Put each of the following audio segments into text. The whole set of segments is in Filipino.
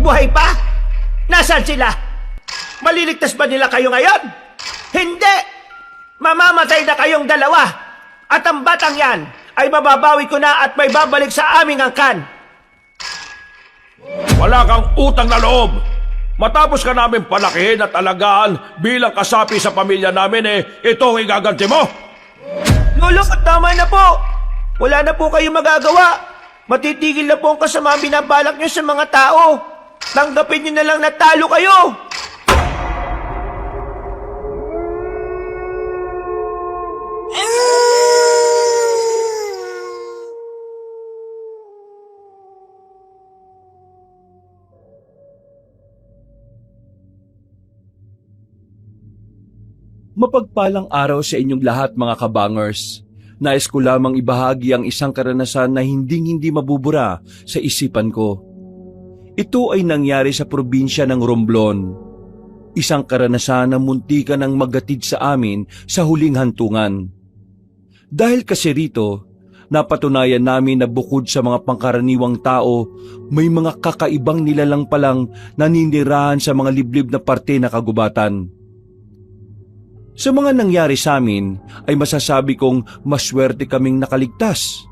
Buhay pa? Nasaan sila? Maliligtas ba nila kayo ngayon? Hindi! Mamamatay na kayong dalawa! At ang batang yan ay mababawi ko na at may babalik sa aming angkan! Wala kang utang na loob! Matapos ka namin palakihin at alagaan bilang kasapi sa pamilya namin ito ang igaganti mo! Lolo, tama na po! Wala na po kayong magagawa! Matitigil na po ang kasama binabalak nyo sa mga tao! Tanggapin nyo na lang na talo kayo! Mapagpalang araw sa inyong lahat mga kabangers. Nais ko lamang ibahagi ang isang karanasan na hinding-hindi mabubura sa isipan ko. Ito ay nangyari sa probinsya ng Romblon. Isang karanasan na muntikan ng magatid sa amin sa huling hantungan. Dahil kasi rito, napatunayan namin na bukod sa mga pangkaraniwang tao, may mga kakaibang nilalang palang naninirahan sa mga liblib na parte na kagubatan. Sa mga nangyari sa amin ay masasabi kong maswerte kaming nakaligtas.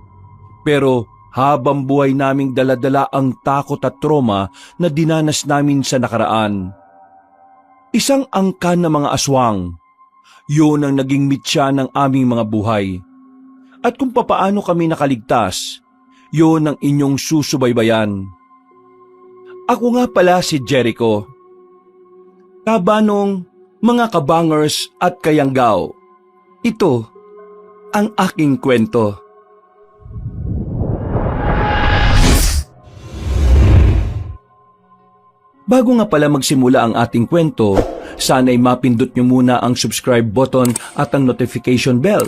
Pero habang buhay naming daladala ang takot at trauma na dinanas namin sa nakaraan. Isang angkan na mga aswang, yun ang naging mitya ng aming mga buhay. At kung papaano kami nakaligtas, yun ang inyong susubaybayan. Ako nga pala si Jericho. Kabanong mga kabangers at kayanggaw, ito ang aking kwento. Bago nga pala magsimula ang ating kwento, sana'y mapindot nyo muna ang subscribe button at ang notification bell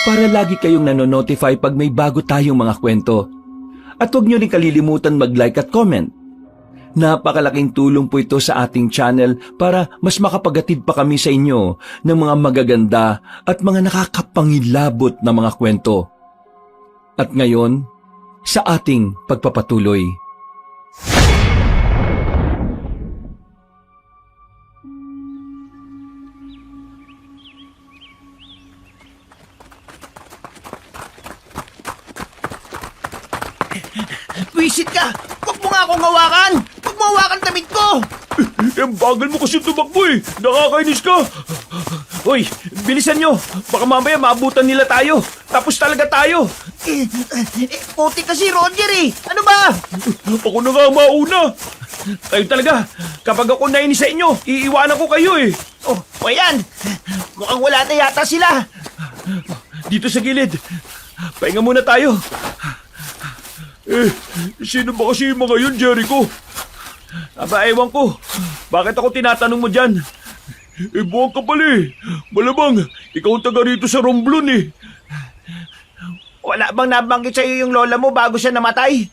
para lagi kayong nanonotify pag may bago tayong mga kwento. At huwag nyo rin kalilimutan mag-like at comment. Napakalaking tulong po ito sa ating channel para mas makapagatid pa kami sa inyo ng mga magaganda at mga nakakapangilabot na mga kwento. At ngayon, sa ating pagpapatuloy. Wisit ka! Huwag mo nga akong hawakan! Huwag mo hawakan damit ko! Ang bagal mo kasi tumakbo nakakainis ka! Hoy, bilisan nyo! Baka mamaya maabutan nila tayo! Tapos talaga tayo! Puti kasi Roger Ano ba? Ako na nga mauna! Kayo talaga! Kapag ako nainis sa inyo, iiwanan ko kayo Oh, ayan! Mukhang wala na yata sila! Dito sa gilid! Pahinga muna tayo! Sino ba kasi yung mga yun, Jericho? Aba, ewan ko. Bakit ako tinatanong mo dyan? Buwag ka pala Malamang, ikaw ang taga rito sa Romblon Wala bang nabanggit sa'yo yung lola mo bago siya namatay?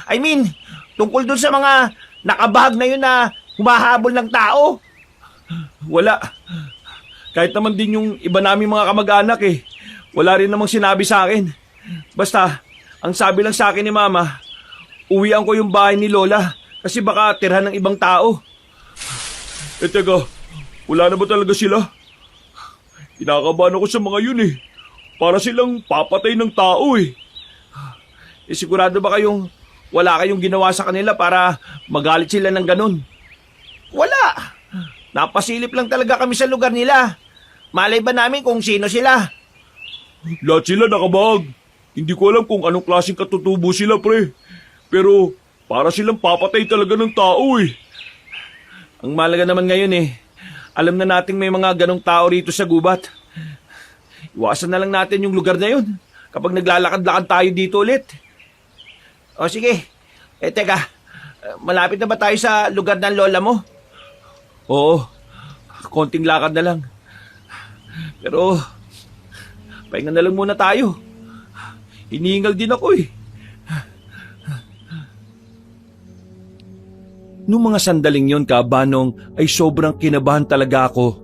I mean, tungkol dun sa mga nakabahag na yun na humahabol ng tao? Wala. Kahit naman din yung iba naming mga kamag-anak wala rin namang sinabi sa akin. Basta, ang sabi lang sa akin ni Mama, uwian ko yung bahay ni Lola kasi baka tirhan ng ibang tao. Teka, wala na ba talaga sila? Kinakabahan ako sa mga yun Para silang papatay ng tao Sigurado ba kayong wala kayong ginawa sa kanila para magalit sila ng ganun? Wala! Napasilip lang talaga kami sa lugar nila. Malay ba namin kung sino sila? Lahat sila nakabahag. Hindi ko alam kung anong klaseng katutubo sila, pre. Pero para silang papatay talaga ng tao Ang malaga naman ngayon alam na nating may mga ganong tao rito sa gubat. Iwasan na lang natin yung lugar na yun kapag naglalakad-lakad tayo dito ulit. O sige, teka, malapit na ba tayo sa lugar ng lola mo? Oo, konting lakad na lang. Pero, pahinga na lang muna tayo. Hinihingal din ako Noong mga sandaling yon, Kabanong, ay sobrang kinabahan talaga ako.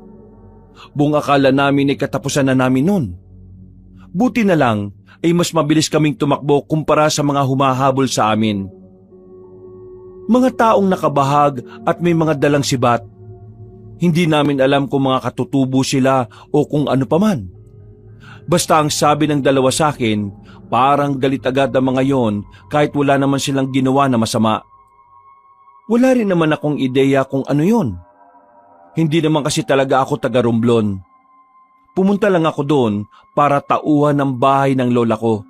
Buong akala namin ay katapusan na namin nun. Buti na lang ay mas mabilis kaming tumakbo kumpara sa mga humahabol sa amin. Mga taong nakabahag at may mga dalang sibat. Hindi namin alam kung mga katutubo sila o kung ano paman. Basta ang sabi ng dalawa sa akin, parang galit agad ang mga yon kahit wala naman silang ginawa na masama. Wala rin naman akong ideya kung ano yon. Hindi naman kasi talaga ako taga Romblon. Pumunta lang ako doon para tauhan ng bahay ng lola ko.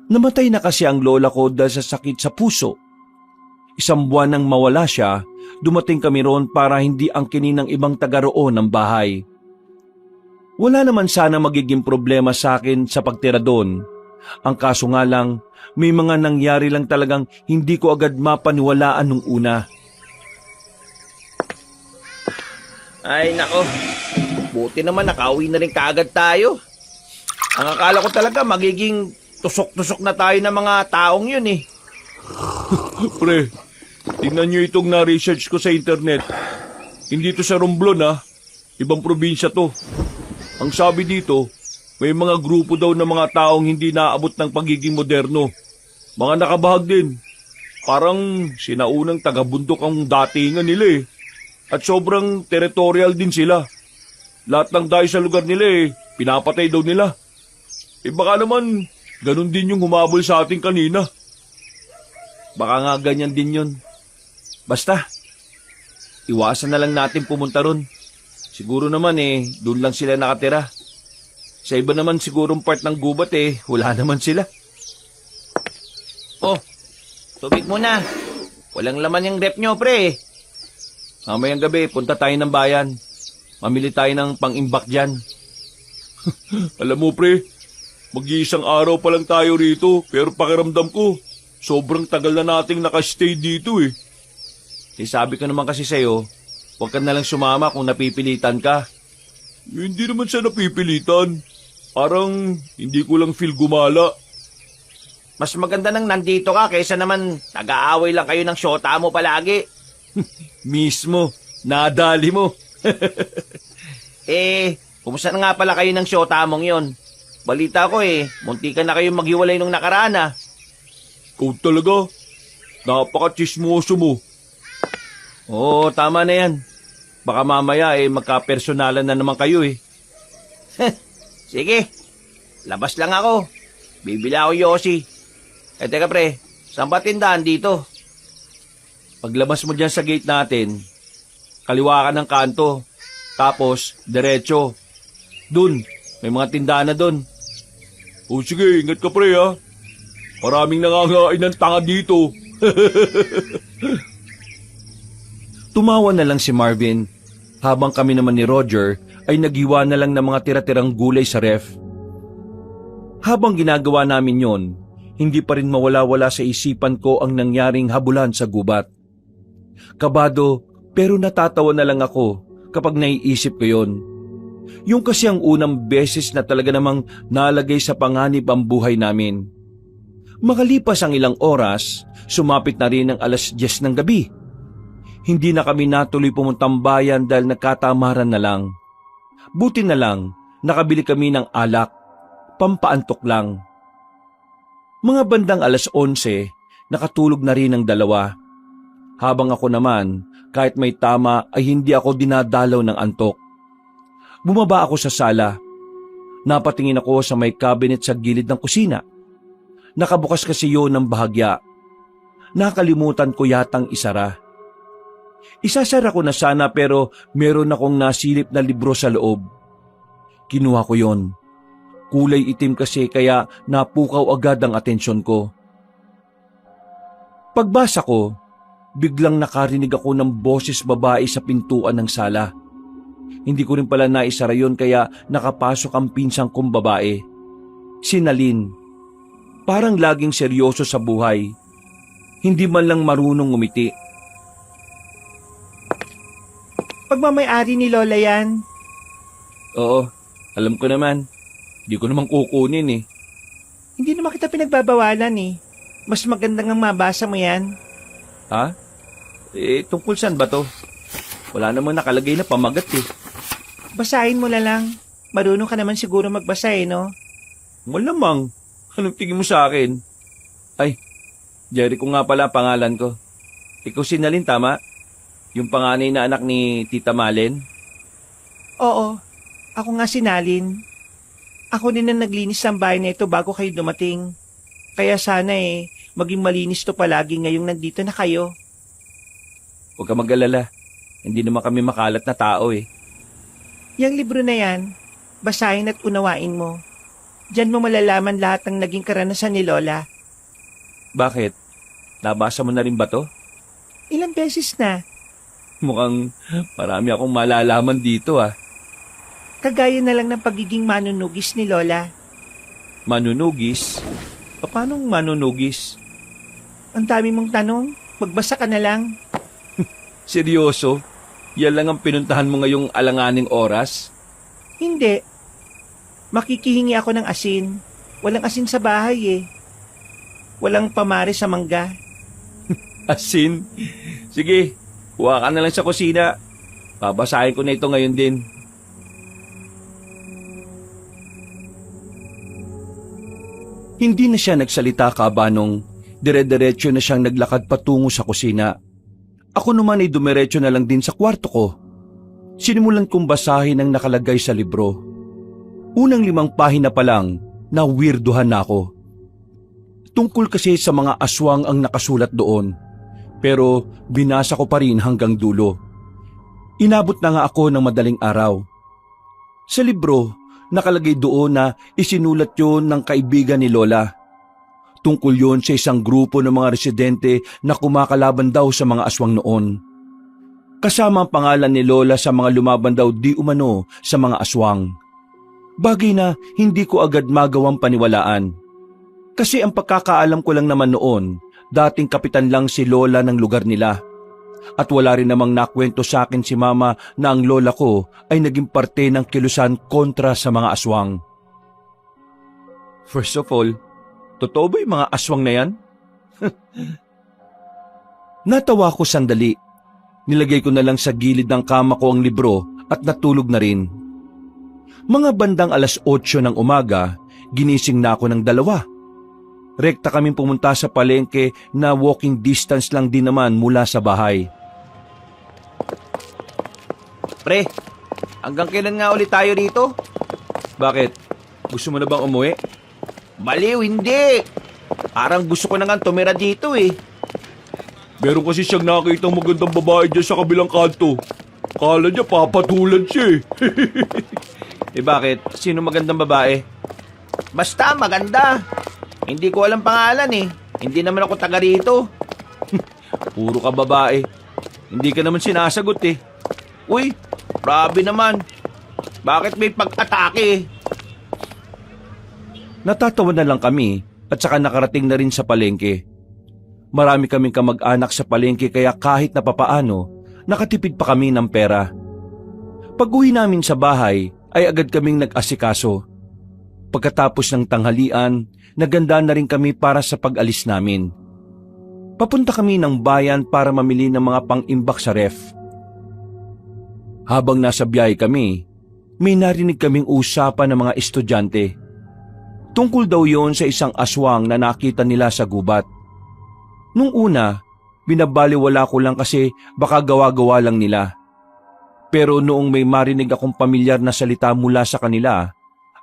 Namatay na kasi ang lola ko dahil sa sakit sa puso. 1 buwan nang mawala siya, dumating kami roon para hindi angkinin ng ibang taga roon ng bahay. Wala naman sana magiging problema sa akin sa pagtira doon. Ang kaso nga lang, may mga nangyari lang talagang hindi ko agad mapaniwalaan nung una. Ay nako, buti naman nakauwi na rin kaagad tayo. Ang akala ko talaga magiging tusok-tusok na tayo ng mga taong yun eh. Pre, tingnan nyo itong na-research ko sa internet. Hindi to sa Romblon ha. Ibang probinsya to. Ang sabi dito, may mga grupo daw ng mga taong hindi naabot ng pagiging moderno. Mga nakabahag din. Parang sinaunang taga-bundok ang datingan nila eh. At sobrang territorial din sila. Lahat ng dayo sa lugar nila eh, pinapatay daw nila. Eh baka naman, ganun din yung humabol sa ating kanina. Baka nga ganyan din yun. Basta, iwasan na lang natin pumunta ron. Siguro naman eh, doon lang sila nakatira. Sa iba naman sigurong part ng gubat eh, wala naman sila. Oh, tubig muna. Walang laman yung rep nyo, pre. Mamayang gabi, punta tayo ng bayan. Mamili tayo ng pang-imbak dyan. Alam mo pre, mag-iisang araw pa lang tayo rito pero pakiramdam ko, sobrang tagal na nating nakastay dito eh. Eh sabi ko naman kasi sa'yo, huwag ka na lang sumama kung napipilitan ka. Hindi naman siya napipilitan. Parang hindi ko lang feel gumala. Mas maganda nang nandito ka kaysa naman nag-aaway lang kayo ng syota mo palagi. Mismo, nadali mo. Kumusta na nga pala kayo ng syota mong yon? Balita ko munti ka na kayong maghiwalay nung nakaraan ah. Ikaw talaga, napaka-chismoso mo. Oo, tama na yan. Baka mamaya magka-personalan na naman kayo eh. Sige, labas lang ako. Bibili ako Yossi. Teka pre, saan ba tindahan dito? Paglabas mo dyan sa gate natin, kaliwa ka ng kanto, tapos diretso. Dun, may mga tindahan na dun. O sige, ingat ka pre ha. Maraming nangangain ng tanga dito. Tumawa na lang si Marvin, habang kami naman ni Roger ay naghiwa na lang ng mga tira-tirang gulay sa ref. Habang ginagawa namin yon, hindi pa rin mawala-wala sa isipan ko ang nangyaring habulan sa gubat. Kabado pero natatawa na lang ako kapag naiisip ko yon. Yung kasi ang unang beses na talaga namang nalagay sa panganib ang buhay namin. Makalipas ang ilang oras, sumapit na rin ang 10:00 ng gabi. Hindi na kami natuloy pumuntang bayan dahil nagkatamaran na lang. Buti na lang, nakabili kami ng alak. Pampaantok lang. Mga bandang 11:00, nakatulog na rin ang dalawa. Habang ako naman, kahit may tama ay hindi ako dinadalaw ng antok. Bumaba ako sa sala. Napatingin ako sa may cabinet sa gilid ng kusina. Nakabukas kasi yun ng bahagya. Nakalimutan ko yatang isara. Isasara ko na sana pero meron akong nasilip na libro sa loob. Kinuha ko yon. Kulay itim kasi kaya napukaw agad ang atensyon ko. Pagbasa ko, biglang nakarinig ako ng boses babae sa pintuan ng sala. Hindi ko rin pala naisara yon kaya nakapasok ang pinsang kong babae. Si Nalin. Parang laging seryoso sa buhay. Hindi man lang marunong ngumiti. Pagmamay-ari ni Lola yan. Oo, alam ko naman. Hindi ko naman kukunin eh. Hindi naman kita pinagbabawalan eh. Mas maganda nga mabasa mo yan. Ha? Tungkol saan ba to? Wala namang nakalagay na pamagat eh. Basahin mo na lang. Marunong ka naman siguro magbasa no? Malamang. Anong tingin mo sa akin? Ay, Jericho nga pala pangalan ko. Ikaw si Nalin, tama? Yung panganay na anak ni Tita Malen? Oo, ako nga sinalin. Ako din ang naglinis ng bahay na ito bago kayo dumating. Kaya sana maging malinis to palagi ngayong nandito na kayo. Huwag ka mag-alala. Hindi naman kami makalat na tao eh. Yang libro na yan, basahin at unawain mo. Diyan mo malalaman lahat ng naging karanasan ni Lola. Bakit? Nabasa mo na rin ba to? Ilang beses na. Mukhang marami akong malalaman dito ah. Kagaya na lang ng pagiging manunugis ni Lola. Manunugis? Paano manunugis? Ang dami mong tanong, magbasa ka na lang. Seryoso? Yan lang ang pinuntahan mo ngayong alanganing oras? Hindi. Makikihingi ako ng asin. Walang asin sa bahay eh. Walang pamare sa mangga. Asin? Sige, kuha ka na lang sa kusina. Babasahin ko na ito ngayon din. Hindi na siya nagsalita kabanong. Dire-diretso na siyang naglakad patungo sa kusina. Ako naman ay dumiretso na lang din sa kwarto ko. Sinimulan kong basahin ang nakalagay sa libro. Unang 5 pahina pa lang, na-weirduhan na ako. Tungkol kasi sa mga aswang ang nakasulat doon. Pero binasa ko pa rin hanggang dulo. Inabot na nga ako ng madaling araw. Sa libro, nakalagay doon na isinulat yon ng kaibigan ni Lola. Tungkol yon sa isang grupo ng mga residente na kumakalaban daw sa mga aswang noon. Kasama ang pangalan ni Lola sa mga lumaban daw di umano sa mga aswang. Bagay na hindi ko agad magawang paniwalaan. Kasi ang pagkakaalam ko lang naman noon, dating kapitan lang si Lola ng lugar nila. At wala rin namang nakwento sa akin si Mama na ang lola ko ay naging parte ng kilusan kontra sa mga aswang. First of all, totoo ba yung mga aswang na yan? Natawa ko sandali. Nilagay ko na lang sa gilid ng kama ko ang libro at natulog na rin. Mga bandang 8:00 ng umaga, ginising na ako ng 2. Rekta kaming pumunta sa palengke na walking distance lang din naman mula sa bahay. Pre, hanggang kailan nga ulit tayo dito? Bakit? Gusto mo na bang umuwi? Baliw, hindi. Parang gusto ko na nga tumira dito eh. Meron kasi siyang nakitang magandang babae dyan sa kabilang kanto. Kala niya papatulan siya eh. Eh bakit? Sino magandang babae? Basta maganda. Hindi ko alam pangalan eh. Hindi naman ako taga rito. Puro ka babae. Hindi ka naman sinasagot eh. Uy, grabe naman. Bakit may pag-atake eh? Natatawa na lang kami at saka nakarating na rin sa palengke. Marami kaming kamag-anak sa palengke kaya kahit na papaano, nakatipid pa kami ng pera. Pag-uwi namin sa bahay ay agad kaming nag-asikaso. Pagkatapos ng tanghalian, naganda na rin kami para sa pag-alis namin. Papunta kami ng bayan para mamili ng mga pang-imbak sa ref. Habang nasa biyahe kami, may narinig kaming usapan ng mga estudyante. Tungkol daw yon sa isang aswang na nakita nila sa gubat. Nung una, binabaliwala ko lang kasi baka gawa-gawa lang nila. Pero noong may marinig akong pamilyar na salita mula sa kanila,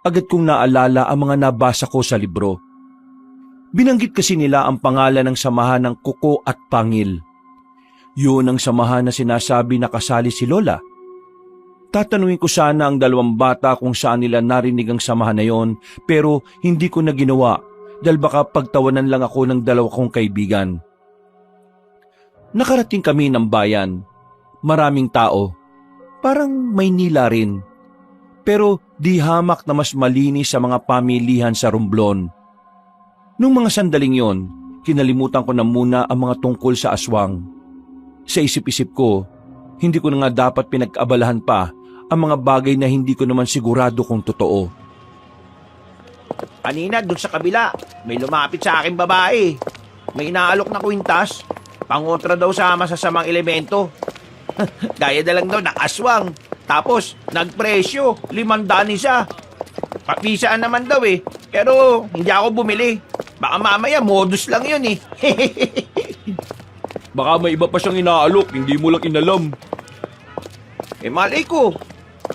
agad kong naalala ang mga nabasa ko sa libro. Binanggit kasi nila ang pangalan ng samahan ng Kuko at Pangil. Yun ang samahan na sinasabi na kasali si Lola. Tatanungin ko sana ang 2 bata kung saan nila narinig ang samahan na yon, pero hindi ko na ginawa dahil baka pagtawanan lang ako ng 2 kong kaibigan. Nakarating kami ng bayan. Maraming tao. Parang Maynila rin. Pero di hamak na mas malinis sa mga pamilihan sa Romblon. Nung mga sandaling yon, kinalimutan ko na muna ang mga tungkol sa aswang. Sa isip-isip ko, hindi ko na nga dapat pinag-abalahan pa ang mga bagay na hindi ko naman sigurado kung totoo. Kanina dun sa kabila, may lumapit sa akin babae. May inaalok na kwintas. Pangontra daw sa masasamang elemento. Gaya na lang daw ng aswang. Tapos, nagpresyo, 500 isa. Papisaan naman daw eh. Pero, hindi ako bumili. Baka mamaya, modus lang yun eh. Baka may iba pa siyang inaalok, hindi mo lang inalam. Eh malay ko,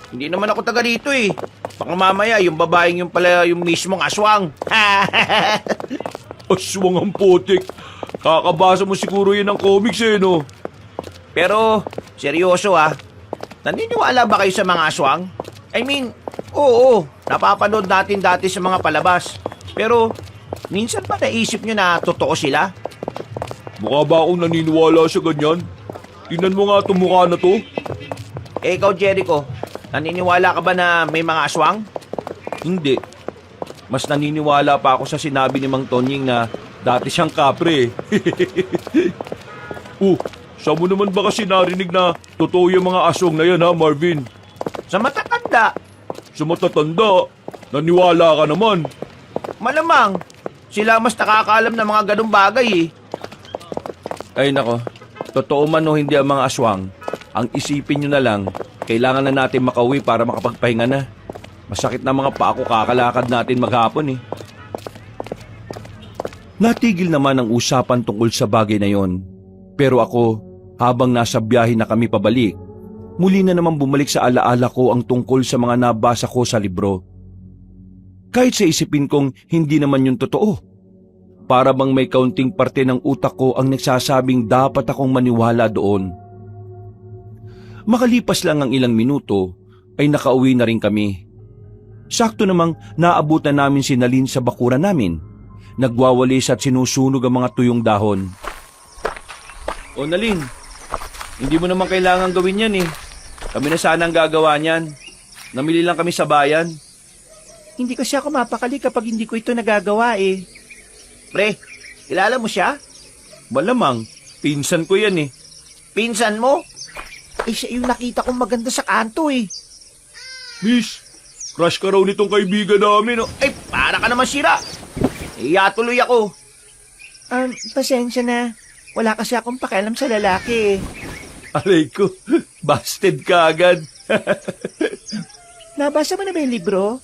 hindi naman ako taga dito eh. Baka mamaya yung babaeng yung pala yung mismong aswang. Aswang ang putik. Kakabasa mo siguro yun ng comics eh, no? Pero, seryoso ah, naniniwala ba kayo sa mga aswang? I mean, oo, napapanood natin dati sa mga palabas. Pero, minsan ba naisip nyo na totoo sila? Mukha ba akong naniniwala sa ganyan? Tingnan mo nga itong mukha na to. Eh ikaw Jericho, naniniwala ka ba na may mga aswang? Hindi. Mas naniniwala pa ako sa sinabi ni Mang Tonying na dati siyang kapre. Saan mo naman ba kasi narinig na totoo yung mga aswang na yan ha, Marvin? Sa matatanda, Sa matatanda, naniwala ka naman. malamang sila mas nakakaalam ng mga ganong bagay eh. Ay nako, totoo man o hindi ang mga aswang, ang isipin nyo na lang, kailangan na natin makauwi para makapagpahinga na. Masakit na mga paa ko kakalakad natin maghapon eh. Natigil naman ang usapan tungkol sa bagay na yon. Pero ako, habang nasa biyahe na kami pabalik, muli na naman bumalik sa alaala ko ang tungkol sa mga nabasa ko sa libro. Kahit sa isipin kong hindi naman yun totoo. Para bang may kaunting parte ng utak ko ang nagsasabing dapat akong maniwala doon. Makalipas lang ang ilang minuto, ay nakauwi na rin kami. Sakto namang naabutan namin si Nalin sa bakuran namin. Nagwawalis at sinusunog ang mga tuyong dahon. O Nalin, hindi mo naman kailangan gawin yan eh. Kami na sana ang gagawa niyan. Namili lang kami sa bayan. Hindi kasi ako mapakali kapag hindi ko ito nagagawa eh. Pre, kilala mo siya? Malamang, pinsan ko yan eh. Pinsan mo? Eh siya yung nakita kong maganda sa kanto eh. Miss, crush ka raw nitong kaibigan namin. Oh. Ay, para ka naman sira. Iya tuloy ako. Pasensya na. Wala kasi akong pakialam sa lalaki eh. Aray ko, busted ka agad. Nabasa mo na ba yung libro?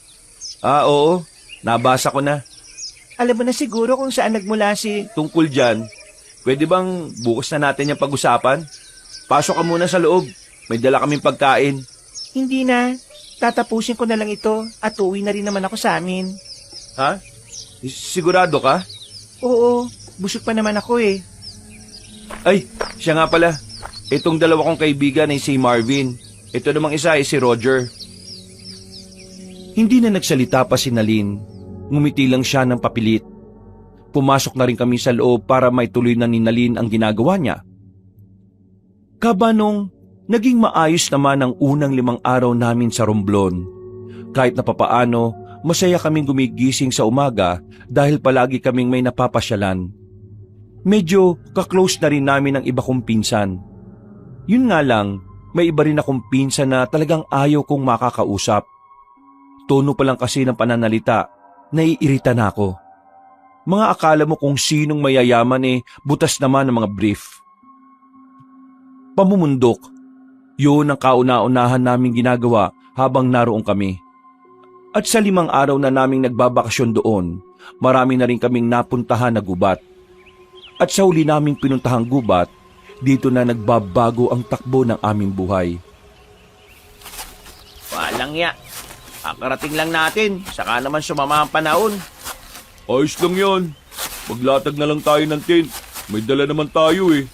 Oo, nabasa ko na. Alam mo na siguro kung saan nagmula si... Tungkol dyan, pwede bang bukas na natin yung pag-usapan? Pasok ka muna sa loob, may dala kaming pagkain. Hindi na. Tatapusin ko na lang ito at uuwi na rin naman ako sa amin. Ha? Sigurado ka? Oo, busog pa naman ako eh. Ay, siya nga pala. Itong dalawa kong kaibigan ay si Marvin. Ito namang isa ay si Roger. Hindi na nagsalita pa si Nalin. Ngumiti lang siya ng papilit. Pumasok na rin kami sa loob para may tuloy na ni Nalin ang ginagawa niya. Kabanong, naging maayos naman ang unang 5 araw namin sa Romblon. Kahit na papaano, masaya kaming gumigising sa umaga dahil palagi kaming may napapasyalan. Medyo kaklose na rin namin ang iba kong pinsan. Yun nga lang, may iba rin akong pinsan na talagang ayaw kong makakausap. Tono pa lang kasi ng pananalita, naiirita na ako. Mga akala mo kung sinong mayayaman butas naman ng mga brief. Pamumundok, yun ang kauna-unahan naming ginagawa habang naroon kami. At sa 5 araw na naming nagbabakasyon doon, marami na rin kaming napuntahan na gubat. At sa huli naming pinuntahang gubat, dito na nagbabago ang takbo ng aming buhay. Walang ya. Kakarating lang natin, saka naman sumama ang panahon. Ayos lang yan. Maglatag na lang tayo ng tent. May dala naman tayo eh.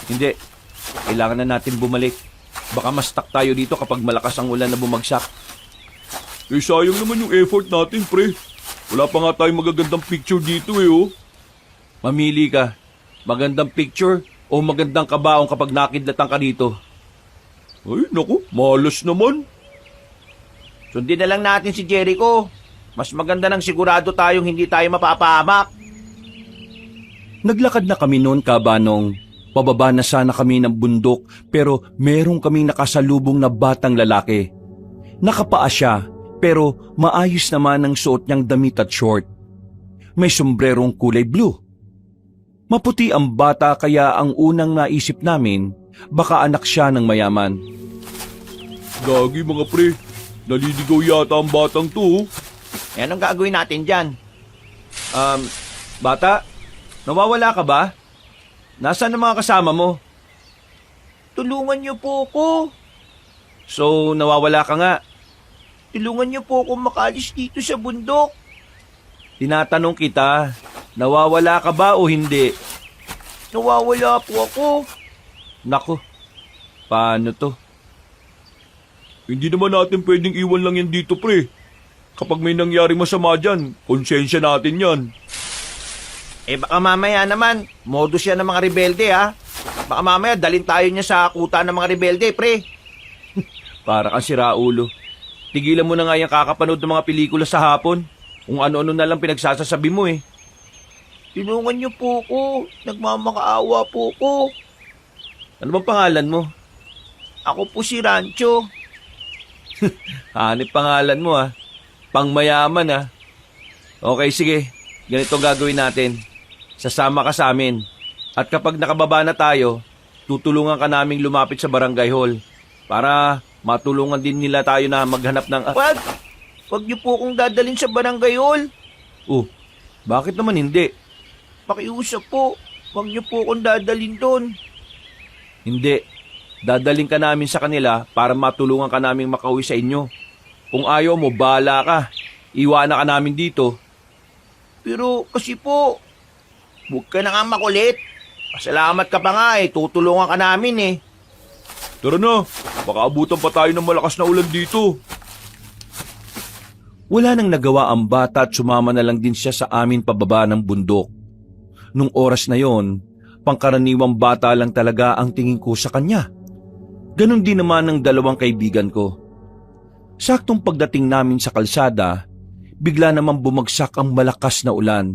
Hindi, kailangan na natin bumalik. Baka mas stuck tayo dito kapag malakas ang ulan na bumagsak. Eh sayang naman yung effort natin, pre. Wala pa nga tayong magagandang picture dito eh, oh. Mamili ka, magandang picture o magandang kabaong kapag nakidlatan ka dito. Ay, naku, malas naman. Sundin na lang natin si Jericho. Mas maganda nang sigurado tayong hindi tayo mapapahamak. Naglakad na kami noon, Kabanong. Pababa na sana kami ng bundok pero merong kaming nakasalubong na batang lalaki. Nakapaa siya pero maayos naman ang suot niyang damit at short. May sombrerong kulay blue. Maputi ang bata kaya ang unang naisip namin baka anak siya ng mayaman. Gagi mga pre, naliligaw yata ang batang to. Eh, anong gagawin natin dyan? Bata, nawawala ka ba? Nasaan ang mga kasama mo? Tulungan niyo po ako. So, nawawala ka nga. Tulungan niyo po ako makalis dito sa bundok. Tinatanong kita, nawawala ka ba o hindi? Nawawala po ako. Nako, paano to? Hindi naman natin pwedeng iwan lang yan dito, pre. Kapag may nangyari masama dyan, konsensya natin yan. Baka mamaya naman, modus yan ng mga rebelde ha. Baka mamaya dalhin tayo niya sa kuta ng mga rebelde, pre. Para kang siraulo. Tigilan mo na nga yung kakapanood ng mga pelikula sa hapon. Kung ano-ano na lang pinagsasasabi mo eh. Tulungan niyo po ko. Nagmamakaawa po ko. Ano bang pangalan mo? Ako po si Rancho. Hanip pangalan mo ah. Pangmayaman ah. Okay, sige. Ganito gagawin natin. Sasama ka sa amin. At kapag nakababa na tayo, tutulungan ka naming lumapit sa barangay hall para matulungan din nila tayo na maghanap ng... Wag niyo po akong dadalhin sa barangay hall. Oh, bakit naman hindi? Pakiusap po. Wag niyo po akong dadalhin doon. Hindi. Dadaling ka namin sa kanila para matulungan ka naming makauwi sa inyo. Kung ayaw mo, bahala ka. Iwanan ka namin dito. Pero kasi po, huwag ka na nga makulit. Pasalamat ka pa nga tutulungan ka namin Tara na, baka abutan pa tayo ng malakas na ulan dito. Wala nang nagawa ang bata at sumama na lang din siya sa amin pababa ng bundok. Nung oras na yon, pangkaraniwang bata lang talaga ang tingin ko sa kanya. Ganon din naman ang dalawang kaibigan ko. Saktong pagdating namin sa kalsada, bigla namang bumagsak ang malakas na ulan.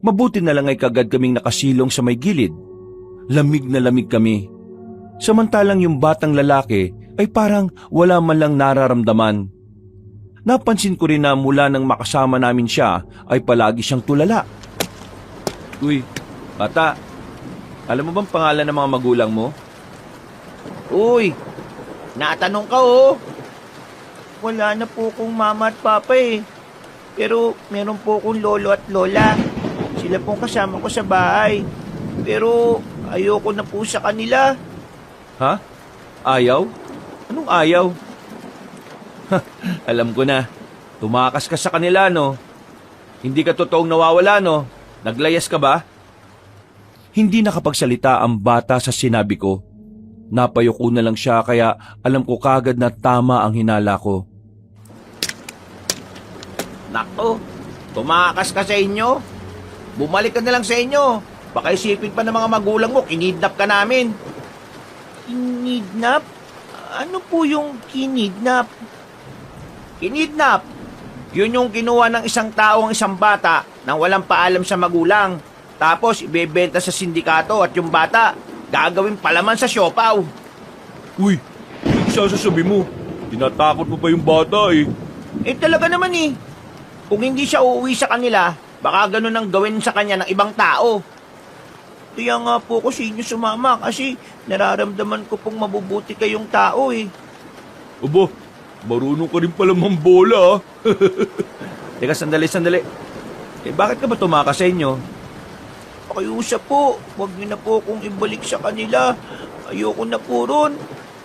Mabuti na lang ay kagad kaming nakasilong sa may gilid. Lamig na lamig kami. Samantalang yung batang lalaki ay parang wala man lang nararamdaman. Napansin ko rin na mula nang makasama namin siya ay palagi siyang tulala. Uy, bata. Alam mo bang pangalan ng mga magulang mo? Uy, natanong ka Wala na po kong mama at papa Pero meron po akong lolo at lola. Sila pong kasama ko sa bahay. Pero ayoko na po sa kanila. Ha? Ayaw? Anong ayaw? Alam ko na. Tumakas ka sa kanila, no? Hindi ka totoong nawawala, no? Naglayas ka ba? Hindi nakapagsalita ang bata sa sinabi ko. Napayuko na lang siya kaya alam ko kagad na tama ang hinala ko. Nako, tumakas ka sa inyo. Bumalik ka na lang sa inyo. Baka isipin pa ng mga magulang mo, kinidnap ka namin. Kinidnap? Ano po yung kinidnap? Kinidnap? Yun yung kinuha ng isang tao ang isang bata nang walang paalam sa magulang. Tapos ibebenta sa sindikato at yung bata gagawin palaman sa siopaw. Uy, hindi sasasabi mo. Tinatakot mo pa yung bata Talaga naman Kung hindi siya uuwi sa kanila, baka ganun ang gawin sa kanya ng ibang tao. Kaya nga po ako sa inyo sumama kasi nararamdaman ko pong mabubuti kayong tao Aba, marunong ka rin pala mambola Teka, sandali. Bakit ka ba tumakas sa inyo? Pakiusap po, huwag niyo na po akong ibalik sa kanila. Ayoko na po ron.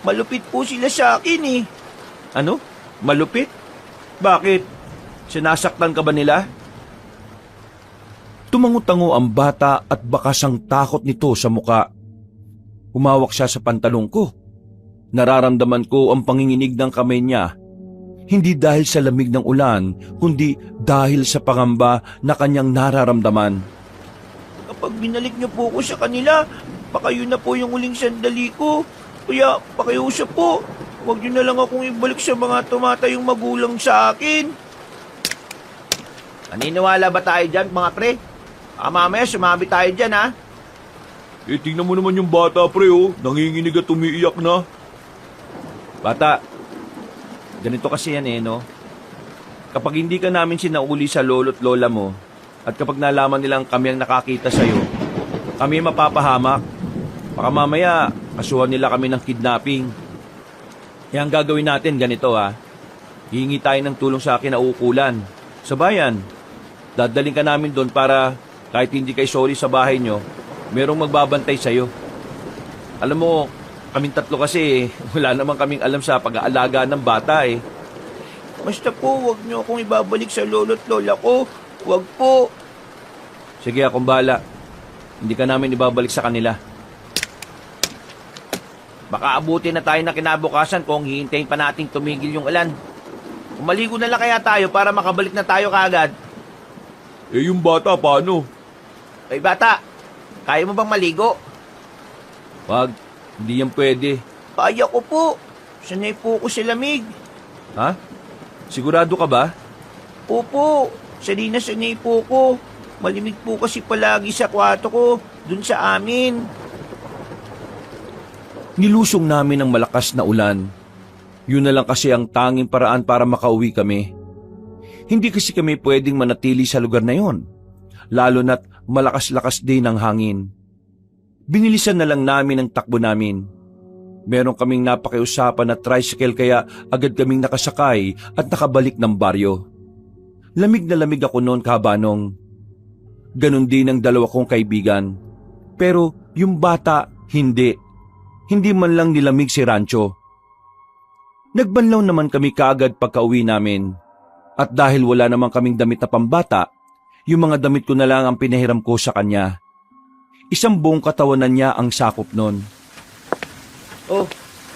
Malupit po sila sa akin Ano? Malupit? Bakit? Sinasaktan ka ba nila? Tumango-tango ang bata at bakas ang takot nito sa muka. Humawak siya sa pantalong ko. Nararamdaman ko ang panginginig ng kamay niya. Hindi dahil sa lamig ng ulan, kundi dahil sa pangamba na kanyang nararamdaman. Kapag binalik niyo po ako sa kanila, baka yun na po yung uling sandali ko. Kaya pakiusap po, huwag niyo na lang akong ibalik sa mga tumatayong magulang sa akin. Naniniwala ba tayo dyan, mga pre? Mamaya sumabi tayo dyan, Tingnan mo naman yung bata, pre nanginginig at umiiyak na. Bata, ganito kasi yan no? Kapag hindi ka namin sinauli sa lolo't lola mo, at kapag nalaman nilang kami ang nakakita sa'yo, kami mapapahamak. Baka mamaya, kasuhan nila kami ng kidnapping. Kaya ang gagawin natin, ganito hihingi tayo ng tulong sa kinauukulan. Sa bayan, dadaling ka namin doon para kahit hindi kayo sorry sa bahay nyo, merong magbabantay sa'yo. Alam mo, kaming tatlo kasi wala naman kaming alam sa pag-aalaga ng bata eh. Basta po, wag niyo akong ibabalik sa lolo't lola ko. Wag po. Sige, akong bahala. Hindi ka namin ibabalik sa kanila. Baka abutin na tayo na kinabukasan kung hihintayin pa nating tumigil yung ulan. Umaligo na lang kaya tayo para makabalik na tayo kaagad. Eh yung bata, paano? Ay bata, kaya mo bang maligo? Wag, hindi yan pwede. Kaya ko po. Sanay po ko sa lamig. Ha? Sigurado ka ba? Opo, sanay na sanay po ko. Malimig po kasi palagi sa kwarto ko, dun sa amin. Nilusong namin ang malakas na ulan. Yun na lang kasi ang tanging paraan para makauwi kami. Hindi kasi kami pwedeng manatili sa lugar na yon, lalo na't malakas-lakas din ang hangin. Binilisan na lang namin ang takbo namin. Meron kaming napakiusapan na tricycle kaya agad kaming nakasakay at nakabalik ng baryo. Lamig na lamig ako noon, Kabanong. Ganon din ang dalawa kong kaibigan. Pero yung bata, hindi. Hindi man lang nilamig si Rancho. Nagbanlaw naman kami kaagad pagka-uwi namin. At dahil wala naman kaming damit na pambata, yung mga damit ko na lang ang pinahiram ko sa kanya. Isang buong katawanan niya ang sakop nun. Oh,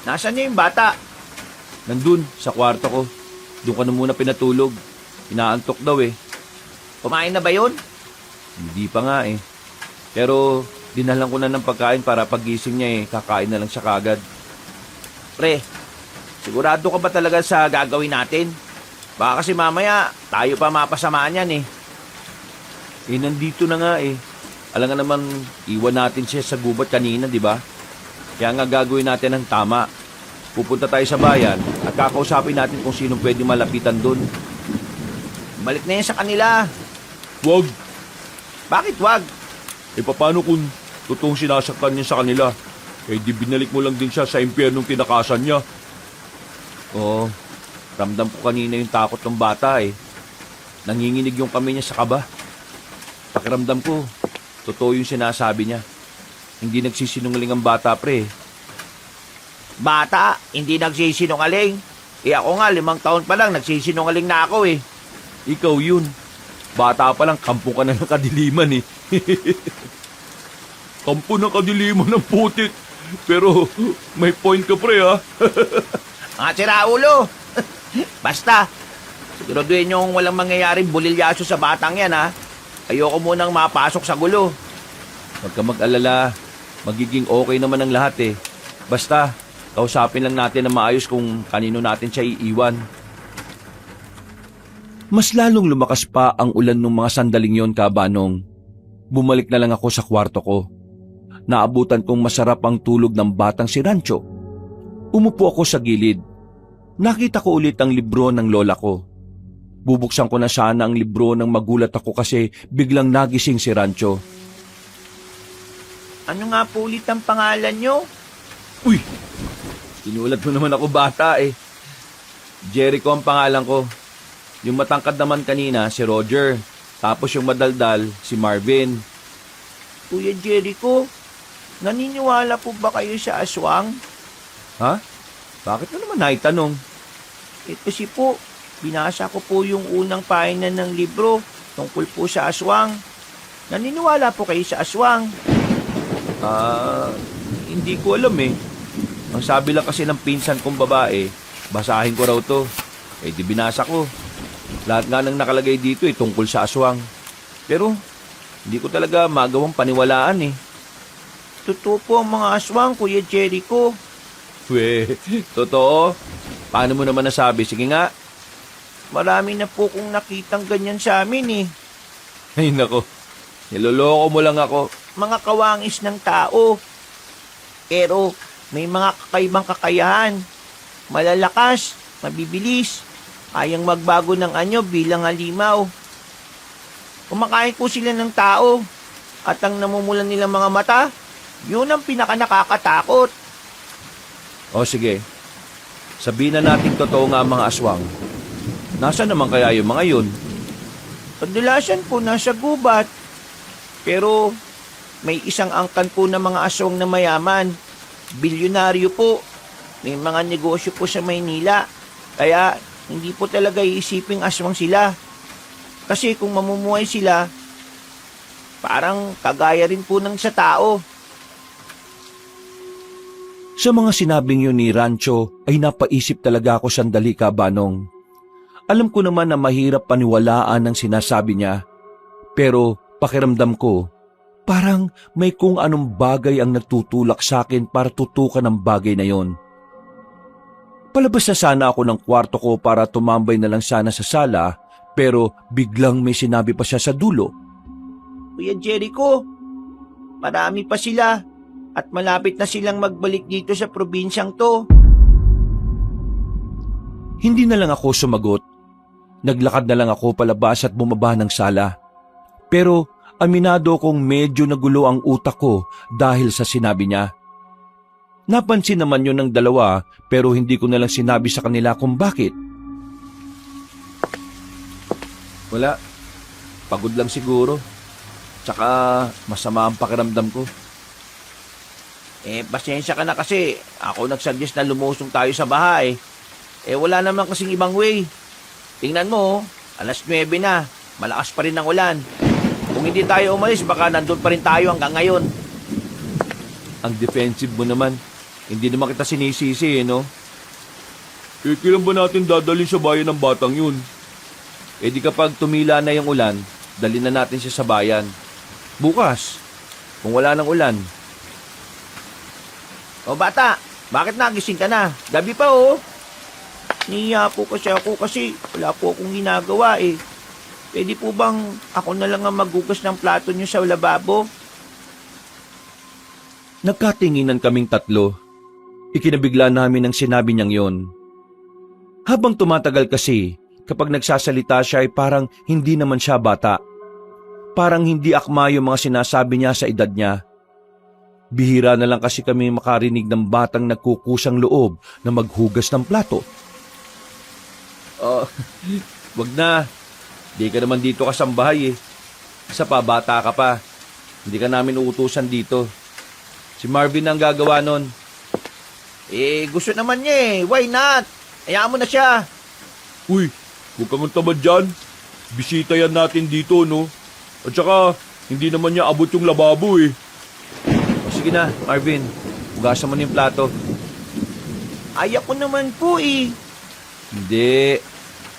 nasaan niya yung bata? Nandun, sa kwarto ko. Doon ka na muna pinatulog. Inaantok daw eh. Kumain na ba yun? Hindi pa nga eh. Pero dinalan ko na ng pagkain para pagising niya eh, kakain na lang siya kagad. Pre, sigurado ka ba talaga sa gagawin natin? Baka kasi mamaya tayo pa mapasamaan yan eh. Eh nandito na nga eh. Alam nga naman, iwan natin siya sa gubat kanina, di ba? Kaya nga gagawin natin ang tama. Pupunta tayo sa bayan at kakausapin natin kung sino pwede malapitan doon. Balik na yan sa kanila. Wag! Bakit wag? Eh paano kung totoong sinasaktan niya sa kanila? Eh di binalik mo lang din siya sa impyernong tinakasan niya. Oo, ramdam ko kanina yung takot ng bata eh. Nanginginig yung kamay niya sa kaba. Pakiramdam ko, totoo yung sinasabi niya. Hindi nagsisinungaling ang bata, pre. Bata, hindi nagsisinungaling. Eh ako nga, 5 taon pa lang, nagsisinungaling na ako eh. Ikaw yun. Bata pa lang, kampo ka na ng kadiliman eh. Kampo ng kadiliman ng putik. Pero may point ka, pre, ha? Mga siraulo. Basta, siguraduhin yung walang mangyayaring bulilyaso sa batang yan ha. Ayoko munang mapasok sa gulo. Huwag ka mag-alala. Magiging okay naman ang lahat eh. Basta, kausapin lang natin na maayos kung kanino natin siya iiwan. Mas lalong lumakas pa ang ulan ng mga sandaling yon, Kabanong. Bumalik na lang ako sa kwarto ko. Naabutan kong masarap ang tulog ng batang si Rancho. Umupo ako sa gilid. Nakita ko ulit ang libro ng lola ko. Bubuksan ko na sana ang libro nang magulat ako kasi biglang nagising si Rancho. Ano nga po ulit ang pangalan nyo? Uy! Sinulat mo naman ako bata eh. Jericho ang pangalan ko. Yung matangkad naman kanina si Roger. Tapos yung madaldal si Marvin. Kuya Jericho, naniniwala po ba kayo sa aswang? Ha? Bakit mo naman naitanong? Kasi po, binasa ko po yung unang pahina ng libro tungkol po sa aswang. Naniniwala po kayo sa aswang? Hindi ko alam eh. Ang sabi lang kasi ng pinsan kong babae, basahin ko raw to. Eh di binasa ko. Lahat nga nang nakalagay dito eh tungkol sa aswang. Pero hindi ko talaga magawang paniwalaan eh. Totoo po ang mga aswang, Kuya Jericho. Totoo? Paano mo naman nasabi? Sige nga. Marami na po kong nakitang ganyan sa amin eh. Ay nako, niloloko mo lang ako. Mga kawangis ng tao. Pero may mga kakaibang kakayahan. Malalakas, mabibilis, kayang magbago ng anyo bilang halimaw. Kumakain po sila ng tao at ang namumulan nilang mga mata, yun ang pinakanakakatakot. O sige, sabihin na natin totoo nga ang mga aswang. Nasaan naman kaya yung mga yun? Kadalasan po nasa gubat. Pero may isang angkan po ng mga aswang na mayaman. Bilyonaryo po. May mga negosyo po sa Maynila. Kaya hindi po talaga iisiping aswang sila. Kasi kung mamumuhay sila, parang kagaya rin po ng sa tao. Sa mga sinabing yun ni Rancho ay napaisip talaga ako sandali, Kabanong. Alam ko naman na mahirap paniwalaan ang sinasabi niya, pero pakiramdam ko, parang may kung anong bagay ang nagtutulak sa akin para tutukan ang bagay na yon. Palabas na sana ako ng kwarto ko para tumambay na lang sana sa sala, pero biglang may sinabi pa siya sa dulo. Kuya Jericho, marami pa sila at malapit na silang magbalik dito sa probinsyang to. Hindi na lang ako sumagot. Naglakad na lang ako palabas at bumaba ng sala. Pero aminado kong medyo nagulo ang utak ko dahil sa sinabi niya. Napansin naman yun ng dalawa pero hindi ko na lang sinabi sa kanila kung bakit. Wala. Pagod lang siguro. Tsaka masama ang pakiramdam ko. Pasensya ka na kasi ako nagsuggest na lumusong tayo sa bahay. Wala naman kasing ibang way. Tingnan mo, alas 9 na. Malakas pa rin ang ulan. Kung hindi tayo umalis, baka nandun pa rin tayo hanggang ngayon. Ang defensive mo naman. Hindi naman kita sinisisi, no? Kailan ba natin dadalhin sa bayan ng batang yun? Di kapag tumila na yung ulan, dali na natin siya sa bayan. Bukas, kung wala ng ulan. O bata, bakit nagising ka na? Gabi pa oh. Niya po kasi ako kasi wala po akong ginagawa eh. Pwede po bang ako na lang ang maghugas ng plato niyo sa lababo? Nagkatinginan kaming tatlo. Ikinabigla namin ang sinabi niyang yon. Habang tumatagal kasi, kapag nagsasalita siya ay parang hindi naman siya bata. Parang hindi akma yung mga sinasabi niya sa edad niya. Bihira na lang kasi kami makarinig ng batang nagkukusang loob na maghugas ng plato. Wag na. Di ka naman dito kasambahay eh. Isa pa, bata ka pa. Hindi ka namin uutusan dito. Si Marvin ang gagawa nun. Gusto naman niya eh. Why not? Hayaan mo na siya. Uy, huwag ka mong tamad dyan. Bisita yan natin dito, no? At saka, hindi naman niya abot yung lababo eh. Sige na, Marvin. Hugasan mo na yung plato. Ayak ko naman po eh. Hindi.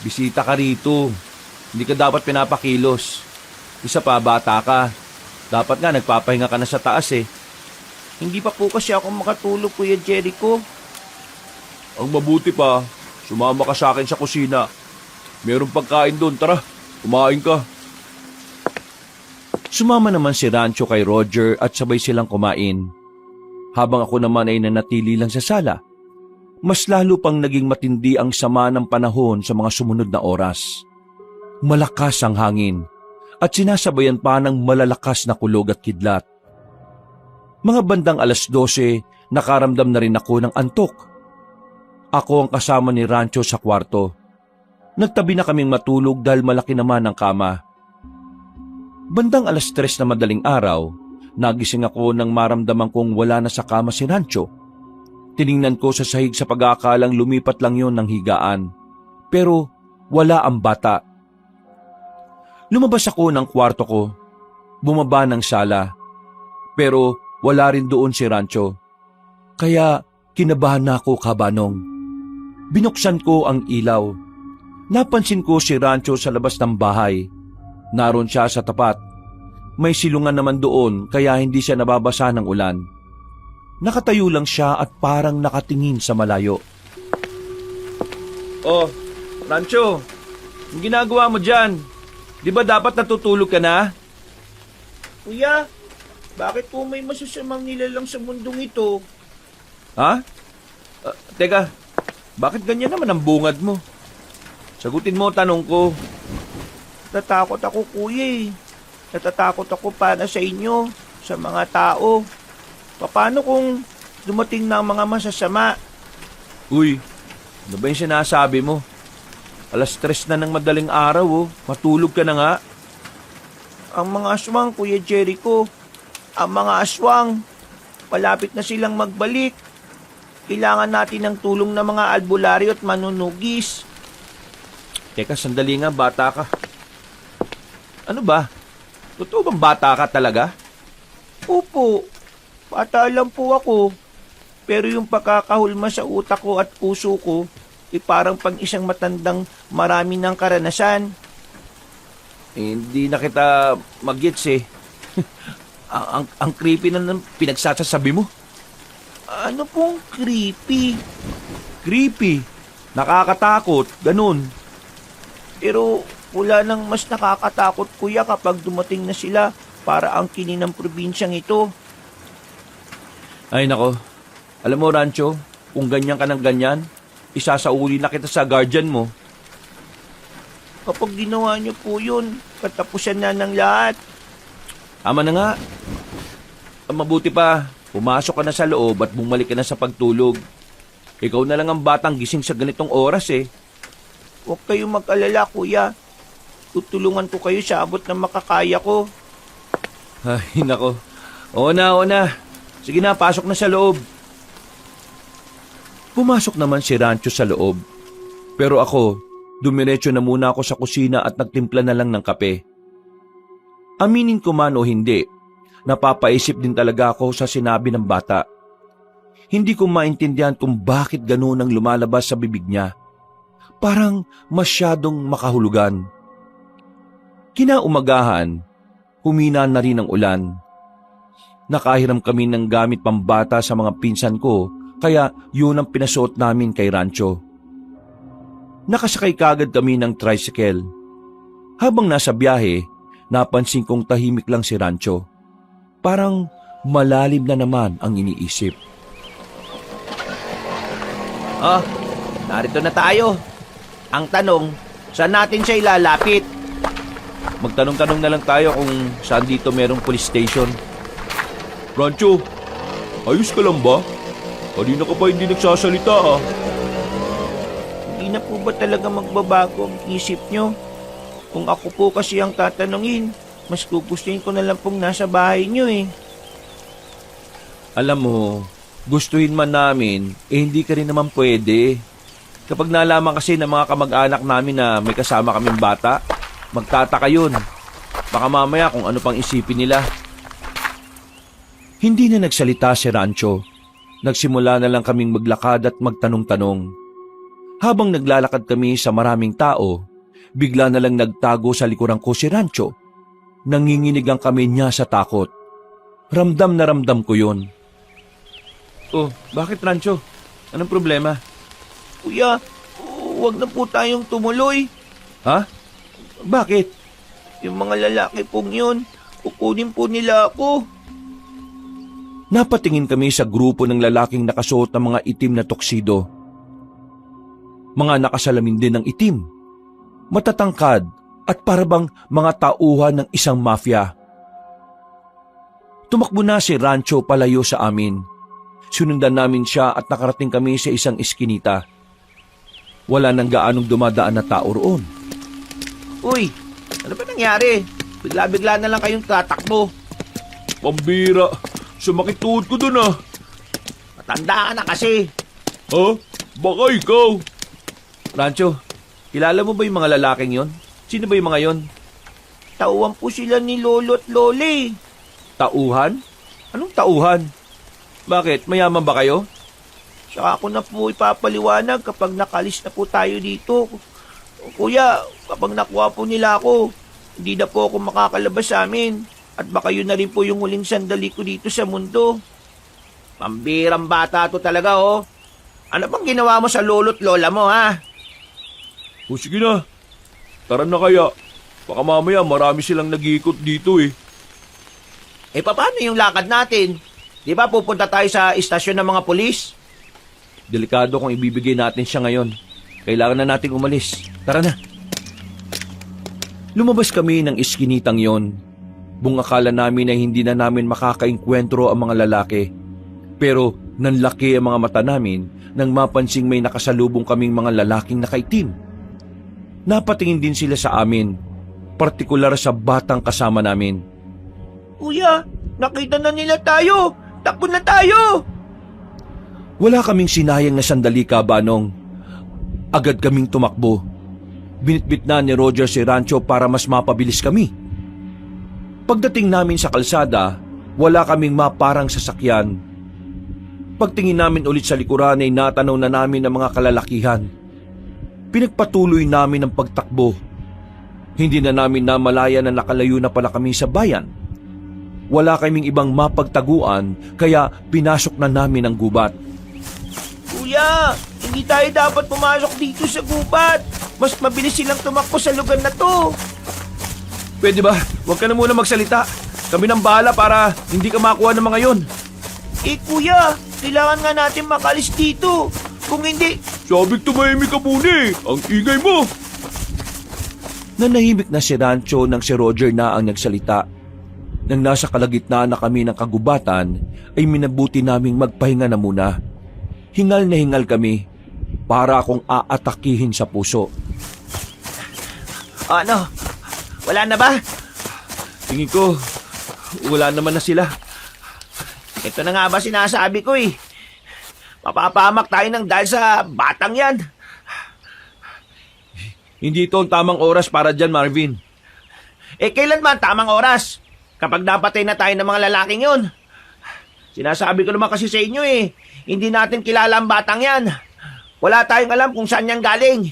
Bisita ka rito. Hindi ka dapat pinapakilos. Isa pa, bata ka. Dapat nga nagpapahinga ka na sa taas eh. Hindi pa po kasi ako makatulog, Kuya Jericho. Ang mabuti pa, sumama ka sa akin sa kusina. Merong pagkain doon, tara, kumain ka. Sumama naman si Rancho kay Roger at sabay silang kumain. Habang ako naman ay nanatili lang sa sala. Mas lalo pang naging matindi ang sama ng panahon sa mga sumunod na oras. Malakas ang hangin at sinasabayan pa ng malalakas na kulog at kidlat. Mga bandang alas 12, nakaramdam na rin ako ng antok. Ako ang kasama ni Rancho sa kwarto. Nagtabi na kaming matulog dahil malaki naman ang kama. Bandang alas 3 na madaling araw, nagising ako nang maramdaman kong wala na sa kama si Rancho. Tiningnan ko sa sahig sa pag-aakalang lumipat lang yon ng higaan. Pero wala ang bata. Lumabas ako ng kwarto ko. Bumaba ng sala. Pero wala rin doon si Rancho. Kaya kinabahan na ako, Kabanong. Binuksan ko ang ilaw. Napansin ko si Rancho sa labas ng bahay. Naroon siya sa tapat. May silungan naman doon kaya hindi siya nababasa ng ulan. Nakatayo lang siya at parang nakatingin sa malayo. Oh, Rancho, ang ginagawa mo dyan? Di ba dapat natutulog ka na? Kuya, bakit po may masasamang nilalang sa mundong ito? Ha? Teka, bakit ganyan naman ang bungad mo? Sagutin mo tanong ko. Natatakot ako, kuya eh. Natatakot ako para sa inyo, sa mga tao. Paano kung dumating na ang mga masasama? Uy, ano ba yung sinasabi mo? Alas 3 na ng madaling araw oh. Matulog ka na nga. Ang mga aswang, Kuya Jericho, Ang mga aswang, malapit na silang magbalik. Kailangan natin ng tulong ng mga albularyo at manunugis. Teka, sandali nga, bata ka. Ano ba? Totoo bang bata ka talaga? Opo, bata lang po ako. Pero yung pagkakahulma sa utak ko at puso ko, parang pang isang matandang marami ng karanasan. Hindi na kita mag-gets eh. ang creepy na ng pinagsasabi mo. Ano pong creepy? Creepy. Nakakatakot. Ganun. Pero wala nang mas nakakatakot, kuya, kapag dumating na sila para ang ng probinsyang ito. Ay nako. Alam mo, Rancho, kung ganyan ka ng ganyan, isasauli na kita sa guardian mo. Kapag ginawa niyo po yun, katapusan na ng lahat. Ama na nga. Ang mabuti pa, pumasok ka na sa loob at bumalik ka na sa pagtulog. Ikaw na lang ang batang gising sa ganitong oras eh. Huwag kayong mag-alala, kuya. Tutulungan ko kayo sa abot ng makakaya ko. Ay nako. Oo na. Sige na, pasok na sa loob. Pumasok naman si Rancho sa loob. Pero ako, dumiretso na muna ako sa kusina at nagtimpla na lang ng kape. Aminin ko man o hindi, napapaisip din talaga ako sa sinabi ng bata. Hindi ko maintindihan kung bakit ganoon ang lumalabas sa bibig niya. Parang masyadong makahulugan. Kinaumagahan, humina na rin ang ulan. Nakahiram kami ng gamit pambata sa mga pinsan ko, kaya yun ang pinasuot namin kay Rancho. Nakasakay kagad kami ng tricycle. Habang nasa biyahe, napansin kong tahimik lang si Rancho. Parang malalim na naman ang iniisip. Narito na tayo. Ang tanong, saan natin siya ilalapit? Magtanong-tanong na lang tayo kung saan dito merong police station. Rancho, ayos ka lang ba? Kanina ka pa hindi nagsasalita ah. Hindi na po ba talaga magbabago ang isip nyo? Kung ako po kasi ang tatanungin, mas gugustuhin ko na lang pong nasa bahay nyo eh. Alam mo, gustuhin man namin, hindi ka rin naman pwede. Kapag nalaman kasi ng mga kamag-anak namin na may kasama kaming bata, magtataka yun. Baka mamaya kung ano pang isipin nila. Hindi na nagsalita si Rancho. Nagsimula na lang kaming maglakad at magtanong-tanong. Habang naglalakad kami sa maraming tao, bigla na lang nagtago sa likuran ko si Rancho. Nanginginig ang kamay niya sa takot. Ramdam na ramdam ko yun. Oh, bakit Rancho? Anong problema? Kuya, huwag na po tayong tumuloy. Ha? Bakit? Yung mga lalaki pong yun, kukunin po nila ako. Napatingin kami sa grupo ng lalaking nakasuot ng mga itim na tuksido. Mga nakasalamin din ng itim. Matatangkad at parabang mga tauhan ng isang mafia. Tumakbo na si Rancho palayo sa amin. Sinundan namin siya at nakarating kami sa isang iskinita. Wala nang gaanong dumadaan na tao roon. Uy, ano ba nangyari? Bigla-bigla na lang kayong tatakbo. Pambira, sumakit tuhod ko dun ah. Matanda ka na kasi. Ha? Baka ikaw. Rancho, kilala mo ba yung mga lalaking yon? Sino ba yung mga yon? Tauhan po sila ni Lolo at Lole. Tauhan? Anong tauhan? Bakit? Mayaman ba kayo? Saka ako na po ipapaliwanag kapag nakalis na po tayo dito. Kuya, kapag nakuha po nila ako, hindi na po ako makakalabas sa amin. At baka yun na rin po yung huling sandali ko dito sa mundo. Pambirang bata to talaga oh. Ano bang ginawa mo sa lolo't lola mo ha? O sige na. Tara na kaya. Baka mamaya marami silang nag-iikot dito eh. Eh paano yung lakad natin? Di ba pupunta tayo sa istasyon ng mga pulis? Delikado kung ibibigay natin siya ngayon. Kailangan na nating umalis. Tara na. Lumabas kami ng iskinitang yon. Buong akala namin na hindi na namin makakainkwentro ang mga lalaki. Pero nanlaki ang mga mata namin nang mapansing may nakasalubong kaming mga lalaking nakaitim. Napatingin din sila sa amin, partikular sa batang kasama namin. Kuya, Nakita na nila tayo! Takbo na tayo! Wala kaming sinayang na sandali, Kabanong. Agad kaming tumakbo. Binitbit na ni Roger si Rancho para mas mapabilis kami. Pagdating namin sa kalsada, wala kaming maparang sasakyan. Pagtingin namin ulit sa likuran ay natanaw na namin ang mga kalalakihan. Pinagpatuloy namin ang pagtakbo. Hindi na namin namalayan na nakalayo na pala kami sa bayan. Wala kaming ibang mapagtaguan kaya pinasok na namin ang gubat. Kuya, hindi tayo dapat pumasok dito sa gubat. Mas mabilis silang tumakbo sa lugar na to. Pwede ba? Huwag ka na muna magsalita. Kami nang bahala para hindi ka makuha ng mga yon. Eh kuya, kailangan nga natin makalis dito. Kung hindi, Sabik tumahimik ka muna eh. Ang ingay mo. Nanahimik na si Rancho nang si Roger na ang nagsalita. Nang nasa kalagitnaan na kami ng kagubatan, ay minabuti naming magpahinga na muna. Hingal na hingal kami, para akong aatakihin sa puso. ano? Wala na ba? Tingin ko, wala naman na sila. Ito na nga ba sinasabi ko eh. Mapapahamak tayo ng dahil sa batang yan. Hindi ito ang tamang oras para dyan, Marvin. Eh kailan ba ang tamang oras? Kapag napatay na tayo ng mga lalaking yun. Sinasabi ko naman kasi sa inyo eh. Hindi natin kilala ang batang yan. Wala tayong alam kung saan yan galing.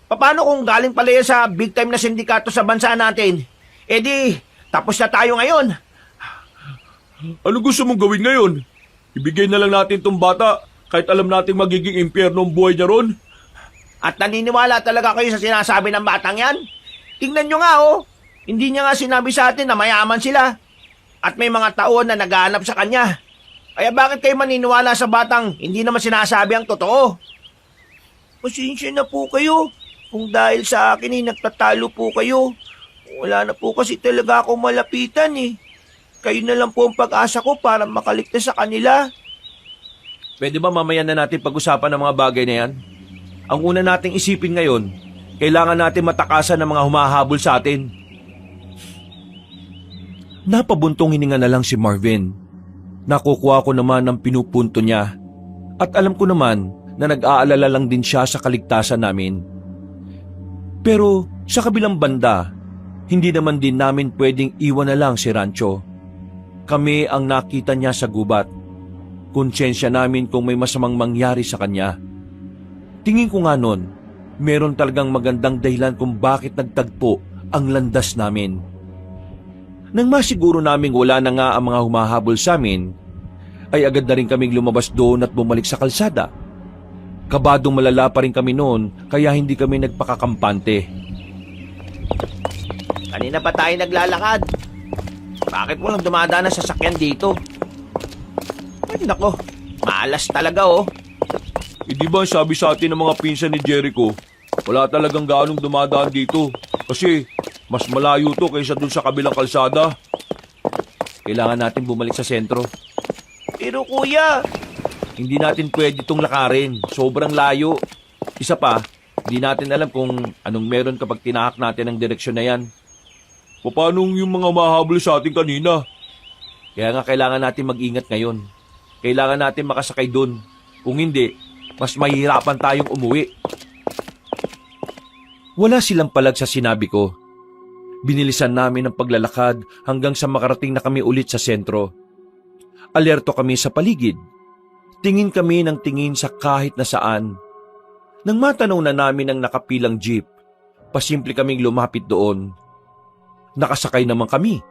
Paano kung galing pala yan sa big time na sindikato sa bansa natin? Eh di, tapos na tayo ngayon. Ano gusto mong gawin ngayon? Ibigay na lang natin tong bata kahit alam nating magiging impyerno ang buhay niya ron? At naniniwala talaga kayo sa sinasabi ng batang yan? Tingnan nyo nga oh. Hindi niya nga sinabi sa atin na mayaman sila. At may mga taon na naghahanap sa kanya. Kaya bakit kayo maniniwala sa batang hindi naman sinasabi ang totoo? Pasensya na po kayo. Kung dahil sa akin eh, nagtatalo po kayo. Wala na po kasi talaga akong malapitan eh. Kayo na lang po ang pag-asa ko para makaligtas sa kanila. Pwede ba mamaya na natin pag-usapan ng mga bagay na yan? Ang una nating isipin ngayon, kailangan natin matakasan ng mga humahabol sa atin. Napabuntong hininga na lang si Marvin. Nakukuha ko naman ang pinupunto niya. At alam ko naman na nag-aalala lang din siya sa kaligtasan namin. Pero sa kabilang banda, hindi naman din namin pwedeng iwan na lang si Rancho. Kami ang nakita niya sa gubat. Konsyensya namin kung may masamang mangyari sa kanya. Tingin ko nga nun, meron talagang magandang dahilan kung bakit nagtagpo ang landas namin. Nang masiguro naming wala na nga ang mga humahabol sa amin, ay agad na rin kaming lumabas doon at bumalik sa kalsada. Kabadong malala pa rin kami noon kaya hindi kami nagpakakampante. Kanina pa tayo naglalakad. Bakit walang dumadaan na sasakyan dito? Ay nako, malas talaga oh. Hindi ba sabi sa atin ng mga pinsan ni Jericho, wala talagang gaanong dumadaan dito kasi mas malayo to kaysa dun sa kabilang kalsada. Kailangan natin bumalik sa sentro. Pero kuya, Hindi natin pwede itong lakarin. Sobrang layo. Isa pa, hindi natin alam kung anong meron kapag tinahak natin ang direksyon na yan. Paano yung mga mahabol sa atin kanina? Kaya nga kailangan natin mag-ingat ngayon. Kailangan natin makasakay dun. Kung hindi, mas mahihirapan tayong umuwi. Wala silang palag sa sinabi ko. Binilisan namin ang paglalakad hanggang sa makarating na kami ulit sa sentro. Alerto kami sa paligid. Tingin kami ng tingin sa kahit na saan. Nang matanaw na namin ang nakapilang jeep, pasimple kaming lumapit doon. Nakasakay naman kami.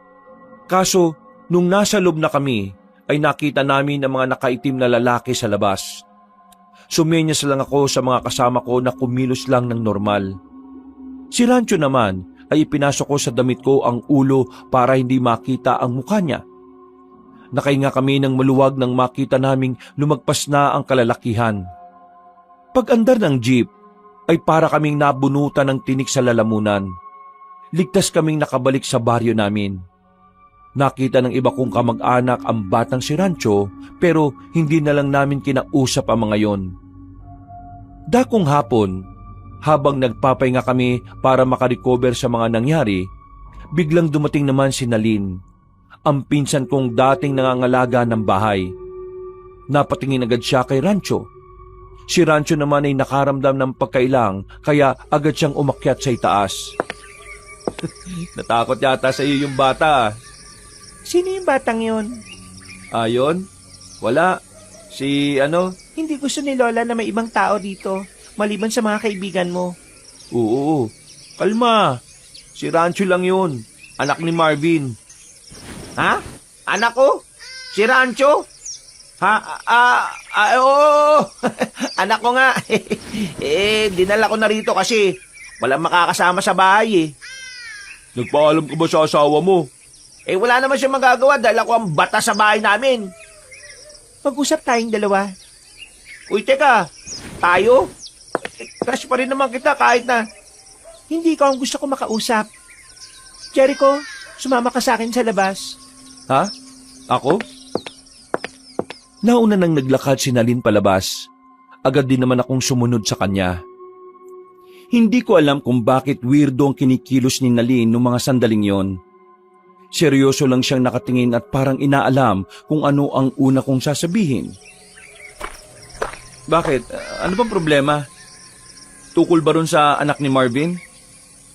Kaso, nung nasa loob na kami, ay nakita namin ang mga nakaitim na lalaki sa labas. Sumenyas lang ako sa mga kasama ko na kumilos lang ng normal. Si Rancho naman ay ipinasok ko sa damit ko ang ulo para hindi makita ang mukha niya. Nakahinga kami ng maluwag nang makita naming lumagpas na ang kalalakihan. Pag-andar ng jeep, ay para kaming nabunutan ng tinik sa lalamunan. Ligtas kaming nakabalik sa baryo namin. Nakita ng iba kong kamag-anak ang batang si Rancho pero hindi na lang namin kinausap ang mga yon. Dakong hapon, habang nagpapahinga kami para makarecover sa mga nangyari, biglang dumating naman si Nalin, ang pinsan kong dating nangangalaga ng bahay. Napatingin agad siya kay Rancho. Si Rancho naman ay nakaramdam ng pagkailang kaya agad siyang umakyat sa itaas. Natakot yata sa iyo yung bata. Sino yung batang yun? Ayon? Wala. Si Hindi gusto ni Lola na may ibang tao dito, maliban sa mga kaibigan mo. Oo. Kalma. Si Rancho lang yun. Anak ni Marvin. Ha? Anak ko? Si Rancho? Oo. Anak ko nga. Dinala ko na rito kasi walang makakasama sa bahay eh. Nagpaalam ka ba sa asawa mo? Wala naman siya magagawa dahil ako ang bata sa bahay namin. Mag-usap tayong dalawa. Uy, teka. Tayo? Crush pa rin naman kita kahit na hindi ko ang gusto ko makausap. Jericho, sumama ka sa akin sa labas. Ha? Ako? Nauna nang naglakad si Nalin palabas. Agad din naman akong sumunod sa kanya. Hindi ko alam kung bakit weirdo ang kinikilos ni Nalin noong mga sandaling yon. Seryoso lang siyang nakatingin at parang inaalam kung ano ang una kong sasabihin. Bakit? Ano bang problema? Tukol ba ron sa anak ni Marvin?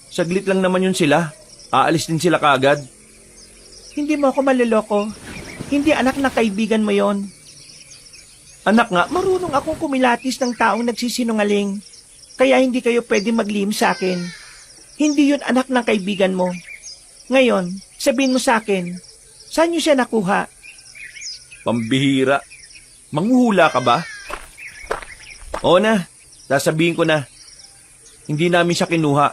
Saglit lang naman yun sila. Aalis din sila kaagad. Hindi mo ako maloloko. Hindi anak na kaibigan mo yon. Anak nga, Marunong akong kumilatis ng taong nagsisinungaling. Kaya hindi kayo pwede maglihim sa akin. Hindi yun anak ng kaibigan mo. Ngayon, sabihin mo sa akin, saan niyo siya nakuha? pambihira. Manghuhula ka ba? Oo na, sasabihin ko na. Hindi namin siya kinuha.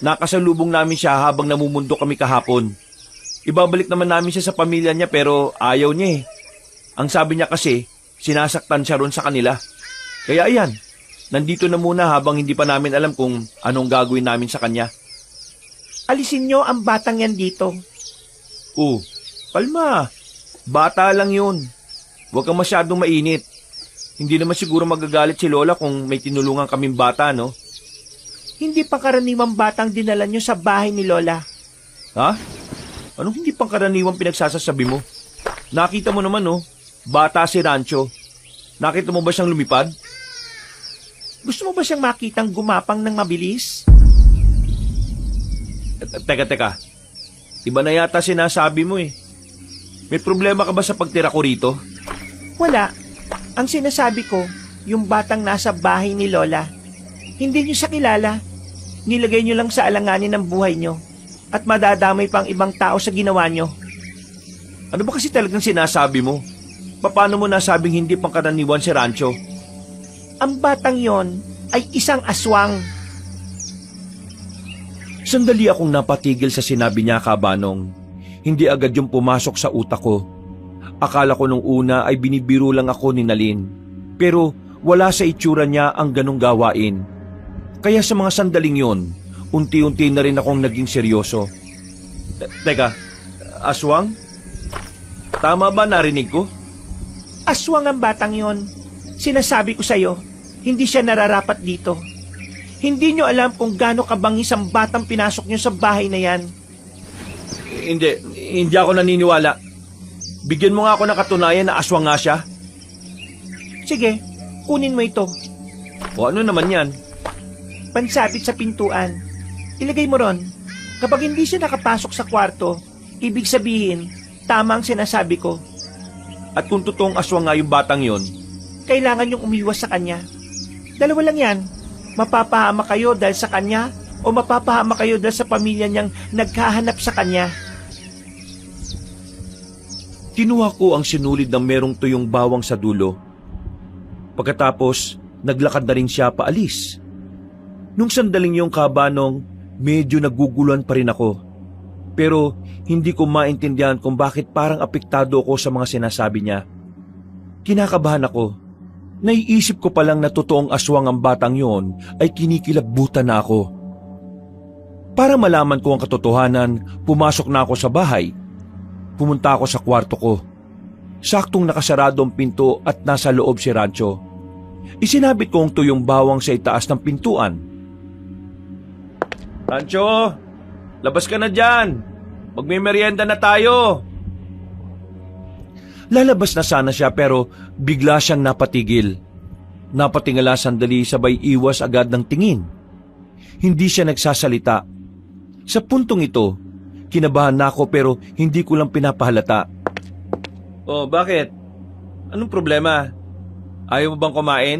Nakasalubong namin siya habang namumundo kami kahapon. Ibabalik naman namin siya sa pamilya niya pero ayaw niya eh. Ang sabi niya kasi, sinasaktan siya ron sa kanila. Kaya ayan, nandito na muna habang hindi pa namin alam kung anong gagawin namin sa kanya. Alisin niyo ang batang yan dito. Oh, palma. Bata lang yun. Huwag kang masyadong mainit. Hindi naman siguro magagalit si Lola kung may tinulungan kaming bata, no? Hindi pa karaniwang batang dinala niyo sa bahay ni Lola. Ha? Anong hindi pangkaraniwang pinagsasasabi mo? Nakita mo naman, no? Bata si Rancho. Nakita mo ba siyang lumipad? Gusto mo ba siyang makitang gumapang ng mabilis? Teka. Iba na yata sinasabi mo eh. May problema ka ba sa pagtira ko rito? Wala. Ang sinasabi ko, yung batang nasa bahay ni Lola. Hindi niyo siya kilala. Nilagay niyo lang sa alanganin ng buhay niyo. At madadamay pang ibang tao sa ginawa niyo. Ano ba kasi talagang sinasabi mo? Paano mo nasabing hindi pangkaraniwan si Rancho? Ang batang yon ay isang aswang. Sandali akong napatigil sa sinabi niya, Kabanong. Hindi agad yung pumasok sa utak ko. Akala ko nung una ay binibiro lang ako ni Nalin. Pero wala sa itsura niya ang ganong gawain. Kaya sa mga sandaling yon, unti-unti na rin akong naging seryoso. Teka, aswang? Tama ba narinig ko? Aswang ang batang yon. Sinasabi ko sa'yo, hindi siya nararapat dito. Hindi nyo alam kung gaano kabangis ang batang pinasok nyo sa bahay na yan. Hindi ako naniniwala. Bigyan mo nga ako ng katunayan na aswang nga siya. Sige, kunin mo ito. O ano naman yan? Pansabit sa pintuan. Ilagay mo ron. Kapag hindi siya nakapasok sa kwarto, ibig sabihin, tama ang sinasabi ko. At kung totoong aswang nga yung batang yon, Kailangan yung umiwas sa kanya. Dalawa lang yan. Mapapahama kayo dahil sa kanya o mapapahama kayo dahil sa pamilya niyang naghahanap sa kanya. Kinuha ko ang sinulid ng merong tuyong bawang sa dulo. Pagkatapos, naglakad na rin siya paalis. Nung sandaling yung, Kabanong, medyo naguguluhan pa rin ako. Pero hindi ko maintindihan kung bakit parang apektado ako sa mga sinasabi niya. Kinakabahan ako. Naiisip ko palang na totoong aswang ang batang yon ay kinikilabutan na ako. Para malaman ko ang katotohanan, pumasok na ako sa bahay. Pumunta ako sa kwarto ko. Saktong nakasarado ang pinto at nasa loob si Rancho. Isinabit ko ang tuyong bawang sa itaas ng pintuan. Rancho, labas ka na dyan. Magmimerienda na tayo. Lalabas na sana siya pero bigla siyang napatigil. Napatingala sandali sabay iwas agad ng tingin. Hindi siya nagsasalita. Sa puntong ito, kinabahan na ako pero hindi ko lang pinapahalata. Oh, bakit? Anong problema? Ayaw mo bang kumain?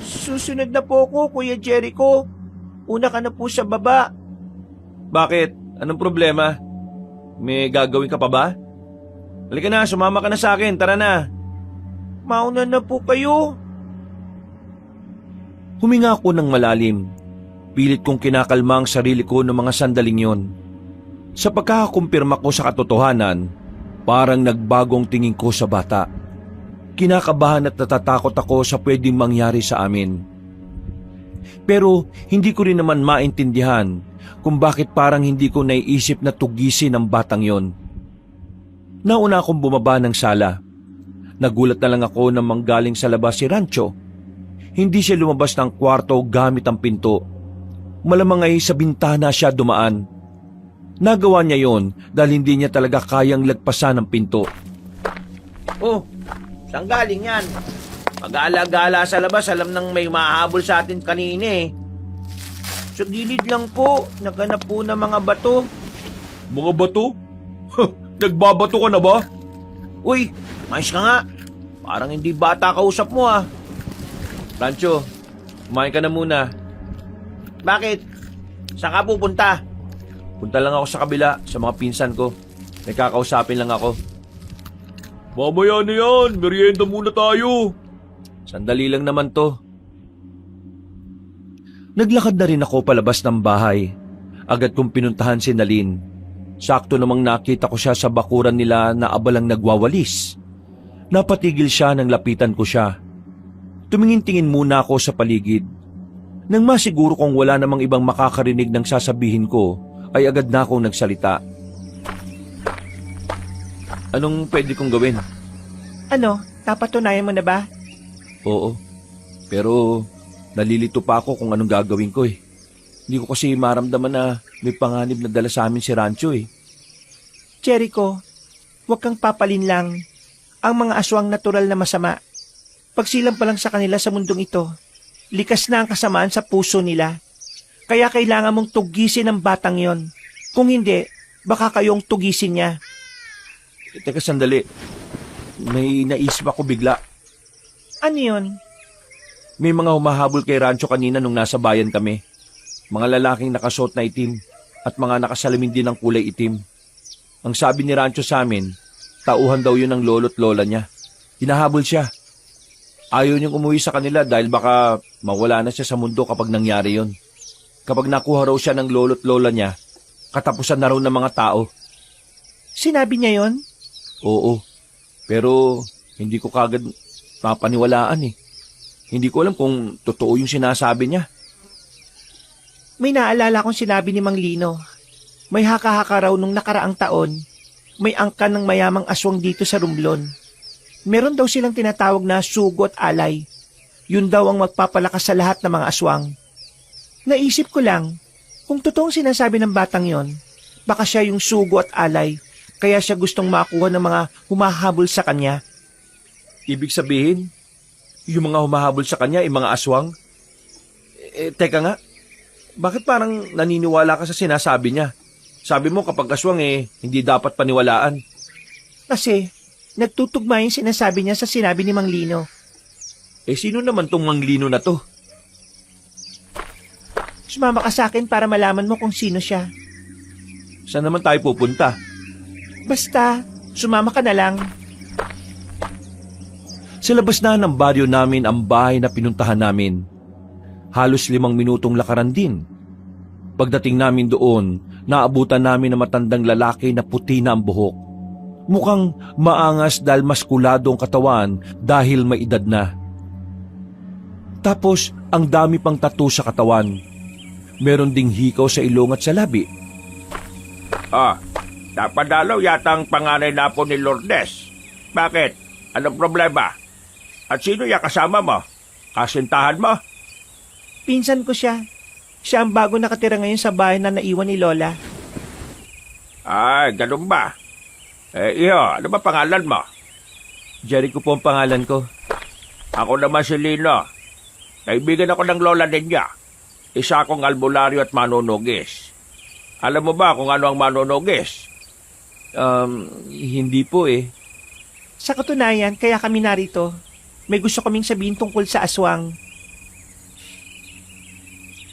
Susunod na po ako, Kuya Jericho. Una ka na po sa baba. Bakit? Anong problema? May gagawin ka pa ba? Halika na, sumama ka na sa akin. Tara na. Mauna na po kayo. Huminga ako ng malalim. Pilit kong kinakalma ang sarili ko ng mga sandaling yon. Sa pagkakakumpirma ko sa katotohanan, parang nagbagong tingin ko sa bata. Kinakabahan at natatakot ako sa pwedeng mangyari sa amin. Pero hindi ko rin naman maintindihan kung bakit parang hindi ko naiisip na tugisin ang batang yon. Nauna akong bumaba ng sala. Nagulat na lang ako nang manggaling sa labas si Rancho. Hindi siya lumabas ng kwarto gamit ang pinto. Malamang ay sa bintana siya dumaan. Nagawa niya yon dahil hindi niya talaga kayang lagpasan ang pinto. Oh, saan galing yan? Mag-aala-gala sa labas, alam nang may mahabol sa atin kanina eh. Sa gilid lang po, naganap po ng mga bato. Mga bato? Nagbabato ka na ba? Uy, mais ka nga. Parang hindi bata kausap mo ah. Rancho, kumain ka na muna. Bakit? Saan ka pupunta? Punta lang ako sa kabila sa mga pinsan ko. May kakausapin lang ako. Mamaya na yan, merienda muna tayo. Sandali lang naman to. Naglakad na rin ako palabas ng bahay. Agad kong pinuntahan si Nalin. Sakto namang nakita ko siya sa bakuran nila na abalang nagwawalis. Napatigil siya nang lapitan ko siya. Tumingin-tingin muna ako sa paligid. Nang masiguro kong wala namang ibang makakarinig ng sasabihin ko, ay agad na akong nagsalita. Anong pwede kong gawin? Ano? Napatunayan mo na ba? Oo, pero nalilito pa ako kung anong gagawin ko eh. Hindi ko kasi maramdaman na may panganib na dala sa amin si Rancho eh. Jericho, huwag kang papalinlang. Ang mga aswang natural na masama. Pagsilang pa lang sa kanila sa mundong ito, likas na ang kasamaan sa puso nila. Kaya kailangan mong tugisin ang batang yon. Kung hindi, baka kayong tugisin niya. Teka sandali, may naisip ako bigla. Ano yun? May mga humahabol kay Rancho kanina nung nasa bayan kami. Mga lalaking nakasuot na itim at mga nakasalamin din ng kulay itim. Ang sabi ni Rancho sa amin, tauhan daw yun ng lolo't lola niya. Hinahabol siya. Ayaw niyang umuwi sa kanila dahil baka mawala na siya sa mundo kapag nangyari yon. Kapag nakuha raw siya ng lolo't lola niya, katapusan na raw ng mga tao. Sinabi niya yon? Oo, pero hindi ko kagad papaniwalaan eh. Hindi ko alam kung totoo yung sinasabi niya. May naalala kong sinabi ni Mang Lino. May haka-haka raw nung nakaraang taon. May angkan ng mayamang aswang dito sa Romblon. Meron daw silang tinatawag na sugo at alay. Yun daw ang magpapalakas sa lahat ng mga aswang. Naisip ko lang, kung totoong sinasabi ng batang yon, baka siya yung sugo at alay, kaya siya gustong makuha ng mga humahabol sa kanya. Ibig sabihin, yung mga humahabol sa kanya ay mga aswang? Teka nga, bakit parang naniniwala ka sa sinasabi niya? Sabi mo kapag aswang hindi dapat paniwalaan. Kasi, nagtutugma yung sinasabi niya sa sinabi ni Mang Lino. Sino naman tong Mang Lino na to? Sumama ka sa akin para malaman mo kung sino siya. Saan naman tayo pupunta? Basta, sumama ka na lang. Sa labas na ng baryo namin ang bahay na pinuntahan namin. Halos 5 minutong lakaran din. Pagdating namin doon, naabutan namin ng matandang lalaki na puti na ang buhok. Mukhang maangas dahil maskulado ang katawan dahil may edad na. Tapos, ang dami pang tattoo sa katawan. Meron ding hikaw sa ilong at sa labi. Napadalaw yata ang panganay na po ni Lourdes. Bakit? Anong problema? At sino yung kasama mo? Kasintahan mo? Pinsan ko siya. Siya ang bago nakatira ngayon sa bahay na naiwan ni Lola. Ay, ganun ba? Iyo, ano ba pangalan mo? Jericho po ang pangalan ko. Ako naman si Lino. Kaibigan ako ng lola niya. Isa akong albularyo at manunugis. Alam mo ba kung ano ang manunugis? Hindi po eh. Sa katunayan, kaya kami narito. May gusto kaming sabihin tungkol sa aswang.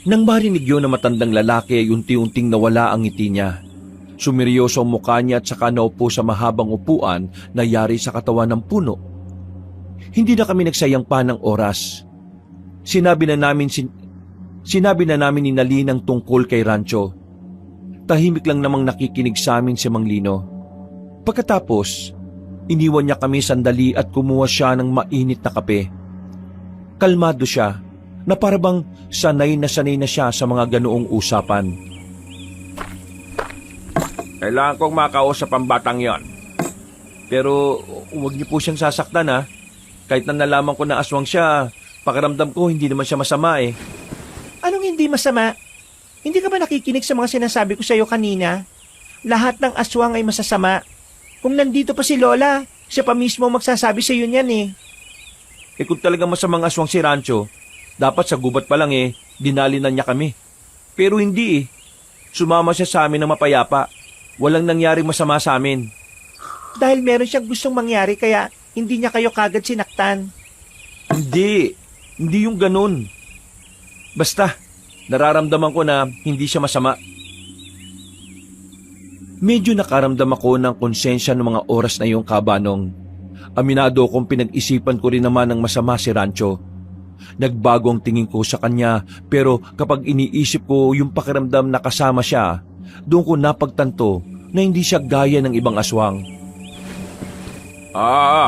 Nang marinig yun na matandang lalaki ay unti-unting nawala ang ngiti niya. Sumiryoso ang mukha niya at saka naupo sa mahabang upuan na yari sa katawan ng puno. Hindi na kami nagsayang pa ng oras. Sinabi na namin ni Nalin ang tungkol kay Rancho. Tahimik lang namang nakikinig sa amin si Mang Lino. Pagkatapos, iniwan niya kami sandali at kumuha siya ng mainit na kape. Kalmado siya, na parabang sanay na siya sa mga ganoong usapan. Kailangan kong makausap ang batang yon. Pero huwag niyo po siyang sasaktan ha. Kahit na nalaman ko na aswang siya, pakiramdam ko hindi naman siya masama eh. Anong hindi masama? Hindi ka ba nakikinig sa mga sinasabi ko sa iyo kanina? Lahat ng aswang ay masasama. Kung nandito pa si Lola, siya pa mismo magsasabi sa iyo niyan eh. Eh kung talagang masamang aswang si Rancho, dapat sa gubat pa lang eh, dinali na niya kami. Pero hindi eh. Sumama siya sa amin ng mapayapa. Walang nangyaring masama sa amin. Dahil meron siyang gustong mangyari kaya hindi niya kayo kagad sinaktan. Hindi. Hindi yung ganun. Basta, nararamdaman ko na hindi siya masama. Medyo nakaramdam ako ng konsensya ng mga oras na yung kabanong. Aminado kong pinag-isipan ko rin naman ng masama si Rancho. Nagbago ang tingin ko sa kanya pero kapag iniisip ko yung pakiramdam na kasama siya, doon ko napagtanto na hindi siya gaya ng ibang aswang.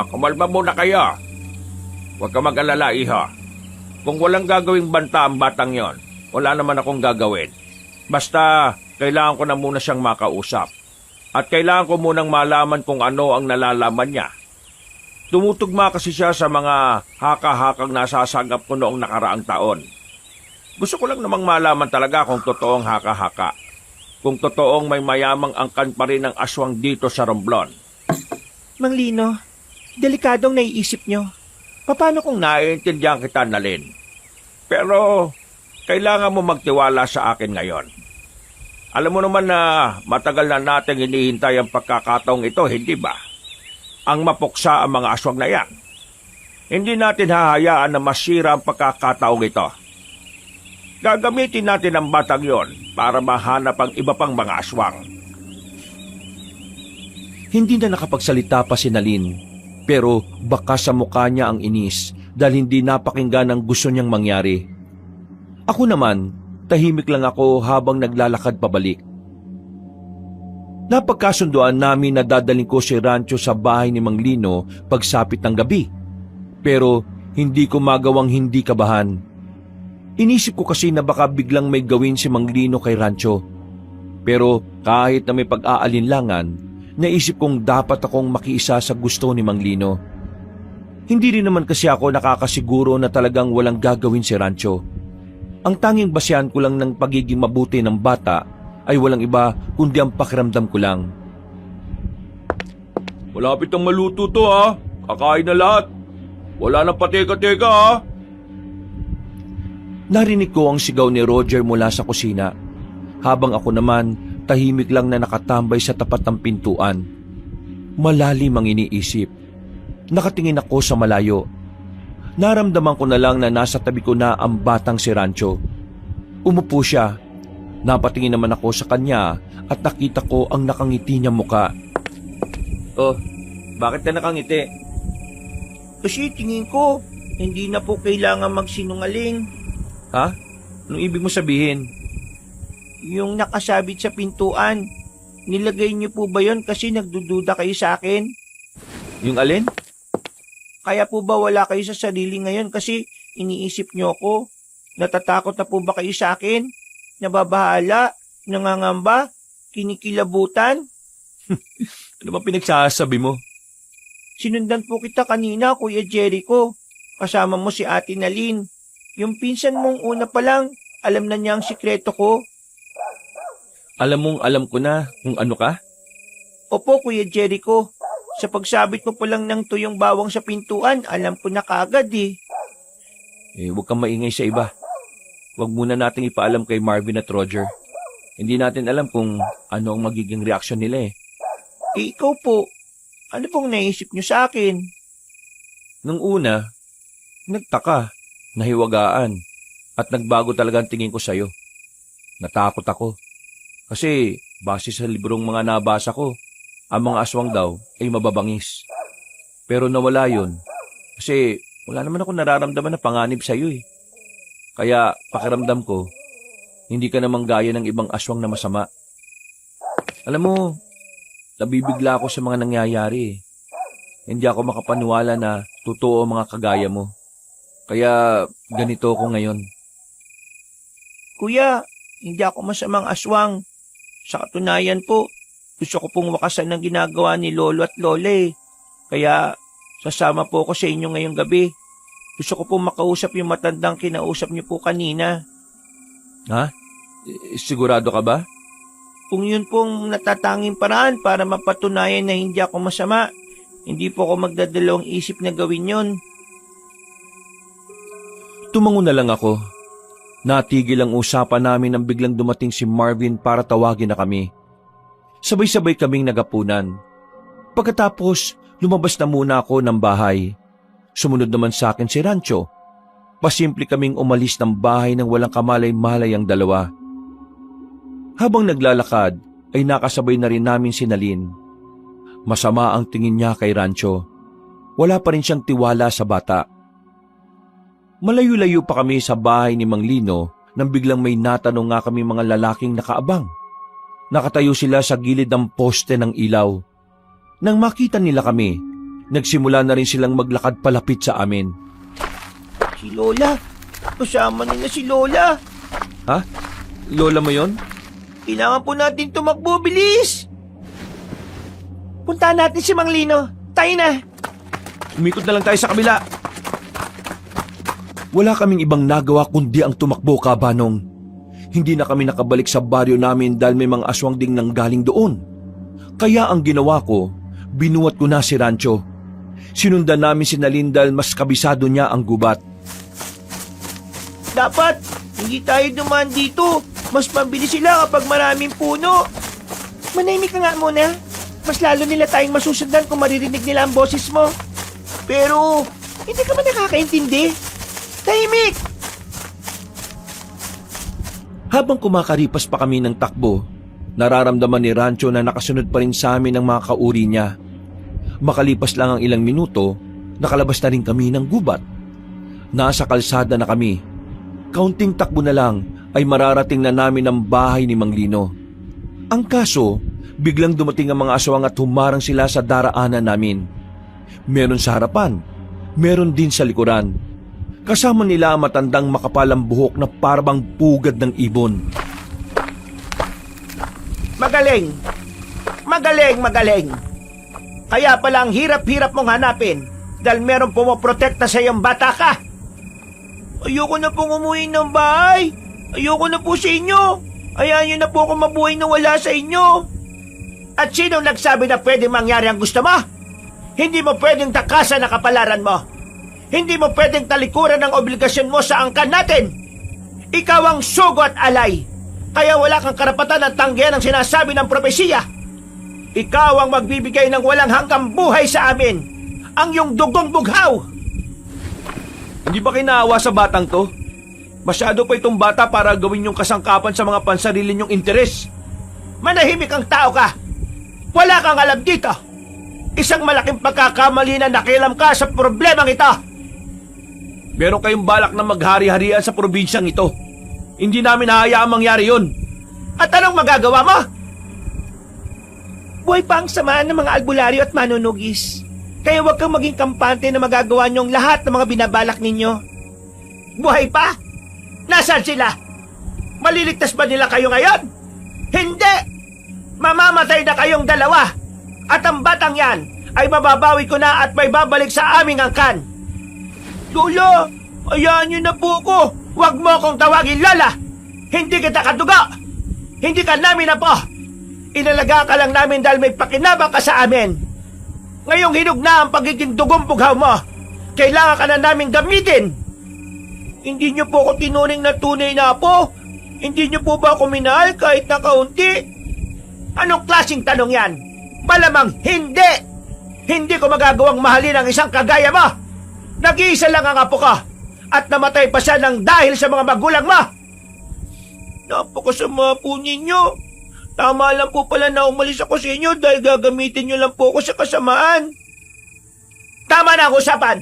Kumalma muna kayo. Huwag ka mag-alala, iha. Kung walang gagawing banta ang batang yon, wala naman akong gagawin. Basta, kailangan ko na muna siyang makausap. At kailangan ko munang malaman kung ano ang nalalaman niya. Tumutugma kasi siya sa mga haka-hakang nasasagap ko noong nakaraang taon. Gusto ko lang namang malaman talaga kung totoong haka-haka. Kung totoong may mayamang angkan pa rin ang aswang dito sa Romblon. Mang Lino, delikadong naiisip niyo. Paano kung naiintindihan kita, Nalin? Pero, kailangan mo magtiwala sa akin ngayon. Alam mo naman na matagal na nating hinihintay ang pagkakataong ito, hindi ba? Ang mapuksa ang mga aswang na yan. Hindi natin hahayaan na masira ang pagkakataong ito. Gagamitin natin ang batang yon para mahanap ang iba pang mga aswang. Hindi na nakapagsalita pa si Nalin, pero baka sa mukha niya ang inis dahil hindi napakinggan ang gusto niyang mangyari. Ako naman, tahimik lang ako habang naglalakad pabalik. Napagkasunduan namin na dadaling ko si Rancho sa bahay ni Mang Lino pagsapit ng gabi. Pero hindi ko magawang hindi kabahan. Inisip ko kasi na baka biglang may gawin si Mang Lino kay Rancho. Pero kahit na may pag-aalinlangan, naisip kong dapat akong makiisa sa gusto ni Mang Lino. Hindi rin naman kasi ako nakakasiguro na talagang walang gagawin si Rancho. Ang tanging basehan ko lang ng pagiging mabuti ng bata ay walang iba kundi ang pakiramdam ko lang. Malapit ang maluto to ha. Kakain na lahat. Wala nang pateka-teka ha. Narinig ko ang sigaw ni Roger mula sa kusina, habang ako naman tahimik lang na nakatambay sa tapat ng pintuan. Malalim ang iniisip. Nakatingin ako sa malayo. Naramdaman ko na lang na nasa tabi ko na ang batang si Rancho. Umupo siya. Napatingin naman ako sa kanya at nakita ko ang nakangiti niyang muka. Oh, bakit ka nakangiti? Kasi tingin ko, hindi na po kailangan magsinungaling. Ha? Anong ibig mo sabihin? Yung nakasabit sa pintuan, nilagay niyo po ba yon kasi nagdududa kayo sa akin? Yung alin? Kaya po ba wala kayo sa sarili ngayon kasi iniisip niyo ako? Natatakot na po ba kayo sa akin? Nababahala? Nangangamba? Kinikilabutan? Ano ba pinagsasabi mo? Sinundan po kita kanina, Kuya Jericho. Kasama mo si Ate Nalin. Yung pinsan mong una pa lang, alam na niya ang sikreto ko. Alam ko na kung ano ka? Opo, Kuya Jericho. Sa pagsabit mo pa lang ng tuyong bawang sa pintuan, alam ko na kagad eh. Huwag kang maingay sa iba. Huwag muna nating ipaalam kay Marvin at Roger. Hindi natin alam kung ano ang magiging reaksyon nila eh. Ikaw po, ano pong naisip niyo sa akin? Nung una, nagtaka, nahiwagaan, at nagbago talaga ang tingin ko sa'yo. Natakot ako. Kasi, base sa librong mga nabasa ko, ang mga aswang daw ay mababangis. Pero nawala yun. Kasi, wala naman ako nararamdaman na panganib sa'yo eh. Kaya, pakiramdam ko, hindi ka namang gaya ng ibang aswang na masama. Alam mo, nabibigla ako sa mga nangyayari eh. Hindi ako makapaniwala na totoo ang mga kagaya mo. Kaya, ganito ako ngayon. Kuya, hindi ako masamang aswang. Sa katunayan po, gusto ko pong wakasan ng ginagawa ni Lolo at Lola eh. Kaya, sasama po ako sa inyo ngayong gabi. Gusto ko pong makausap yung matandang kinausap niyo po kanina. Ha? Sigurado ka ba? Kung yun pong natatanging paraan para mapatunayan na hindi ako masama, hindi po ako magdadalawang isip na gawin yun. Tumango na lang ako. Natigil ang usapan namin nang biglang dumating si Marvin para tawagin na kami. Sabay-sabay kaming nagapunan. Pagkatapos, lumabas na muna ako ng bahay. Sumunod naman sa akin si Rancho. Pasimple kaming umalis ng bahay nang walang kamalay-malay ang dalawa. Habang naglalakad, ay nakasabay na rin namin si Nalin. Masama ang tingin niya kay Rancho. Wala pa rin siyang tiwala sa bata. Malayo-layo pa kami sa bahay ni Mang Lino nang biglang may natanong nga kami mga lalaking nakaabang. Nakatayo sila sa gilid ng poste ng ilaw. Nang makita nila kami, nagsimula na rin silang maglakad palapit sa amin. Si Lola! Kasama nila si Lola! Ha? Lola mo yon? Kailangan po natin tumakbo, bilis! Puntahan natin si Mang Lino. Tayo na! Umikot na lang tayo sa kabila. Wala kaming ibang nagawa kundi ang tumakbo, Kabanong. Hindi na kami nakabalik sa baryo namin dahil may mga aswang ding nanggaling doon. Kaya ang ginawa ko, binuhat ko na si Rancho. Sinundan namin si Nalin dahil mas kabisado niya ang gubat. Dapat, hindi tayo dumaan dito. Mas mabilis sila kapag maraming puno. Manahimik ka nga muna. Mas lalo nila tayong masusundan kung maririnig nila ang boses mo. Pero, hindi ka ba nakakaintindi? Tahimik! Habang kumakaripas pa kami ng takbo, nararamdaman ni Rancho na nakasunod pa rin sa amin ang mga kauri niya. Makalipas lang ang ilang minuto, nakalabas na rin kami ng gubat. Nasa kalsada na kami. Kaunting takbo na lang ay mararating na namin ang bahay ni Mang Lino. Ang kaso, biglang dumating ang mga aswang at humarang sila sa daraanan namin. Meron sa harapan, meron din sa likuran. Kasama nila ang matandang makapalang buhok na parang pugad ng ibon. Magaling! Magaling, magaling! Kaya pala ang hirap-hirap mong hanapin dahil meron pumoprotekta sa iyong bata ka. Ayoko na pong umuwi ng bahay. Ayoko na po sa inyo. Ayaw niyo na po ako mabuhay na wala sa inyo. At sino nagsabi na pwede mangyari ang gusto mo? Hindi mo pwedeng takasan ang kapalaran mo. Hindi mo pwedeng talikuran ang obligasyon mo sa angkan natin. Ikaw ang sugo at alay. Kaya wala kang karapatan at tanggihan ang sinasabi ng propesiya. Ikaw ang magbibigay ng walang hanggang buhay sa amin. Ang iyong dugong bughaw. Hindi ba kinaawa sa batang to? Masyado pa itong bata para gawin yung kasangkapan sa mga pansarili niyong interes. Manahimik ang tao ka. Wala kang alam dito. Isang malaking pagkakamali na nakialam ka sa problemang ito. Meron kayong balak na maghari-harian sa probinsyang ito. Hindi namin hahayaang mangyari yun. At anong magagawa mo? Buhay pa ang samaan ng mga albularyo at manunugis. Kaya huwag kang maging kampante na magagawa niyong lahat ng mga binabalak ninyo. Buhay pa? Nasaan sila? Maliligtas ba nila kayo ngayon? Hindi! Mamamatay na kayong dalawa. At ang batang yan ay mababawi ko na at may babalik sa aming angkan. Lola, ayaan niyo na po ko. Huwag mo akong tawagin Lola. Hindi kita kadugo. Hindi ka namin na po. Inalaga ka lang namin dahil may pakinabang ka sa amin. Ngayong hinog na ang pagiging dugong bughaw mo, kailangan ka na naming gamitin. Hindi niyo po ako tinuring na tunay na apo? Hindi niyo po ba ako minahal kahit na kaunti? Anong klaseng tanong yan? Malamang hindi! Hindi ko magagawang mahalin ang isang kagaya mo! Nag-iisa lang ang apo ka! At namatay pa siya ng dahil sa mga magulang mo! Napakasama po ninyo. Tama lang po pala na umalis ako sa inyo dahil gagamitin niyo lang po ako sa kasamaan. Tama na ang usapan!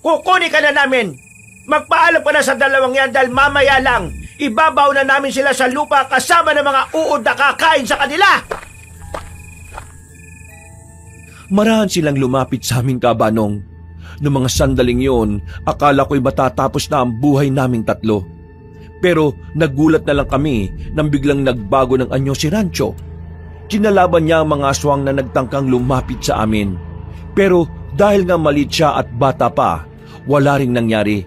Kukunin ka na namin! Magpaalam ka na sa dalawang yan dahil mamaya lang ibabaw na namin sila sa lupa kasama ng mga uod na kakain sa kanila! Marahan silang lumapit sa aming kabanong. Noong mga sandaling yon, akala ko'y matatapos na ang buhay naming tatlo. Pero nagulat na lang kami nang biglang nagbago ng anyo si Rancho. Kinalaban niya ang mga aswang na nagtangkang lumapit sa amin. Pero dahil nga malit siya at bata pa, wala ring nangyari.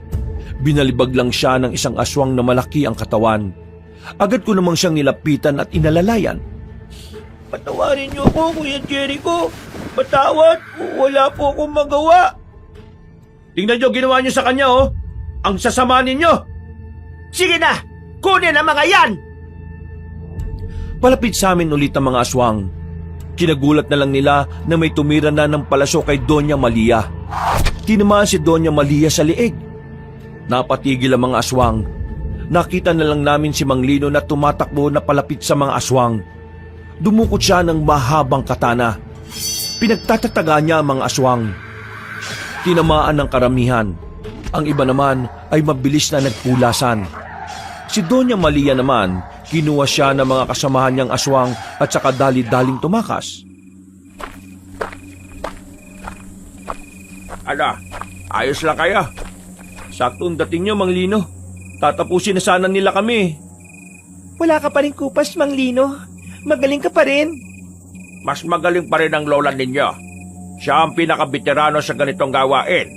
Binalibag lang siya ng isang aswang na malaki ang katawan. Agad ko namang siyang nilapitan at inalalayan. Patawarin niyo ako, Kuya Jericho. Patawad, wala po akong magawa. Tingnan niyo ginawa niyo sa kanya, oh. Ang sasama ninyo. Sige na, kunin ang mga yan! Palapit sa amin ulit ang mga aswang. Kinagulat na lang nila na may tumira na ng palaso kay Doña Malia. Tinamaan si Doña Malia sa liig. Napatigil ang mga aswang. Nakita na lang namin si Mang Lino na tumatakbo na palapit sa mga aswang. Dumukot siya ng mahabang katana. Pinagtatataga niya ang mga aswang. Tinamaan ng karamihan. Ang iba naman ay mabilis na nagpulasan. Si Doña Malia naman, kinuha siya ng mga kasamahan niyang aswang at saka dali-daling tumakas. Ala, ayos lang kaya. Saktong dating niyo, Mang Lino. Tatapusin na sana nila kami. Wala ka pa rin kupas, Mang Lino. Magaling ka pa rin. Mas magaling pa rin ang lola ninyo. Siya ang pinaka-veterano sa ganitong gawain.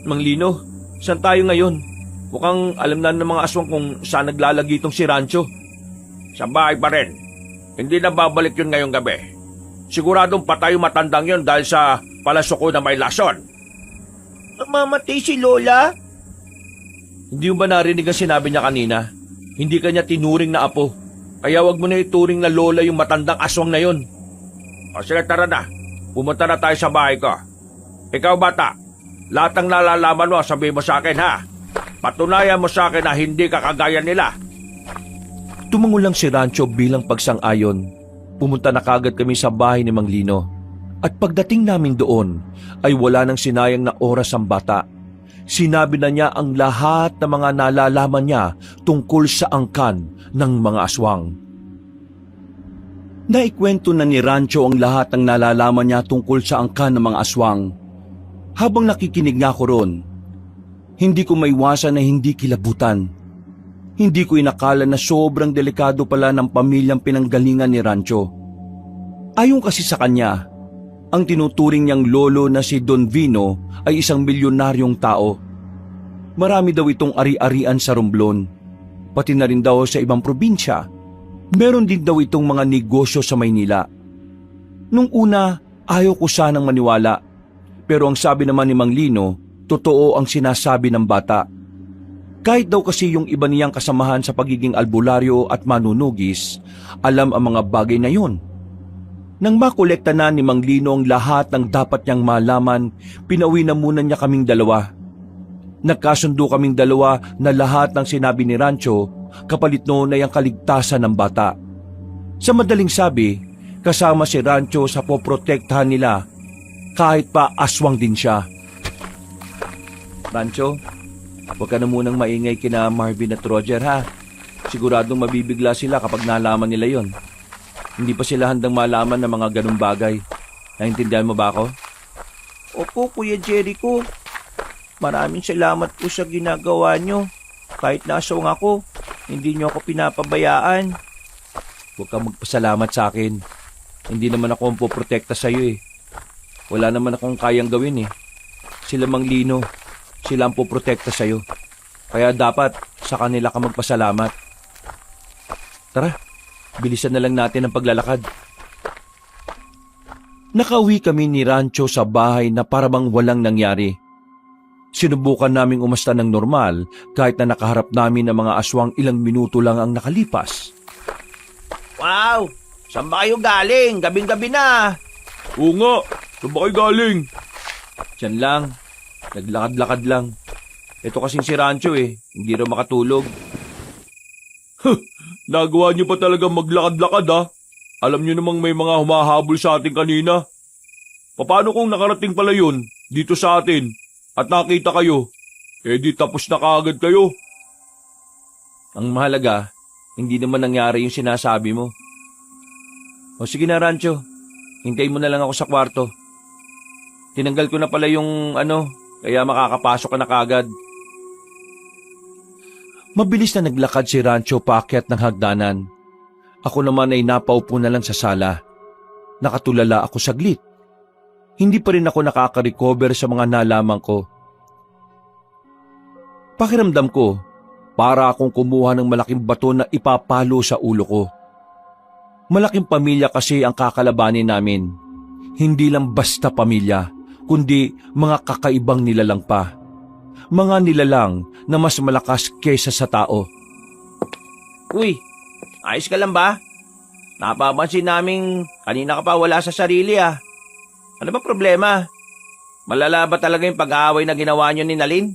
Mang Lino, saan tayo ngayon? Mukhang alam na ng mga aswang kung saan naglalagi itong si Rancho. Sa bahay pa rin. Hindi na babalik yun ngayong gabi. Siguradong patay yung matandang yun dahil sa palasuko na may lason. Namamatay si Lola? Hindi mo ba narinig ang sinabi niya kanina? Hindi kanya tinuring na apo. Kaya wag mo na ituring na lola yung matandang aswang na yun. O sige, tara na. Pumunta na tayo sa bahay ko. Ikaw, bata, lahat ng nalalaman mo, sabihin mo sa akin, ha? Patunayan mo sa akin na hindi ka kagaya nila. Tumango lang si Rancho bilang pagsang-ayon. Pumunta na kagad kami sa bahay ni Mang Lino. At pagdating namin doon, ay wala nang sinayang na oras ang bata. Sinabi na niya ang lahat ng mga nalalaman niya tungkol sa angkan ng mga aswang. Naikwento na ni Rancho ang lahat ng nalalaman niya tungkol sa angkan ng mga aswang. Habang nakikinig nga ako roon, hindi ko maiwasan na hindi kilabutan. Hindi ko inakala na sobrang delikado pala ng pamilyang pinanggalingan ni Rancho. Ayon kasi sa kanya, ang tinuturing niyang lolo na si Don Vino ay isang milyonaryong tao. Marami daw itong ari-arian sa Romblon, pati na rin daw sa ibang probinsya. Meron din daw itong mga negosyo sa Maynila. Nung una, ayaw ko sanang maniwala. Pero ang sabi naman ni Mang Lino, totoo ang sinasabi ng bata. Kahit daw kasi yung iba niyang kasamahan sa pagiging albularyo at manunugis, alam ang mga bagay na yon. Nang makolekta na ni Mang Lino ang lahat ng dapat niyang malaman, pinauwi na muna niya kaming dalawa. Nagkasundo kaming dalawa na lahat ng sinabi ni Rancho, kapalit noon ay ang kaligtasan ng bata. Sa madaling sabi, kasama si Rancho sa poprotektahan nila, kahit pa aswang din siya. Rancho, huwag ka na munang maingay kina Marvin at Roger, ha? Siguradong mabibigla sila kapag nalaman nila yon. Hindi pa sila handang malaman ng mga ganung bagay. Naintindihan mo ba ako? Opo, Kuya Jericho. Maraming salamat po sa ginagawa nyo. Kahit nasawang ako, hindi nyo ako pinapabayaan. Huwag kang magpasalamat sa akin. Hindi naman ako ang poprotekta sa'yo eh. Wala naman akong kayang gawin eh. Sila Mang Lino, sila ang poprotekta sa'yo. Kaya dapat sa kanila ka magpasalamat. Tara, bilisan na lang natin ang paglalakad. Nakauwi kami ni Rancho sa bahay na parabang walang nangyari. Sinubukan naming umasta ng normal kahit na nakaharap namin ng mga aswang ilang minuto lang ang nakalipas. Wow! Saan ba kayo galing? Gabing-gabi na. Oo nga, saan ba kayo galing? Diyan lang, naglakad-lakad lang. Ito kasing si Rancho hindi raw makatulog. Nagawa niyo pa talaga maglakad-lakad ha? Alam niyo namang may mga humahabol sa atin kanina. Paano kung nakarating pala yun dito sa atin at nakita kayo? Di tapos na kaagad kayo. Ang mahalaga, hindi naman nangyari yung sinasabi mo. O sige na Rancho, hintayin mo na lang ako sa kwarto. Tinanggal ko na pala yung kaya makakapasok ka na kaagad. Mabilis na naglakad si Rancho paakyat ng hagdanan. Ako naman ay napaupo na lang sa sala. Nakatulala ako saglit. Hindi pa rin ako nakaka-recover sa mga nalaman ko. Pakiramdam ko, para akong kumuha ng malaking bato na ipapalo sa ulo ko. Malaking pamilya kasi ang kakalabanin namin. Hindi lang basta pamilya, kundi mga kakaibang nilalang pa. Mga nilalang na mas malakas kaysa sa tao. Uy, ayos ka lang ba? Napapansin naming kanina ka pa wala sa sarili ah. Ano ba problema? Malala ba talaga yung pag-aaway na ginawa niyo ni Nalin?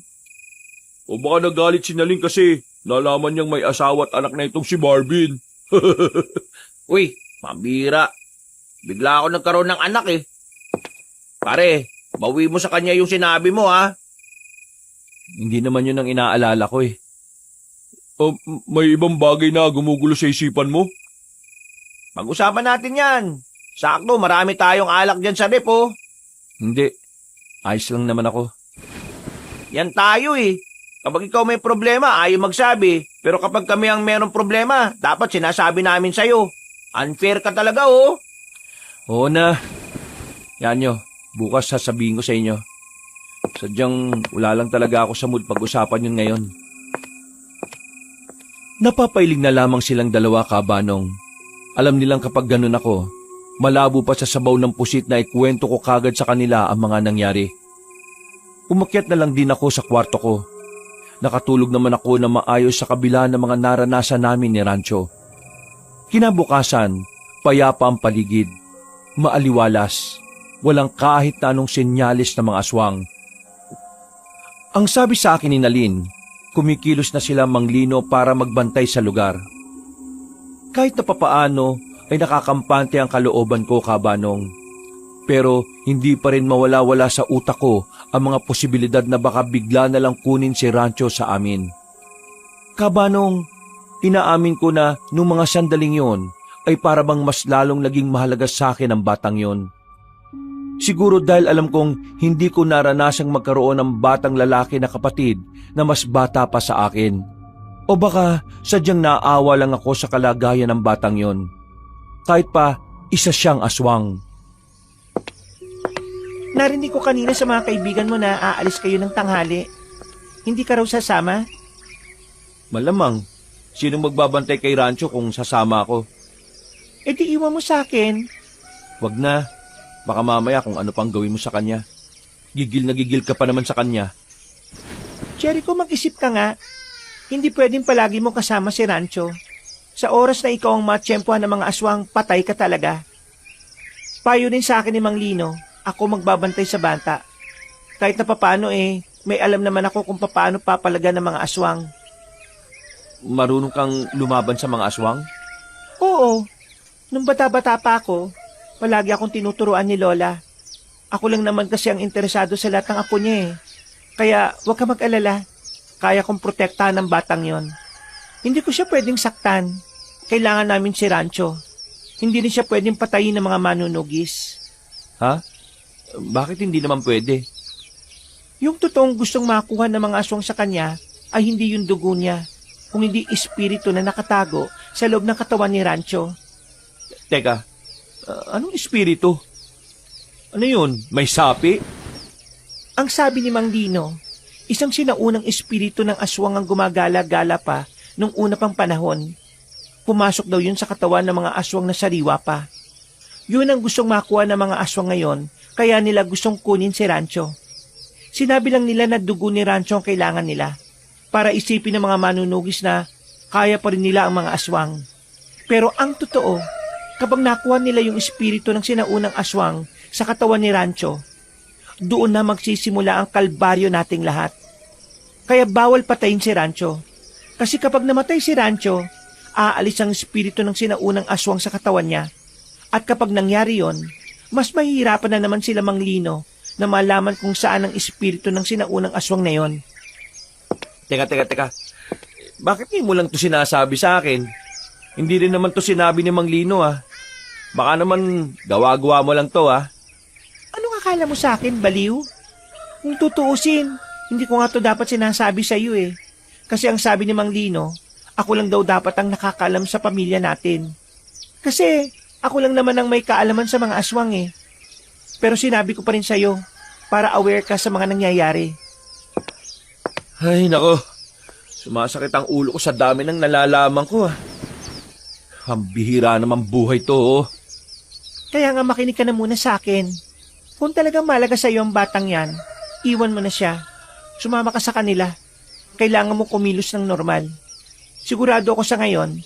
O baka nagalit si Nalin kasi nalaman niyang may asawa at anak na itong si Marvin. Uy, mambira. Bigla ako nagkaroon ng anak eh. Pare, bawi mo sa kanya yung sinabi mo ha. Hindi naman yun ang inaalala ko May ibang bagay na gumugulo sa isipan mo? Pag-usapan natin yan. Sakto, marami tayong alak dyan sa rep oh. Hindi, ayos lang naman ako. Yan tayo eh. Kapag ikaw may problema, ayaw magsabi. Pero kapag kami ang merong problema, dapat sinasabi namin sa'yo. Unfair ka talaga oh. Oo na. Yan nyo, bukas sasabihin ko sa inyo. Sadyang wala lang talaga ako sa mood pag-usapan yun ngayon. Napapailing na lamang silang dalawa kabanong. Alam nilang kapag ganun ako, malabo pa sa sabaw ng pusit na ikwento ko kagad sa kanila ang mga nangyari. Umakyat na lang din ako sa kwarto ko. Nakatulog naman ako na maayos sa kabila ng mga naranasan namin ni Rancho. Kinabukasan, payapa ang paligid. Maaliwalas. Walang kahit na anong senyalis ng mga aswang. Ang sabi sa akin ni Nalin, kumikilos na sila manglino para magbantay sa lugar. Kahit na papaano ay nakakampante ang kalooban ko kabanong. Pero hindi pa rin mawala-wala sa utak ko ang mga posibilidad na baka bigla na lang kunin si Rancho sa amin. Kabanong, inaamin ko na nung mga sandaling yon ay para bang mas lalong naging mahalaga sa akin ang batang yon. Siguro dahil alam kong hindi ko naranasang magkaroon ng batang lalaki na kapatid na mas bata pa sa akin. O baka sadyang naawa lang ako sa kalagayan ng batang yon. Kahit pa isa siyang aswang. Narinig ko kanina sa mga kaibigan mo na aalis kayo ng tanghali. Hindi ka raw sasama? Malamang, sinong magbabantay kay Rancho kung sasama ako? E di iwan mo sa akin. Wag na, baka mamaya kung ano pang gawin mo sa kanya. Gigil na gigil ka pa naman sa kanya. Jericho, mag-isip ka nga. Hindi pwedeng palagi mo kasama si Rancho. Sa oras na ikaw ang matsyempohan ng mga aswang, patay ka talaga. Payo din sa akin ni Mang Lino, ako magbabantay sa bata. Kahit na papaano may alam naman ako kung papaano papalaga ng mga aswang. Marunong kang lumaban sa mga aswang? Oo. Nung bata-bata pa ako, palagi akong tinuturuan ni Lola. Ako lang naman kasi ang interesado sa lahat ng apo niya. Kaya huwag ka mag-alala. Kaya kong protektahan ng batang yon. Hindi ko siya pwedeng saktan. Kailangan namin si Rancho. Hindi rin siya pwedeng patayin ng mga manunugis. Ha? Bakit hindi naman pwede? Yung totoong gustong makuha ng mga aswang sa kanya ay hindi yung dugo niya, kung hindi espiritu na nakatago sa loob ng katawan ni Rancho. Teka, anong espiritu? Ano yun? May sapi? Ang sabi ni Mang Lino, isang sinaunang espiritu ng aswang ang gumagala-gala pa nung una pang panahon. Pumasok daw yun sa katawan ng mga aswang na sariwa pa. Yun ang gustong makuha ng mga aswang ngayon, kaya nila gustong kunin si Rancho. Sinabi lang nila na dugo ni Rancho ang kailangan nila para isipin ng mga manunugis na kaya pa rin nila ang mga aswang. Pero ang totoo, kapag nakuha nila yung espiritu ng sinaunang aswang sa katawan ni Rancho, doon na magsisimula ang kalbaryo nating lahat. Kaya bawal patayin si Rancho. Kasi kapag namatay si Rancho, aalis ang espiritu ng sinaunang aswang sa katawan niya. At kapag nangyari yon, mas mahihirapan na naman sila Manglino na malaman kung saan ang espiritu ng sinaunang aswang na yon. Teka. Bakit mo lang to sinasabi sa akin? Hindi rin naman to sinabi ni Mang Lino ah. Baka naman gawa-gawa mo lang to ah. Anong akala mo sa akin, baliw? Kung tutuusin, hindi ko nga to dapat sinasabi sa iyo eh. Kasi ang sabi ni Mang Lino, ako lang daw dapat ang nakakaalam sa pamilya natin. Kasi ako lang naman ang may kaalaman sa mga aswang eh. Pero sinabi ko pa rin sa'yo para aware ka sa mga nangyayari. Ay nako, sumasakit ang ulo ko sa dami ng nalalaman ko ah. Ang bihira naman buhay to oh. Kaya nga makinig ka na muna sa akin. Kung talagang malaga sa'yo ang batang yan, iwan mo na siya. Sumama ka sa kanila. Kailangan mo kumilos ng normal. Sigurado ako sa ngayon,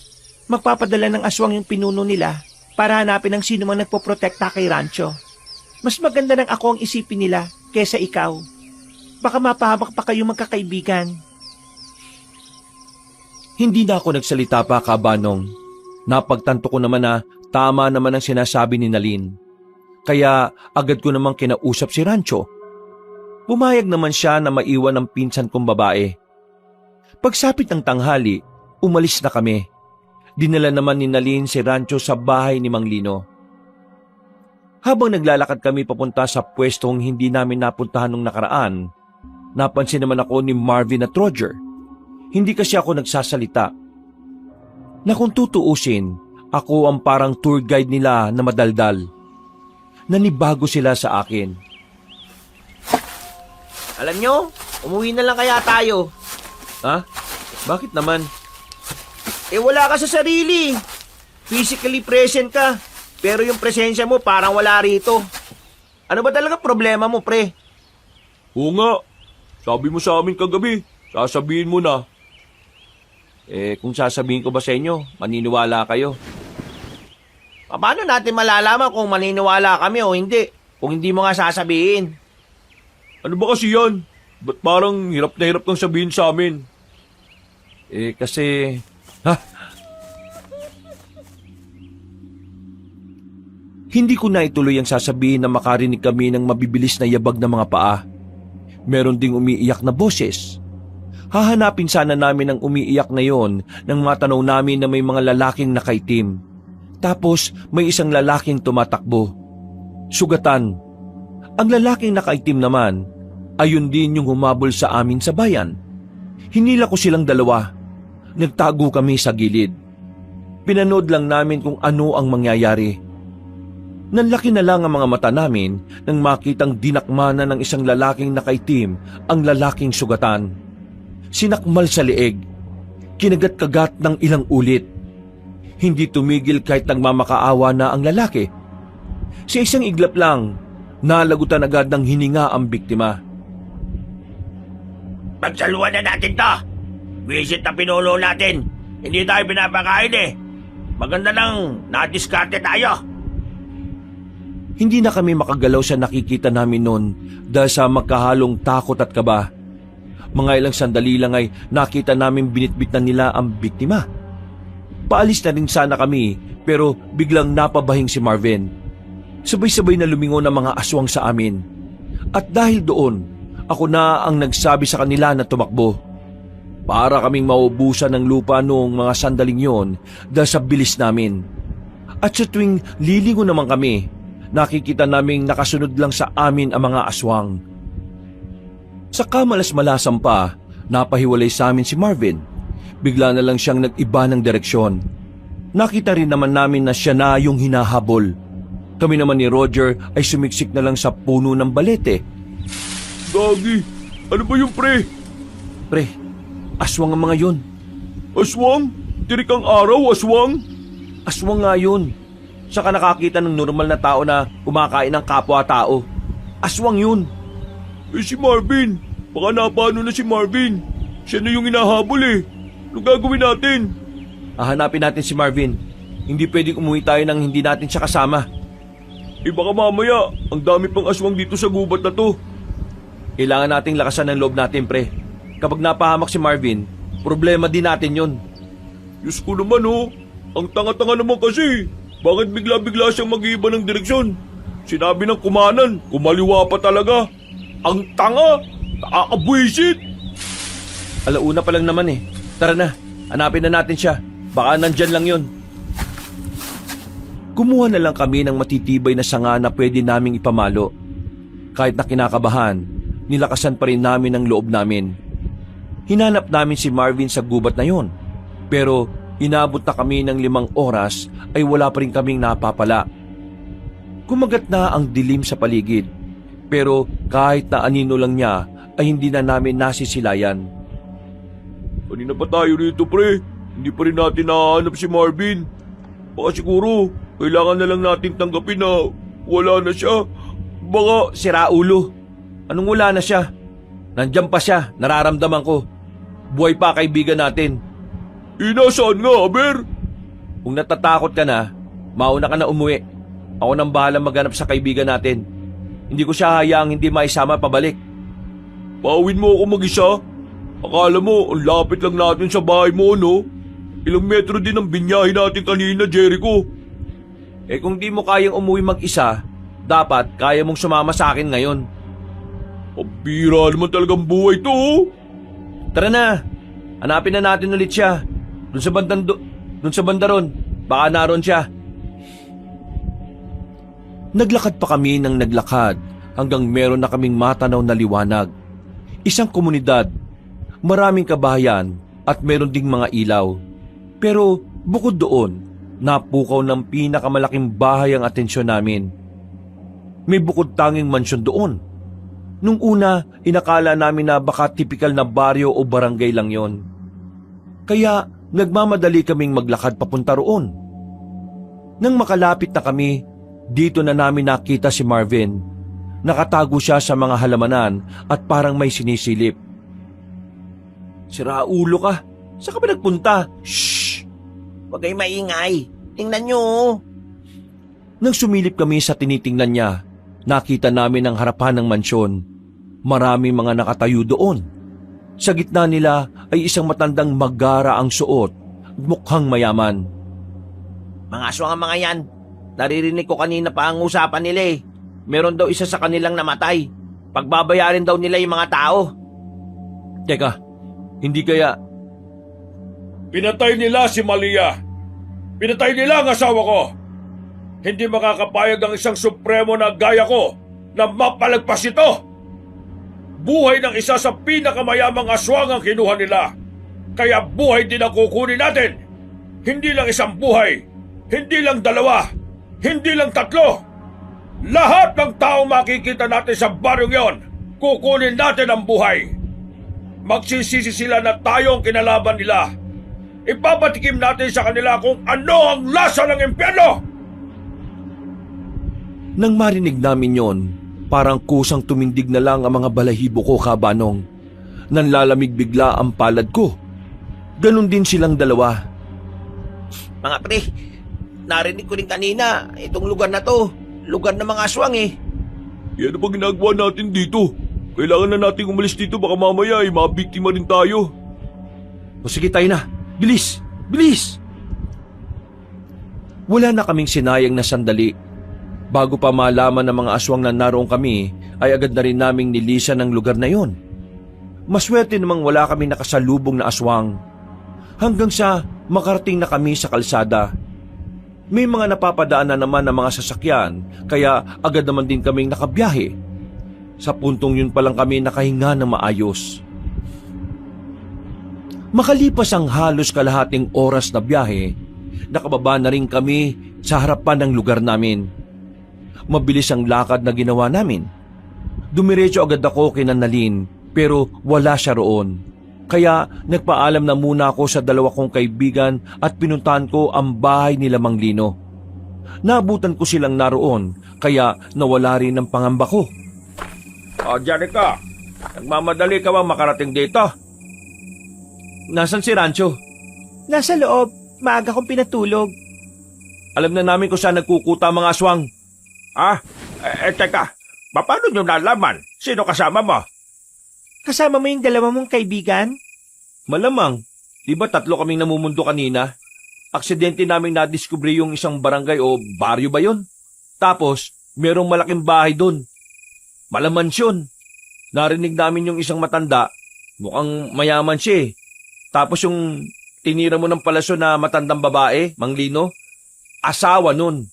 magpapadala ng aswang yung pinuno nila para hanapin ang sino mang nagpoprotekta kay Rancho. Mas maganda nang ako ang isipin nila kesa ikaw. Baka mapahamak pa kayo magkakaibigan. Hindi na ako nagsalita pa, Kabanong. Napagtanto ko naman na tama naman ang sinasabi ni Nalin. Kaya agad ko namang kinausap si Rancho. Pumayag naman siya na maiwan ang pinsan kong babae. Pagsapit ng tanghali, umalis na kami. Dinala naman ni Nalin si Rancho sa bahay ni Mang Lino. Habang naglalakad kami papunta sa pwestong hindi namin napuntahan nung nakaraan, napansin naman ako ni Marvin at Roger. Hindi kasi ako nagsasalita. Na kung tutuusin, ako ang parang tour guide nila na madaldal. Nanibago sila sa akin. Alam nyo, umuwi na lang kaya tayo. Ha? Bakit naman? Wala ka sa sarili. Physically present ka, pero yung presensya mo parang wala rito. Ano ba talaga problema mo, pre? Oo nga. Sabi mo sa amin kagabi, sasabihin mo na. Kung sasabihin ko ba sa inyo, maniniwala kayo. Paano natin malalaman kung maniniwala kami o hindi? Kung hindi mo nga sasabihin. Ano ba kasi yan? Ba't parang hirap na hirap kang sabihin sa amin? Kasi... Ha? Hindi ko na ituloy ang sasabihin na makarinig kami ng mabibilis na yabag na mga paa. Meron ding umiiyak na boses. Hahanapin sana namin ang umiiyak na yon nang matanaw namin na may mga lalaking nakaitim. Tapos may isang lalaking tumatakbo. Sugatan. Ang lalaking nakaitim naman, ayun din yung humabol sa amin sa bayan. Hinila ko silang dalawa. Nagtago kami sa gilid. Pinanood lang namin kung ano ang mangyayari. Nanlaki na lang ang mga mata namin nang makitang dinakmana ng isang lalaking nakaitim ang lalaking sugatan. Sinakmal sa leeg. Kinagat-kagat ng ilang ulit. Hindi tumigil kahit nagmamakaawa na ang lalaki. Sa isang iglap lang, nalagutan agad ng hininga ang biktima. Pagsaluhan na natin to. Visit na pinulo natin. Hindi tayo pinapakain eh. Maganda lang, nadiskarte tayo. Hindi na kami makagalaw sa nakikita namin noon dahil sa magkahalong takot at kaba. Mga ilang sandali lang ay nakita namin binitbit na nila ang biktima. Paalis na rin sana kami pero biglang napabahing si Marvin. Sabay-sabay na lumingon ang mga aswang sa amin. At dahil doon, ako na ang nagsabi sa kanila na tumakbo. Para kaming maubusan ng lupa noong mga sandaling yon dahil sa bilis namin. At sa tuwing lilingon naman kami, nakikita naming nakasunod lang sa amin ang mga aswang. Sa kamalas-malasan pa, napahiwalay sa amin si Marvin. Bigla na lang siyang nag-iba ng direksyon. Nakita rin naman namin na siya na yung hinahabol. Kami naman ni Roger ay sumiksik na lang sa puno ng balete. Gagi, ano ba yung pre? Pre, aswang ang mga yun. Aswang? Tirik ang araw, aswang? Aswang nga yun. Saka nakakita ng normal na tao na kumakain ng kapwa-tao. Aswang yun. Si Marvin, baka napano na si Marvin. Siya na yung hinahabol eh. Ano gagawin natin? Hahanapin natin si Marvin. Hindi pwedeng umuwi tayo nang hindi natin siya kasama. Baka mamaya, ang dami pang aswang dito sa gubat na to. Kailangan nating lakasan ng loob natin, pre. Kapag napahamak si Marvin, problema din natin yun. Diyos ko naman ang tanga-tanga naman kasi. Bakit bigla-bigla siyang mag-iiba ng direksyon? Sinabi ng kumanan, kumaliwa pa talaga. Ang tanga! Nakakabwisit! Alauna pa lang naman eh. Tara na, hanapin na natin siya. Baka nandyan lang yun. Kumuha na lang kami ng matitibay na sanga na pwede naming ipamalo. Kahit na kinakabahan, nilakasan pa rin namin ang loob namin. Hinanap namin si Marvin sa gubat na yon. Pero inabot na kami ng 5 oras ay wala pa rin kaming napapala. Kumagat na ang dilim sa paligid. Pero kahit na anino lang niya ay hindi na namin nasisilayan. Kanina pa tayo rito, pre. Hindi pa rin natin nahanap si Marvin. Baka siguro, kailangan na lang natin tanggapin na wala na siya. Baka... Sira ulo. Anong wala na siya? Nandyan pa siya, nararamdaman ko. Buhay pa kaibigan natin. Nasaan nga, Aber? Kung natatakot ka na, mauna ka na umuwi. Ako nang bahala maghanap sa kaibigan natin. Hindi ko siya hayaang hindi maisama pabalik. Pauwin mo ako mag-isa? Akala mo, ang lapit lang natin sa bahay mo, no? Ilang metro din ang binyahe natin kanina, Jericho. Kung di mo kayang umuwi mag-isa, dapat kaya mong sumama sa akin ngayon. Ang bira naman talagang buhay to, Tara na, hanapin na natin ulit siya. Doon sa banda ron, baka naroon siya. Naglakad pa kami ng naglakad hanggang meron na kaming matanaw na liwanag. Isang komunidad, maraming kabahayan at meron ding mga ilaw. Pero bukod doon, napukaw ng pinakamalaking bahay ang atensyon namin. May bukod tanging mansyon doon. Nung una, inakala namin na baka tipikal na baryo o barangay lang yon. Kaya nagmamadali kaming maglakad papunta roon. Nang makalapit na kami, dito na namin nakita si Marvin. Nakatago siya sa mga halamanan at parang may sinisilip. Sira ulo ka. Saan ka ba nagpunta? Shhh! Huwag kayo maingay. Tingnan nyo. Nang sumilip kami sa tinitingnan niya, nakita namin ang harapan ng mansyon. Maraming mga nakatayo doon. Sa gitna nila ay isang matandang magara ang suot, mukhang mayaman. Mga aswang ang mga yan. Naririnig ko kanina pa ang usapan nila eh. Meron daw isa sa kanilang namatay. Pagbabayarin daw nila yung mga tao. Teka, hindi kaya... Pinatay nila si Malia. Pinatay nila ang asawa ko. Hindi makakapayag ang isang supremo na gaya ko na mapalagpas ito. Buhay ng isa sa pinakamayamang aswang ang kinuha nila. Kaya buhay din ang kukunin natin. Hindi lang isang buhay. Hindi lang 2. Hindi lang 3. Lahat ng taong makikita natin sa baryong yon, kukunin natin ang buhay. Magsisisi sila na tayo ang kinalaban nila. Ipapatikim natin sa kanila kung ano ang lasa ng impyerno! Nang marinig namin yon, parang kusang tumindig na lang ang mga balahibo ko, Kabanong. Nanlalamig bigla ang palad ko. Ganon din silang 2. Mga pre, narinig ko rin kanina itong lugar na to. Lugar ng mga aswang eh. Yan ang ginagawa natin dito. Kailangan na nating umalis dito, baka mamaya ay mabiktima rin tayo. O sige, tayo na. Bilis! Bilis! Wala na kaming sinayang na sandali. Bago pa malaman ng mga aswang na naroon kami, ay agad na rin naming nilisan ang lugar na yon. Maswerte namang wala kaming nakasalubong na aswang. Hanggang sa makarating na kami sa kalsada. May mga napapadaan na naman ng mga sasakyan, kaya agad naman din kaming nakabiyahe. Sa puntong yun pa lang kami nakahinga ng maayos. Makalipas ang halos kalahating oras na biyahe, nakababa na rin kami sa harapan ng lugar namin. Mabilis ang lakad na ginawa namin. Dumiretso agad ako kay Nanalin, pero wala siya roon. Kaya nagpaalam na muna ako sa 2 kong kaibigan at pinuntahan ko ang bahay nila Mang Lino. Nabutan ko silang naroon, kaya nawala rin ang pangamba ko. O, Jerica, nagmamadali ka bang makarating dito? Nasaan si Rancho? Nasa loob, maaga kong pinatulog. Alam na namin kung saan nagkukuta ang mga aswang. Teka, paano nyo nalaman? Sino kasama mo? Kasama mo yung dalawa mong kaibigan? Malamang, di ba 3 kaming namumundo kanina? Aksidente naming nadiskubre yung isang barangay o baryo ba yun? Tapos, merong malaking bahay doon. Malamansyon. Narinig namin yung isang matanda, mukhang mayaman siya eh. Tapos yung tinira mo ng palasyo na matandang babae, Mang Lino, asawa nun.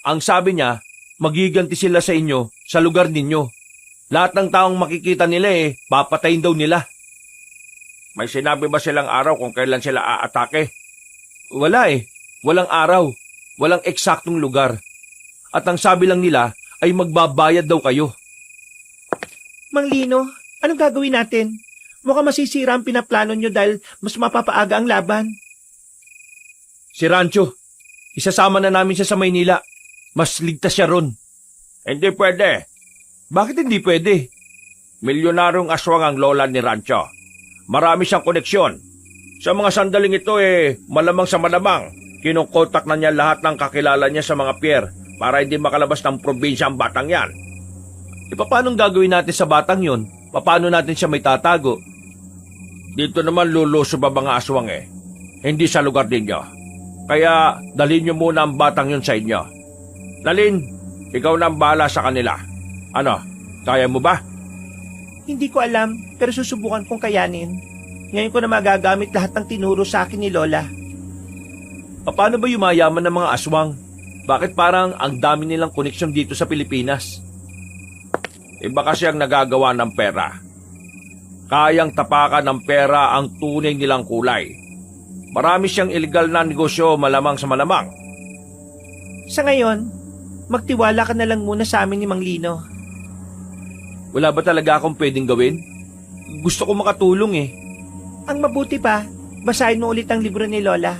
Ang sabi niya, magiganti sila sa inyo, sa lugar ninyo. Lahat ng taong makikita nila papatayin daw nila. May sinabi ba silang araw kung kailan sila aatake? Wala walang araw, walang eksaktong lugar. At ang sabi lang nila ay magbabayad daw kayo. Mang Lino, anong gagawin natin? Mukhang masisira ang pinaplano nyo dahil mas mapapaaga ang laban. Si Rancho, isasama na namin siya sa Maynila. Mas ligtas siya ron. Hindi pwede. Bakit hindi pwede? Milyonaryong aswang ang lola ni Rancho. Marami siyang koneksyon. Sa mga sandaling ito malamang sa malamang, kinukontak na niya lahat ng kakilala niya sa mga pier para hindi makalabas ng probinsya ang batang yan. Paano gagawin natin sa batang yon? Paano natin siya may tatago? Dito naman luluso ba mga aswang Hindi sa lugar ninyo. Kaya dalhin niyo muna ang batang yon sa inyo. Dalhin, ikaw na ang bahala sa kanila. Ano, kaya mo ba? Hindi ko alam, pero susubukan kong kayanin. Ngayon ko na magagamit lahat ng tinuro sa akin ni Lola. Paano ba yumayaman ng mga aswang? Bakit parang ang dami nilang koneksyon dito sa Pilipinas? Iba kasi ang nagagawa ng pera. Kayang tapakan ng pera ang tunay nilang kulay. Marami siyang illegal na negosyo malamang sa malamang. Sa ngayon, magtiwala ka na lang muna sa amin ni Mang Lino. Wala ba talaga akong pwedeng gawin? Gusto ko makatulong Ang mabuti pa, basahin mo ulit ang libro ni Lola.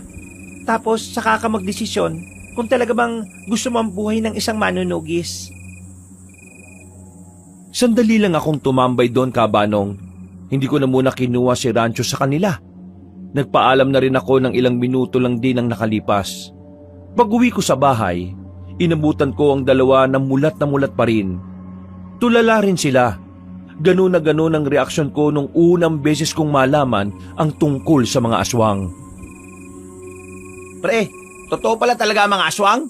Tapos saka ka magdesisyon kung talaga bang gusto mo ang buhay ng isang manunugis. Sandali lang akong tumambay doon, Kabanong. Hindi ko na muna kinuha si Rancho sa kanila. Nagpaalam na rin ako ng ilang minuto lang din ang nakalipas. Pag-uwi ko sa bahay, inabutan ko ang dalawa na mulat pa rin. Tulala rin sila. Ganun na ganun ang reaksyon ko nung unang beses kong malaman ang tungkol sa mga aswang. Pre, totoo pala talaga ang mga aswang?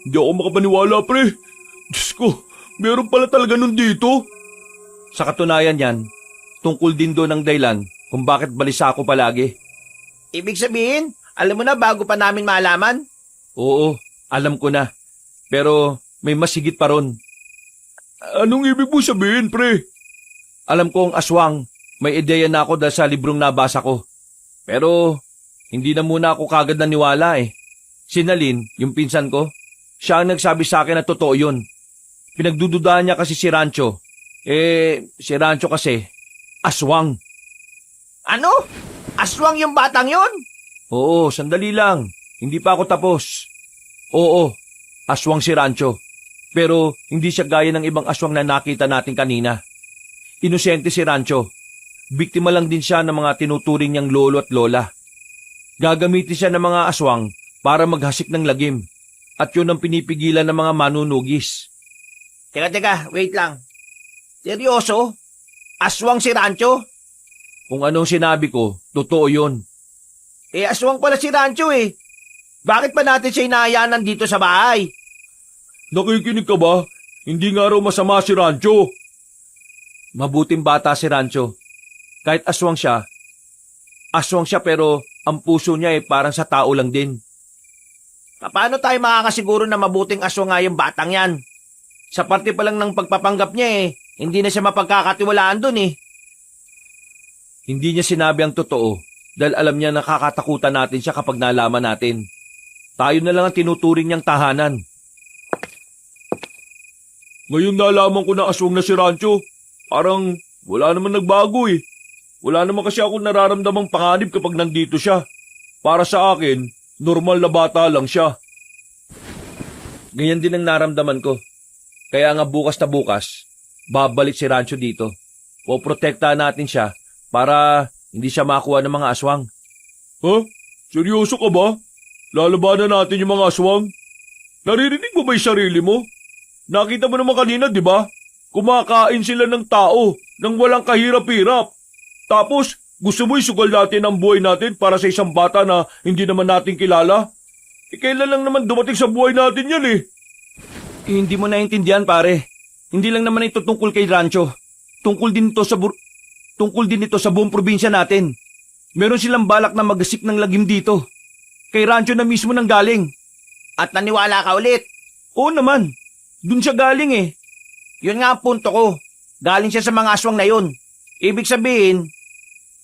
Hindi ako makapaniwala, pre. Diyos ko, meron pala talaga nun dito. Sa katunayan yan, tungkol din doon ang dahilan kung bakit balisa ako palagi. Ibig sabihin, alam mo na bago pa namin malaman? Oo, alam ko na. Pero may mas higit pa ron. Anong ibig mo sabihin, pre? Alam ko ang aswang, may ideya na ako dahil sa librong nabasa ko. Pero hindi na muna ako kagad naniwala Si Nalin, yung pinsan ko, siya ang nagsabi sa akin na totoo yun. Pinagdududahan niya kasi si Rancho. Si Rancho kasi, aswang. Ano? Aswang yung batang yon? Oo, sandali lang. Hindi pa ako tapos. Oo, aswang si Rancho. Pero hindi siya gaya ng ibang aswang na nakita natin kanina. Inosente si Rancho. Biktima lang din siya ng mga tinuturing niyang lolo at lola. Gagamitin siya ng mga aswang para maghasik ng lagim. At yun ang pinipigilan ng mga manunugis. Teka, wait lang. Seryoso? Aswang si Rancho? Kung anong sinabi ko, totoo yun. Aswang pala si Rancho Bakit pa natin siya inaayanan dito sa bahay? Nakikinig ka ba? Hindi nga raw masama si Rancho. Mabuting bata si Rancho. Kahit aswang siya pero ang puso niya parang sa tao lang din. Paano tayo makakasiguro na mabuting aswang nga yung batang yan? Sa parte pa lang ng pagpapanggap niya hindi na siya mapagkakatiwalaan dun Hindi niya sinabi ang totoo dahil alam niya nakakatakutan natin siya kapag nalaman natin. Tayo na lang ang tinuturing niyang tahanan. Ngayon nalaman ko na aswang na si Rancho. Parang wala naman nagbago Wala naman kasi ako nararamdamang panganib kapag nandito siya. Para sa akin, normal na bata lang siya. Ganyan din ang naramdaman ko. Kaya nga bukas na bukas, babalik si Rancho dito. O protektahan natin siya para hindi siya makuha ng mga aswang. Ha? Seryoso ka ba? Lalabanan natin yung mga aswang? Naririnig mo ba yung sarili mo? Nakita mo naman kanina, di ba? Kumakain sila ng tao nang walang kahirap-hirap. Tapos, gusto mo isugal natin ang buhay natin para sa isang bata na hindi naman natin kilala? Kailan lang naman dumating sa buhay natin yan eh. Hindi mo naintindihan, pare. Hindi lang naman ito tungkol kay Rancho. Tungkol din ito sa buong probinsya natin. Meron silang balak na magasik ng lagim dito. Kay Rancho na mismo nang galing. At naniwala ka ulit. Oo naman. Dun siya galing eh. Yun nga ang punto ko. Galing siya sa mga aswang na yun. Ibig sabihin,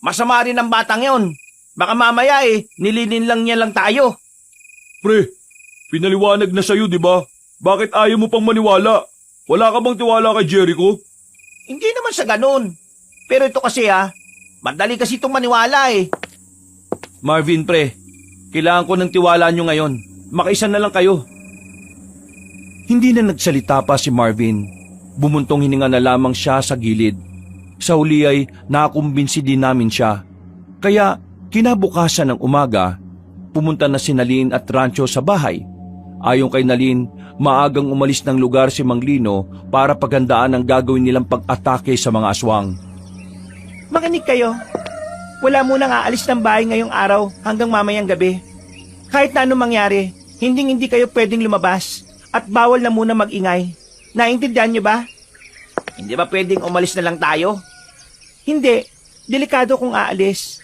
masama rin ang batang yun. Baka mamaya nililin lang niya lang tayo. Pre, pinaliwanag na sa'yo, di ba? Bakit ayaw mo pang maniwala? Wala ka bang tiwala kay Jericho? Hindi naman sa ganun. Pero ito kasi madali kasi itong maniwala eh. Marvin, pre. Kailangan ko ng tiwala nyo ngayon. Makaisa na lang kayo. Hindi na nagsalita pa si Marvin. Bumuntong hininga na lamang siya sa gilid. Sa huli ay nakakumbinsi din namin siya. Kaya kinabukasan ng umaga, pumunta na si Nalin at Rancho sa bahay. Ayon kay Nalin, maagang umalis ng lugar si Mang Lino para paghandaan ang gagawin nilang pag-atake sa mga aswang. Makinig kayo. Wala munang aalis ng bahay ngayong araw hanggang mamayang gabi. Kahit na anong mangyari, hindi kayo pwedeng lumabas at bawal na muna mag-ingay. Naintindihan niyo ba? Hindi ba pwedeng umalis na lang tayo? Hindi. Delikado kung aalis.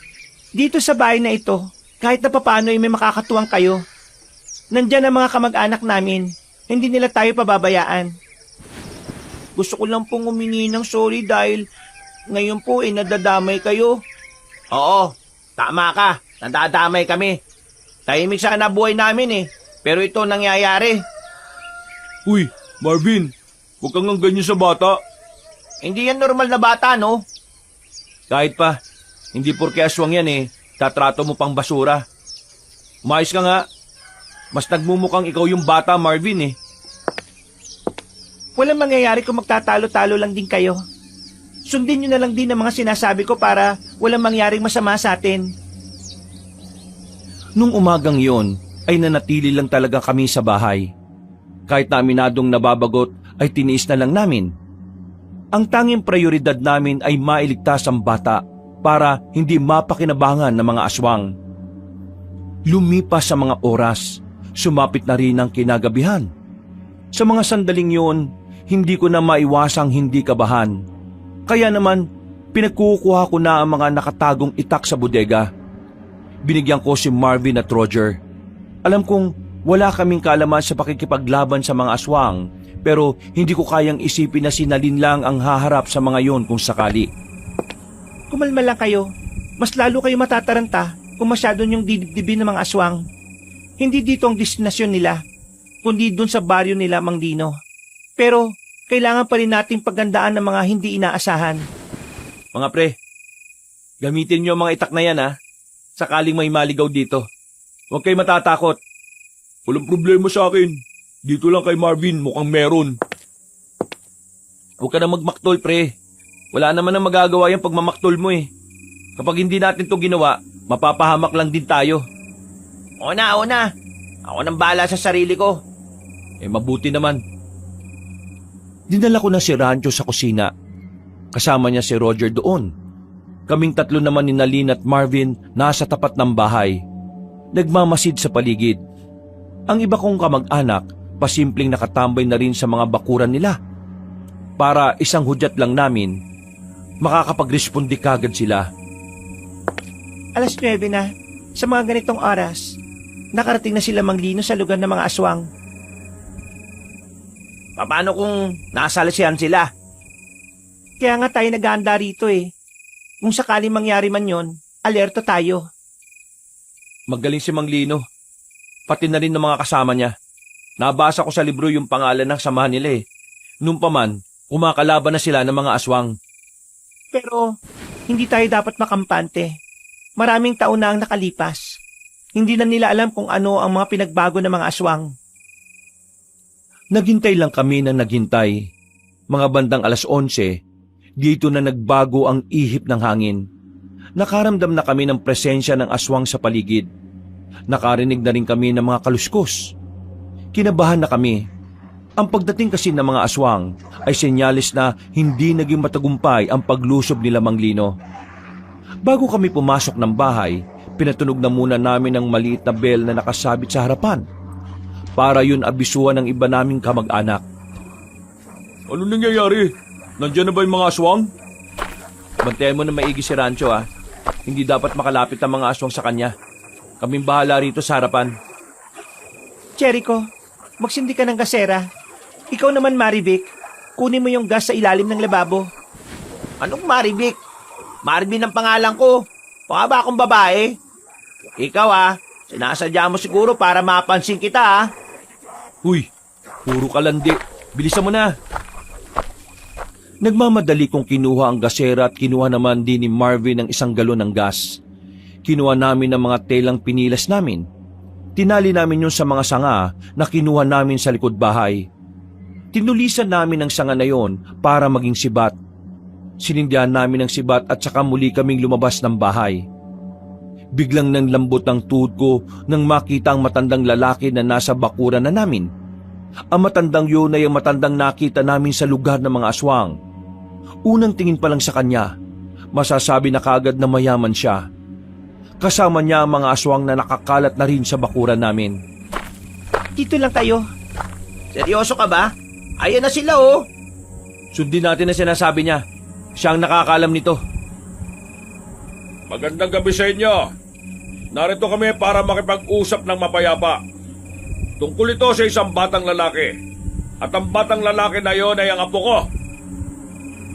Dito sa bahay na ito, kahit na papaano ay may makakatuwang kayo. Nandyan ang mga kamag-anak namin. Hindi nila tayo pababayaan. Gusto ko lang pong humingi ng sorry dahil ngayon po nadadamay kayo. Oo, tama ka. Nadadamay kami. Tahimik sana buhay namin pero ito nangyayari. Uy, Marvin, huwag kang ang ganyan sa bata. Hindi yan normal na bata, no? Kahit pa, hindi porke aswang yan tatrato mo pang basura. Umayos ka nga. Mas nagmumukhang ikaw yung bata, Marvin Walang mangyayari kung magtatalo-talo lang din kayo. Sundin nyo na lang din ang mga sinasabi ko para walang mangyaring masama sa atin. Nung umagang yon, ay nanatili lang talaga kami sa bahay. Kahit na aminadong nababagot, ay tiniis na lang namin. Ang tanging prioridad namin ay mailigtas ang bata para hindi mapakinabangan ng mga aswang. Lumipas sa mga oras, sumapit na rin ang kinagabihan. Sa mga sandaling yon, hindi ko na maiwasang hindi kabahan. Kaya naman, pinagkukuha ko na ang mga nakatagong itak sa bodega. Binigyan ko si Marvin at Roger. Alam kong wala kaming kaalaman sa pakikipaglaban sa mga aswang, pero hindi ko kayang isipin na si Nalin lang ang haharap sa mga yon kung sakali. Kumalma lang kayo. Mas lalo kayo matataranta kung masyado niyong didibdibin ng mga aswang. Hindi dito ang destinasyon nila, kundi dun sa baryo nila, Mang Lino. Pero kailangan pa rin nating paghandaan ng mga hindi inaasahan. Mga pre, gamitin niyo ang mga itak na yan sakaling may maligaw dito. Huwag kayo matatakot. Walang problema sa akin. Dito lang kay Marvin, mukhang meron. Huwag ka na magmaktol, pre. Wala naman ang magagawa yung pagmamaktol mo Kapag hindi natin to ginawa, mapapahamak lang din tayo. O na. Ako nang bahala sa sarili ko. Mabuti naman. Dinala ko na si Rancho sa kusina. Kasama niya si Roger doon. Kaming tatlo naman ni Nalin at Marvin nasa tapat ng bahay. Nagmamasid sa paligid. Ang iba kong kamag-anak, pasimpleng nakatambay na rin sa mga bakuran nila. Para isang hudyat lang namin, makakapag-respondi kagad sila. 9:00 na. Sa mga ganitong oras, nakarating na sila Mang Lino sa lugar ng mga aswang. Paano kung nasalasihan sila? Kaya nga tayo naghahanda rito Kung sakaling mangyari man yon, alerto tayo. Magaling si Mang Lino. Pati na rin ng mga kasama niya. Nabasa ko sa libro yung pangalan ng samahan nila Nung pa man, kumakalaban na sila ng mga aswang. Pero, hindi tayo dapat makampante. Maraming taon na ang nakalipas. Hindi na nila alam kung ano ang mga pinagbago ng mga aswang. Naghintay lang kami ng naghintay. Mga bandang 11:00, dito na nagbago ang ihip ng hangin. Nakaramdam na kami ng presensya ng aswang sa paligid. Nakarinig na rin kami ng mga kaluskos. Kinabahan na kami. Ang pagdating kasi ng mga aswang ay senyalis na hindi naging matagumpay ang paglusob nila Mang Lino. Bago kami pumasok ng bahay, pinatunog na muna namin ang maliit na bell na nakasabit sa harapan. Para yun abisuhan ng iba naming kamag-anak. Ano nangyayari? Nandiyan na ba yung mga aswang? Bantayan mo na maigi si Rancho ha. Hindi dapat makalapit ang mga aswang sa kanya. Kaming bahala rito sa harapan. Jericho, magsindi ka ng gasera. Ikaw naman, Marivic, kunin mo yung gas sa ilalim ng lababo. Anong Marivic? Marvin ang pangalan ko. Baka ba akong babae? Ikaw sinasadya mo siguro para mapansin kita Huy, puro kalandi. Bilisan mo na. Nagmamadali kong kinuha ang gasera at kinuha naman din ni Marvin ang isang galon ng gas. Kinuha namin ang mga telang pinilas namin. Tinali namin yun sa mga sanga na kinuha namin sa likod bahay. Tinulisan namin ang sanga na yon para maging sibat. Sinindihan namin ang sibat at saka muli kaming lumabas ng bahay. Biglang nanlambot ang tuhod ko nang makita ang matandang lalaki na nasa bakuran na namin. Ang matandang yun ay ang matandang nakita namin sa lugar ng mga aswang. Unang tingin pa lang sa kanya, masasabi na kaagad na mayaman siya. Kasama niya ang mga aswang na nakakalat na rin sa bakuran namin. Dito lang tayo. Seryoso ka ba? Ayan na sila Sundin natin na sinasabi niya. Siya ang nakakaalam nito. Magandang gabi sa inyo. Narito kami para makipag-usap ng mapayapa. Tungkol ito sa isang batang lalaki. At ang batang lalaki na yon ay ang apo ko.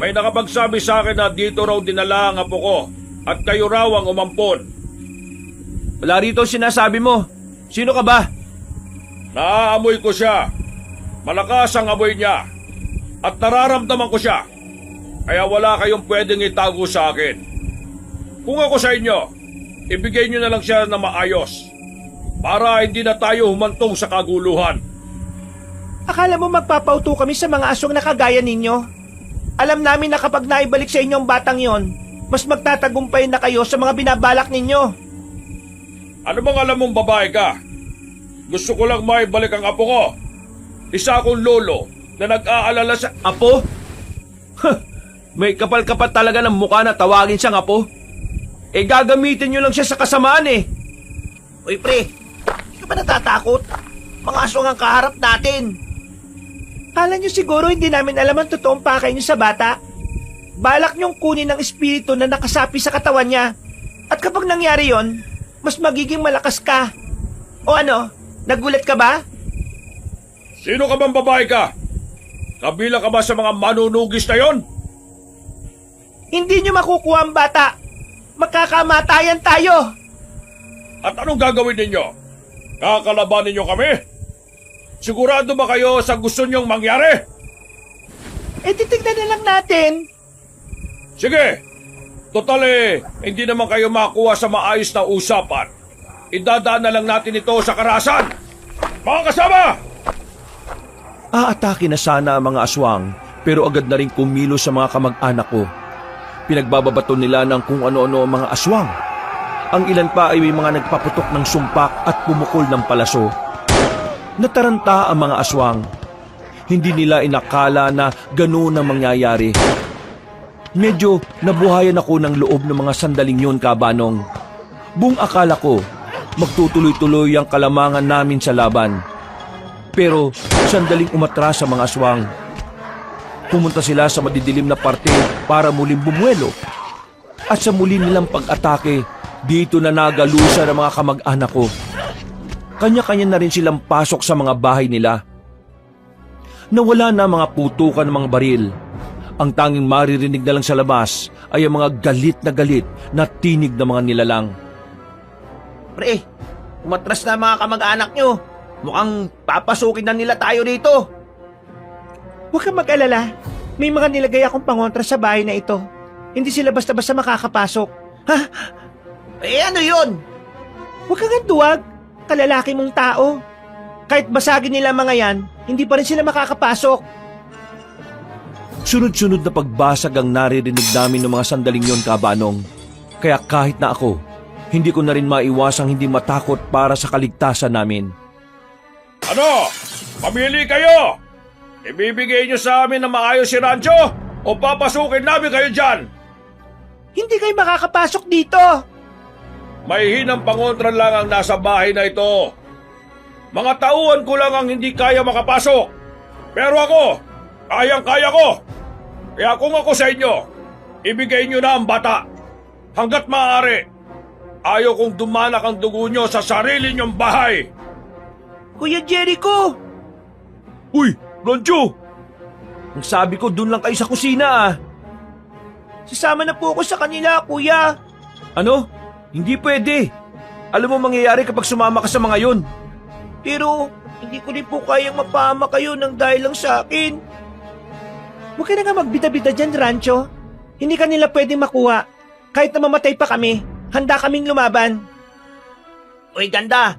May nakapagsabi sa akin na dito raw dinala ang apo ko at kayo raw ang umampon. Wala rito sinasabi mo. Sino ka ba? Naaamoy ko siya. Malakas ang amoy niya. At nararamdaman ko siya. Kaya wala kayong pwedeng itago sa akin. Kung ako sa inyo, ibigay niyo na lang siya na maayos. Para hindi na tayo humantong sa kaguluhan. Akala mo magpapauto kami sa mga aswang na kagaya ninyo? Alam namin na kapag naibalik sa inyo ang batang yon, mas magtatagumpay na kayo sa mga binabalak ninyo. Ano bang alam mong babae ka? Gusto ko lang maibalik ang apo ko. Isa akong lolo na nag-aalala sa... Apo? May kapal-kapal talaga ng mukha na tawagin siyang apo. Gagamitin niyo lang siya sa kasamaan Uy pre, hindi ka ba natatakot? Mga aswang ang kaharap natin. Kala nyo siguro hindi namin alam ang totoong pakay nyo sa bata? Balak nyong kunin ang espiritu na nakasapi sa katawan niya. At kapag nangyari yon, mas magiging malakas ka. O ano, nagulat ka ba? Sino ka bang babae ka? Kabilang ka ba sa mga manunugis na yon? Hindi nyo makukuha ang bata. Magkakamatayan tayo. At anong gagawin ninyo? Kakalabanin niyo kami? Sigurado ba kayo sa gusto niyong mangyari? Titignan na lang natin. Sige! Total hindi naman kayo makuha sa maayos na usapan. Idadaan na lang natin ito sa karahasan. Mga kasama! Aatake na sana ang mga aswang pero agad na rin kumilo sa mga kamag-anak ko. Pinagbababato nila ng kung ano-ano ang mga aswang. Ang ilan pa ay may mga nagpaputok ng sumpak at pumukol ng palaso. Nataranta ang mga aswang. Hindi nila inakala na ganoon ang mangyayari. Medyo nabuhayan ako ng loob ng mga sandaling yun, Kabanong. Buong akala ko, magtutuloy-tuloy ang kalamangan namin sa laban. Pero sandaling umatras sa mga aswang. Pumunta sila sa madidilim na parte para muling bumuelo. At sa muli nilang pag-atake, dito na nagalusa ng mga kamag-anak ko. Kanya-kanya na rin silang pasok sa mga bahay nila. Nawala na mga putukan ng mga baril. Ang tanging maririnig na lang sa labas ay ang mga galit na tinig ng mga nilalang. Pre, umatras na mga kamag-anak nyo. Mukhang papasukin na nila tayo rito. Huwag kang mag-alala. May mga nilagay akong pangontra sa bahay na ito. Hindi sila basta-basta makakapasok. Ha? Ano yun? Huwag kang duwag. Kalalaki mong tao. Kahit basagin nila mga yan, hindi pa rin sila makakapasok. Sunod-sunod na pagbasag ang naririnig namin ng mga sandaling yon, Kabanong. Kaya kahit na ako, hindi ko na rin maiwasang hindi matakot para sa kaligtasan namin. Ano? Pamili kayo! Ibibigay niyo sa amin na maayos si Rancho o papasukin namin kayo dyan? Hindi kayo makakapasok dito. May hinang pangontra lang ang nasa bahay na ito. Mga tauhan ko lang ang hindi kaya makapasok. Pero ako, kayang-kaya ko. Kaya kung ako sa inyo, ibigay niyo na ang bata. Hanggat maaari, ayaw kong dumanak ang dugo niyo sa sarili niyong bahay. Kuya Jericho! Uy, Rancho! Ang sabi ko, dun lang kayo sa kusina ah. Sasama na po ako sa kanila, kuya. Ano? Hindi pwede. Alam mo mangyayari kapag sumama ka sa mga yon. Pero hindi ko rin po kayang mapahama kayo ng dahil lang sa akin. Huwag ka na nga magbida-bida dyan, Rancho. Hindi ka nila pwedeng makuha. Kahit na mamatay pa kami, handa kaming lumaban. Uy, ganda.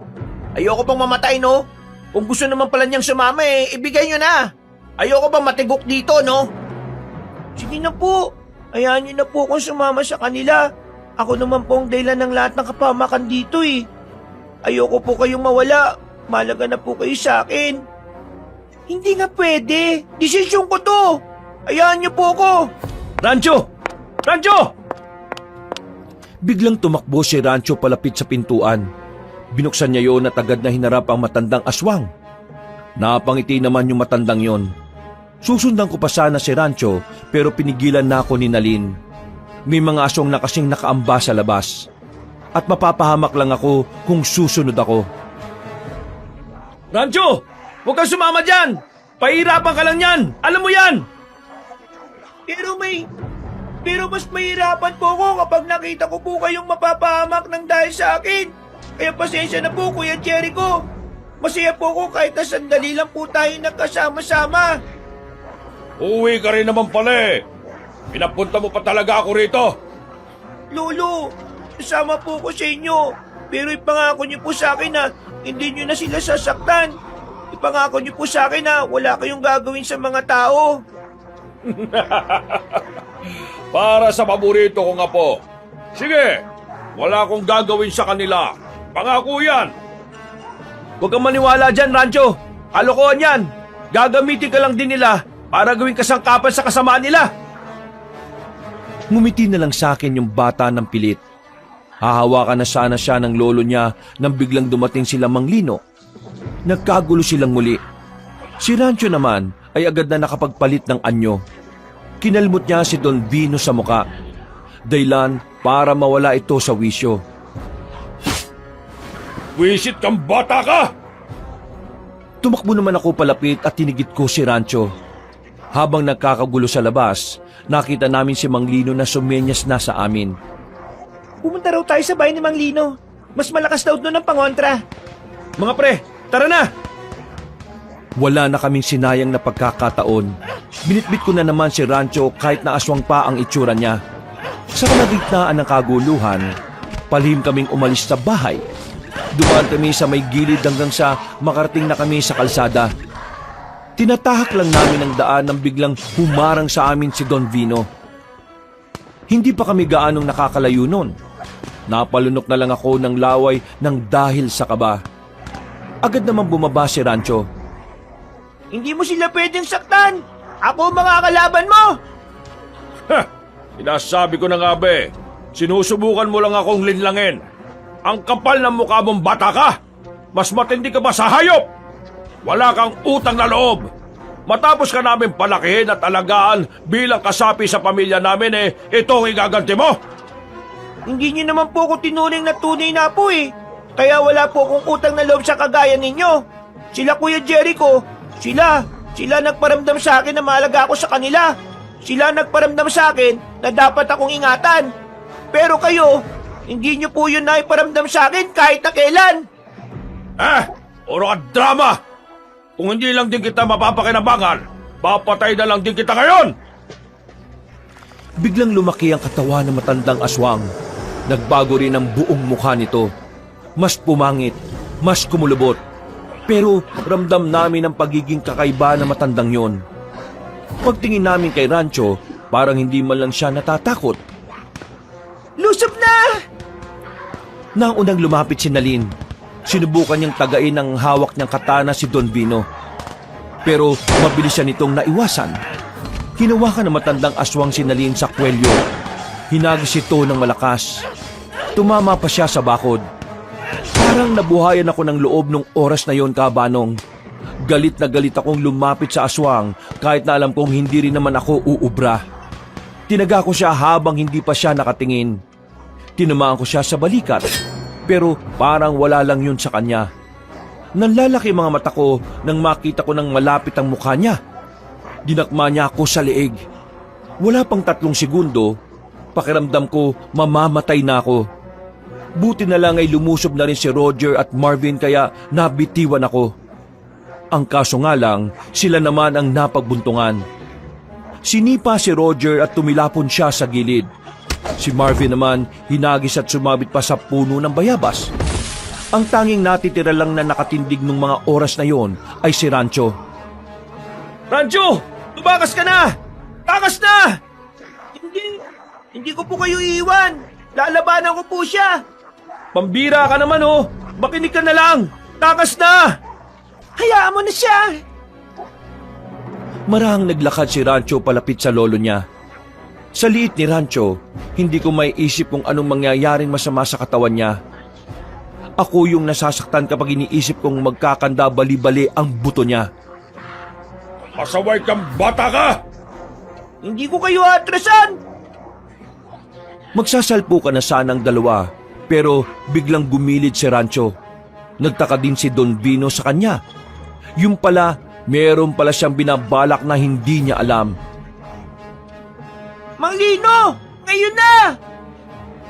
Ayoko pang mamatay, no? Kung gusto naman pala niyang sumama ibigay niyo na. Ayoko bang matigok dito, no? Sige na po. Hayaan niyo na po akong sumama sa kanila. Ako naman po ang dahilan ng lahat ng kapamakan dito Ayoko po kayong mawala. Malaga na po kayo sa akin. Hindi nga pwede. Desisyon ko to. Hayaan niyo po ako. Rancho! Rancho! Biglang tumakbo si Rancho palapit sa pintuan. Binuksan niya yon at agad na hinarap ang matandang aswang. Napangiti naman yung matandang yon. Susundan ko pa sana si Rancho pero pinigilan na ako ni Nalin. May mga aswang na kasing nakaamba sa labas. At mapapahamak lang ako kung susunod ako. Rancho! Huwag kang sumama dyan! Pahirapan ka lang yan! Alam mo yan! Pero mas mahirapan po ako kapag nakita ko po kayong mapapahamak ng dahil sa akin. Kaya pasensya na po, Kuya Jericho. Masaya po ako kahit na sandali lang po tayo nagkasama-sama. Uuwi ka rin naman pala Pinapunta mo pa talaga ako rito. Lolo, kasama po ko sa inyo. Pero ipangako niyo po sa akin na hindi niyo na sila sasaktan. Ipangako niyo po sa akin na wala kayong gagawin sa mga tao. Para sa paborito kong apo. Sige, wala akong gagawin sa kanila. Pangako yan. Huwag kang maniwala dyan, Rancho. Kalokohan yan. Gagamitin ka lang din nila para gawing kasangkapan sa kasamaan nila. Ngumiti na lang sa akin yung bata ng pilit. Hahawakan na sana siya ng lolo niya nang biglang dumating sila Manglino. Nagkagulo silang muli. Si Rancho naman ay agad na nakapagpalit ng anyo. Kinalmot niya si Don Vino sa muka. Daylan para mawala ito sa wisyo. Wisit kang bata ka! Tumakbo naman ako palapit at tinigit ko si Rancho. Habang nagkakagulo sa labas, nakita namin si Manglino na sumenyas na sa amin. Pumunta raw tayo sa bahay ni Manglino. Mas malakas daw doon ang pangontra. Mga pre, tara na! Wala na kaming sinayang na pagkakataon. Binitbit ko na naman si Rancho kahit na aswang pa ang itsura niya. Sa kalagitnaan ng kaguluhan, palihim kaming umalis sa bahay. Dumaan kami sa may gilid hanggang sa makarating na kami sa kalsada. Tinatahak lang namin ang daan nang biglang humarang sa amin si Don Vino. Hindi pa kami gaanong nakakalayo nun. Napalunok na lang ako ng laway ng dahil sa kaba. Agad naman bumaba si Rancho. Hindi mo sila pwedeng saktan. Ako ang makakalaban mo. Sinasabi ko na nga sinusubukan mo lang akong linlangin. Ang kapal ng mukha mong bata ka. Mas matindi ka ba sa hayop? Wala kang utang na loob. Matapos ka namin palakihin at alagaan bilang kasapi sa pamilya namin ito ang igaganti mo. Hindi niyo naman po ako tinuring na tunay na po Kaya wala po akong utang na loob sa kagaya ninyo. Sila Kuya Jericho, sila nagparamdam sa akin na mahalaga ako sa kanila. Sila nagparamdam sa akin na dapat akong ingatan. Pero kayo, hindi niyo po yun na iparamdam sa akin kahit na kailan. Puro ka drama! Kung hindi lang din kita mapapakinabangan, papatay na lang din kita ngayon! Biglang lumaki ang katawan ng matandang aswang. Nagbago rin ang buong mukha nito. Mas pumangit, mas kumulubot. Pero ramdam namin ang pagiging kakaiba na matandang yon. Pagtingin namin kay Rancho, parang hindi man lang siya natatakot. Lusob na! Nang unang lumapit si Nalin, sinubukan niyang tagain ng hawak niyang katana si Don Vino. Pero mabilis siya nitong naiwasan. Hinawakan ng matandang aswang si Nalin sa kwelyo. Hinagis ito ng malakas. Tumama pa siya sa bakod. Parang nabuhayan ako ng loob nung oras na yon, Kabanong. Galit na galit akong lumapit sa aswang kahit na alam kong hindi rin naman ako uubra. Tinaga ko siya habang hindi pa siya nakatingin. Tinamaan ko siya sa balikat, pero parang wala lang yun sa kanya. Nanlalaki mga mata ko nang makita ko ng malapit ang mukha niya. Dinakma niya ako sa leeg. Wala pang 3 segundo, pakiramdam ko mamamatay na ako. Buti na lang ay lumusob na rin si Roger at Marvin kaya nabitiwan ako. Ang kaso nga lang, sila naman ang napagbuntungan. Sinipa si Roger at tumilapon siya sa gilid. Si Marvin naman hinagis at sumabit pa sa puno ng bayabas. Ang tanging natitira lang na nakatindig nung mga oras na yon ay si Rancho. Rancho! Tumakas ka na! Takas na! Hindi ko po kayo iiwan. Lalabanan ko po siya. Pambira ka naman oh! Makinig ka na lang! Takas na! Hayaan mo na siya. Marahang naglakad si Rancho palapit sa lolo niya. Sa liit ni Rancho, hindi ko may isip kung anong mangyayaring masama sa katawan niya. Ako yung nasasaktan kapag iniisip kong magkakanda bali-bali ang buto niya. Pasaway kang bata ka! Hindi ko kayo atrasan. Magsasalpo ka na sanang dalawa, pero biglang gumilid si Rancho. Nagtaka din si Don Vino sa kanya. Yung pala, meron pala siyang binabalak na hindi niya alam. Mang Lino! Ngayon na!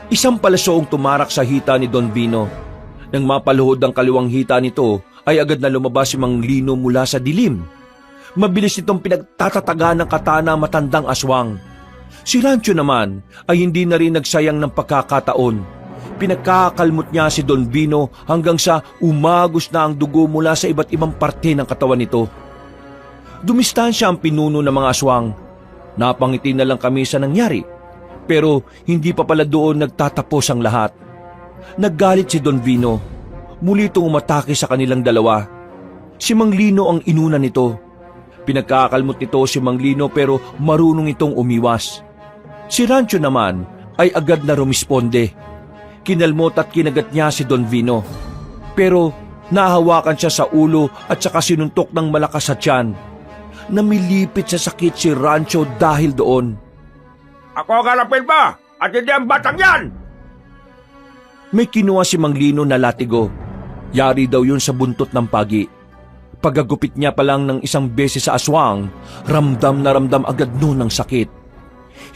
Isang palasoong tumarak sa hita ni Don Vino. Nang mapaluhod ang kaliwang hita nito, ay agad na lumabas si Mang Lino mula sa dilim. Mabilis nitong pinagtatataga ng katana matandang aswang. Si Rancho naman ay hindi na rin nagsayang ng pagkakataon. Pinagkakalmot niya si Don Vino hanggang sa umagos na ang dugo mula sa iba't ibang parte ng katawan nito. Dumistansya ang pinuno ng mga aswang. Napangiti na lang kami sa nangyari. Pero hindi pa pala doon nagtatapos ang lahat. Naggalit si Don Vino. Muli itong umatake sa kanilang dalawa. Si Mang Lino ang inuna nito. Pinagkakalmot nito si Mang Lino pero marunong itong umiwas. Si Rancho naman ay agad na rumisponde. Kinalmot at kinagat niya si Don Vino. Pero nahawakan siya sa ulo at saka sinuntok ng malakas sa tiyan. Namilipit sa sakit si Rancho dahil doon. Ako ang harapin ba? At hindi ang batang yan! May kinuha si Mang Lino na latigo. Yari daw yun sa buntot ng pagi. Pagagupit niya pa lang ng isang beses sa aswang, ramdam na ramdam agad noon ng sakit.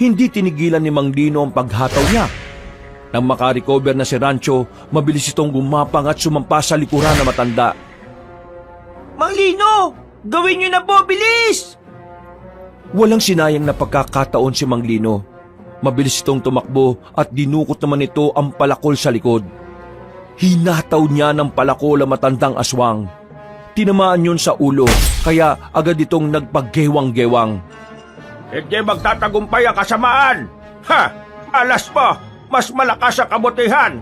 Hindi tinigilan ni Mang Lino ang paghataw niya. Nang makarecover na si Rancho, mabilis itong gumapang at sumampa sa likuran na matanda. Mang Lino! Gawin niyo na po! Bilis! Walang sinayang na pagkakataon si Mang Lino. Mabilis itong tumakbo at dinukot naman ito ang palakol sa likod. Hinataw niya ng palakol ang matandang aswang. Tinamaan yun sa ulo, kaya agad itong nagpaggewang-gewang. Hindi magtatagumpay ang kasamaan! Ha! Alas mo! Mas malakas ang kabutihan!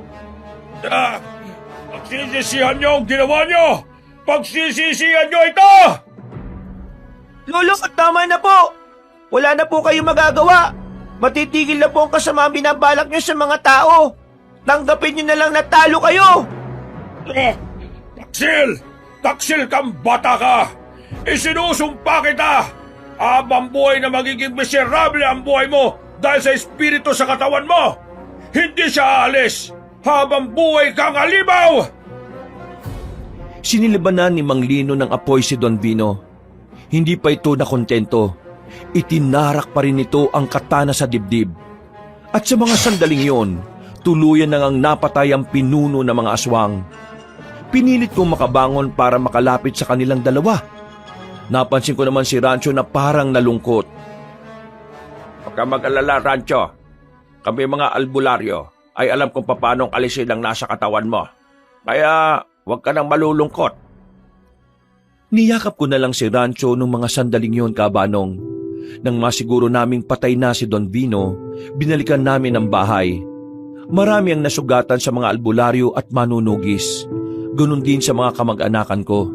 Pagsisisihan niyo ang ginawa niyo! Pagsisisihan niyo ito! Lolo, tama na po! Wala na po kayong magagawa! Matitigil na po ang kasama binabalak niyo sa mga tao! Tanggapin niyo na lang na talo kayo! Taksil! Taksil kang bata ka! Isinusumpa kita! Habang buhay na magiging miserable ang buhay mo dahil sa espiritu sa katawan mo! Hindi siya aalis! Habang buhay kang alibaw! Sinilibanan ni Mang Lino ng apoy si Don Vino. Hindi pa ito nakontento. Itinarak pa rin ito ang katana sa dibdib. At sa mga sandaling yon, tuluyan nang ang napatay ang pinuno ng mga aswang. Pinilit kong makabangon para makalapit sa kanilang dalawa. Napansin ko naman si Rancho na parang nalungkot. Huwag ka mag-alala, Rancho. Kami mga albularyo ay alam kung paano alisin ang nasa katawan mo. Kaya huwag ka nang malulungkot. Niyakap ko na lang si Rancho nung mga sandaling yon, Kabanong. Nang masiguro naming patay na si Don Vino, binalikan namin ang bahay. Marami ang nasugatan sa mga albularyo at manunugis. Ganun din sa mga kamag-anakan ko.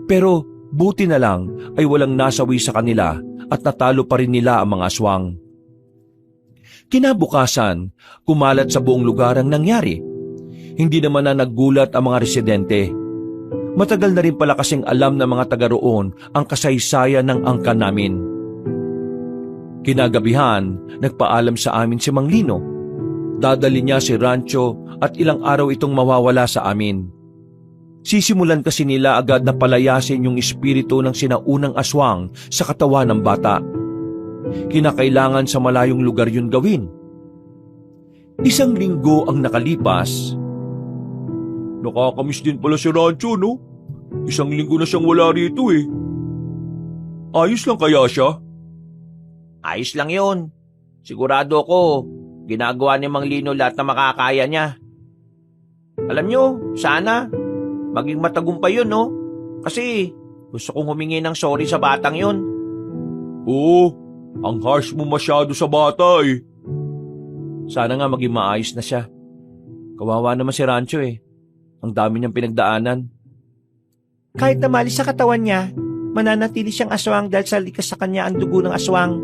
Pero buti na lang ay walang nasawi sa kanila at natalo pa rin nila ang mga aswang. Kinabukasan, kumalat sa buong lugar ang nangyari. Hindi naman na naggulat ang mga residente. Matagal na rin pala kasing alam ng mga taga roon ang kasaysayan ng angkan namin. Kinagabihan, nagpaalam sa amin si Mang Lino. Dadali niya si Rancho at ilang araw itong mawawala sa amin. Sisimulan kasi nila agad na palayasin yung espiritu ng sinaunang aswang sa katawan ng bata. Kinakailangan sa malayong lugar yun gawin. 1 linggo ang nakalipas. Nakakamiss din pala si Rancho, no? 1 linggo na siyang wala rito eh. Ayos lang kaya siya? Ayos lang yun. Sigurado ko, ginagawa ni Mang Lino lahat na makakaya niya. Alam nyo, sana, maging matagumpay yun, no? Kasi, gusto kong humingi ng sorry sa batang yun. Oo, ang harsh mo masyado sa bata eh. Sana nga maging maayos na siya. Kawawa naman si Rancho eh. Ang dami niyang pinagdaanan. Kahit na malis sa katawan niya, mananatili siyang aswang dahil sa likas sa kanya ang dugo ng aswang.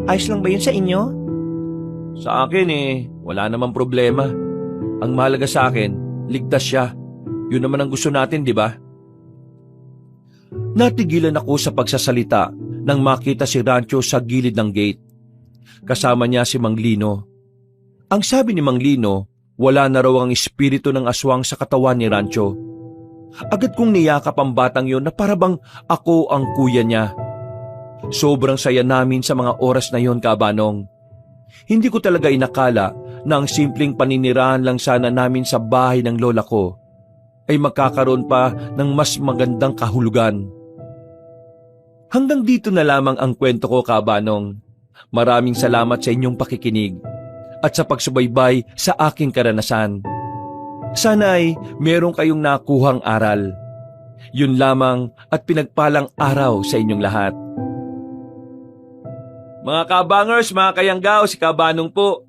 Ayos lang ba yun sa inyo? Sa akin wala namang problema. Ang mahalaga sa akin, ligtas siya. Yun naman ang gusto natin, di ba? Natigilan ako sa pagsasalita nang makita si Rancho sa gilid ng gate. Kasama niya si Mang Lino. Ang sabi ni Mang Lino, wala na raw ang espiritu ng aswang sa katawan ni Rancho. Agad kong niyakap ang batang yon na parabang ako ang kuya niya. Sobrang saya namin sa mga oras na yon, Kabanong. Hindi ko talaga inakala na ang simpleng paninirahan lang sana namin sa bahay ng lola ko ay magkakaroon pa ng mas magandang kahulugan. Hanggang dito na lamang ang kwento ko, Kabanong. Maraming salamat sa inyong pakikinig at sa pagsubaybay sa aking karanasan. Sana'y meron kayong nakuhang aral. Yun lamang at pinagpalang araw sa inyong lahat. Mga kabangers, mga kayanggaw, si Kabanong po.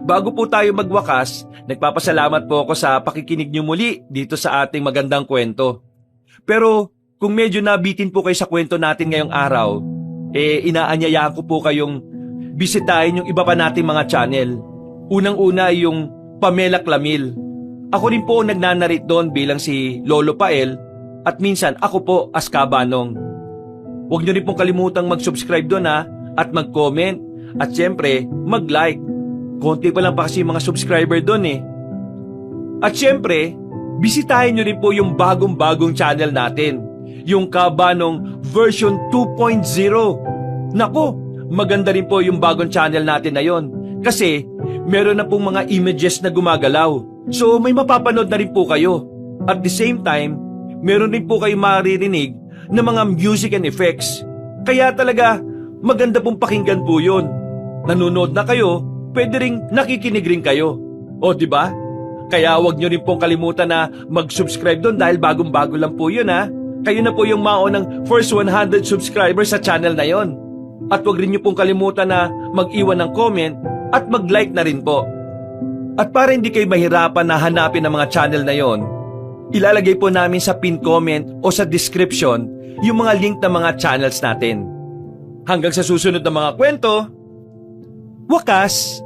Bago po tayo magwakas, nagpapasalamat po ako sa pakikinig niyo muli dito sa ating magandang kwento. Pero kung medyo nabitin po kayo sa kwento natin ngayong araw, inaanyayaan ko po kayong bisitahin yung iba pa nating mga channel. Unang-una ay yung Pamela Clamil. Ako rin po nagnanarate doon bilang si Lolo Pael at minsan ako po as Kabanong. Huwag niyo rin pong kalimutang mag-subscribe doon at mag-comment at syempre mag-like. Konti pa lang pa kasi mga subscriber doon eh. At syempre, bisitahin niyo rin po yung bagong-bagong channel natin, yung Kabanong version 2.0. Nako, maganda rin po yung bagong channel natin na yon kasi meron na pong mga images na gumagalaw. So may mapapanood na rin po kayo. At the same time, meron rin po kayo maririnig na mga music and effects. Kaya talaga, maganda pong pakinggan po yun. Nanonood na kayo, pwede ring nakikinig rin kayo. O diba? Kaya wag nyo rin pong kalimutan na mag-subscribe doon dahil bagong-bago lang po yun Kayo na po yung maunang first 100 subscribers sa channel na yon. At wag rin nyo pong kalimutan na mag-iwan ng comment at mag-like na rin po. At para hindi kayo mahirapan na hanapin ang mga channel na yon, ilalagay po namin sa pin comment o sa description yung mga link ng mga channels natin. Hanggang sa susunod na mga kwento, wakas!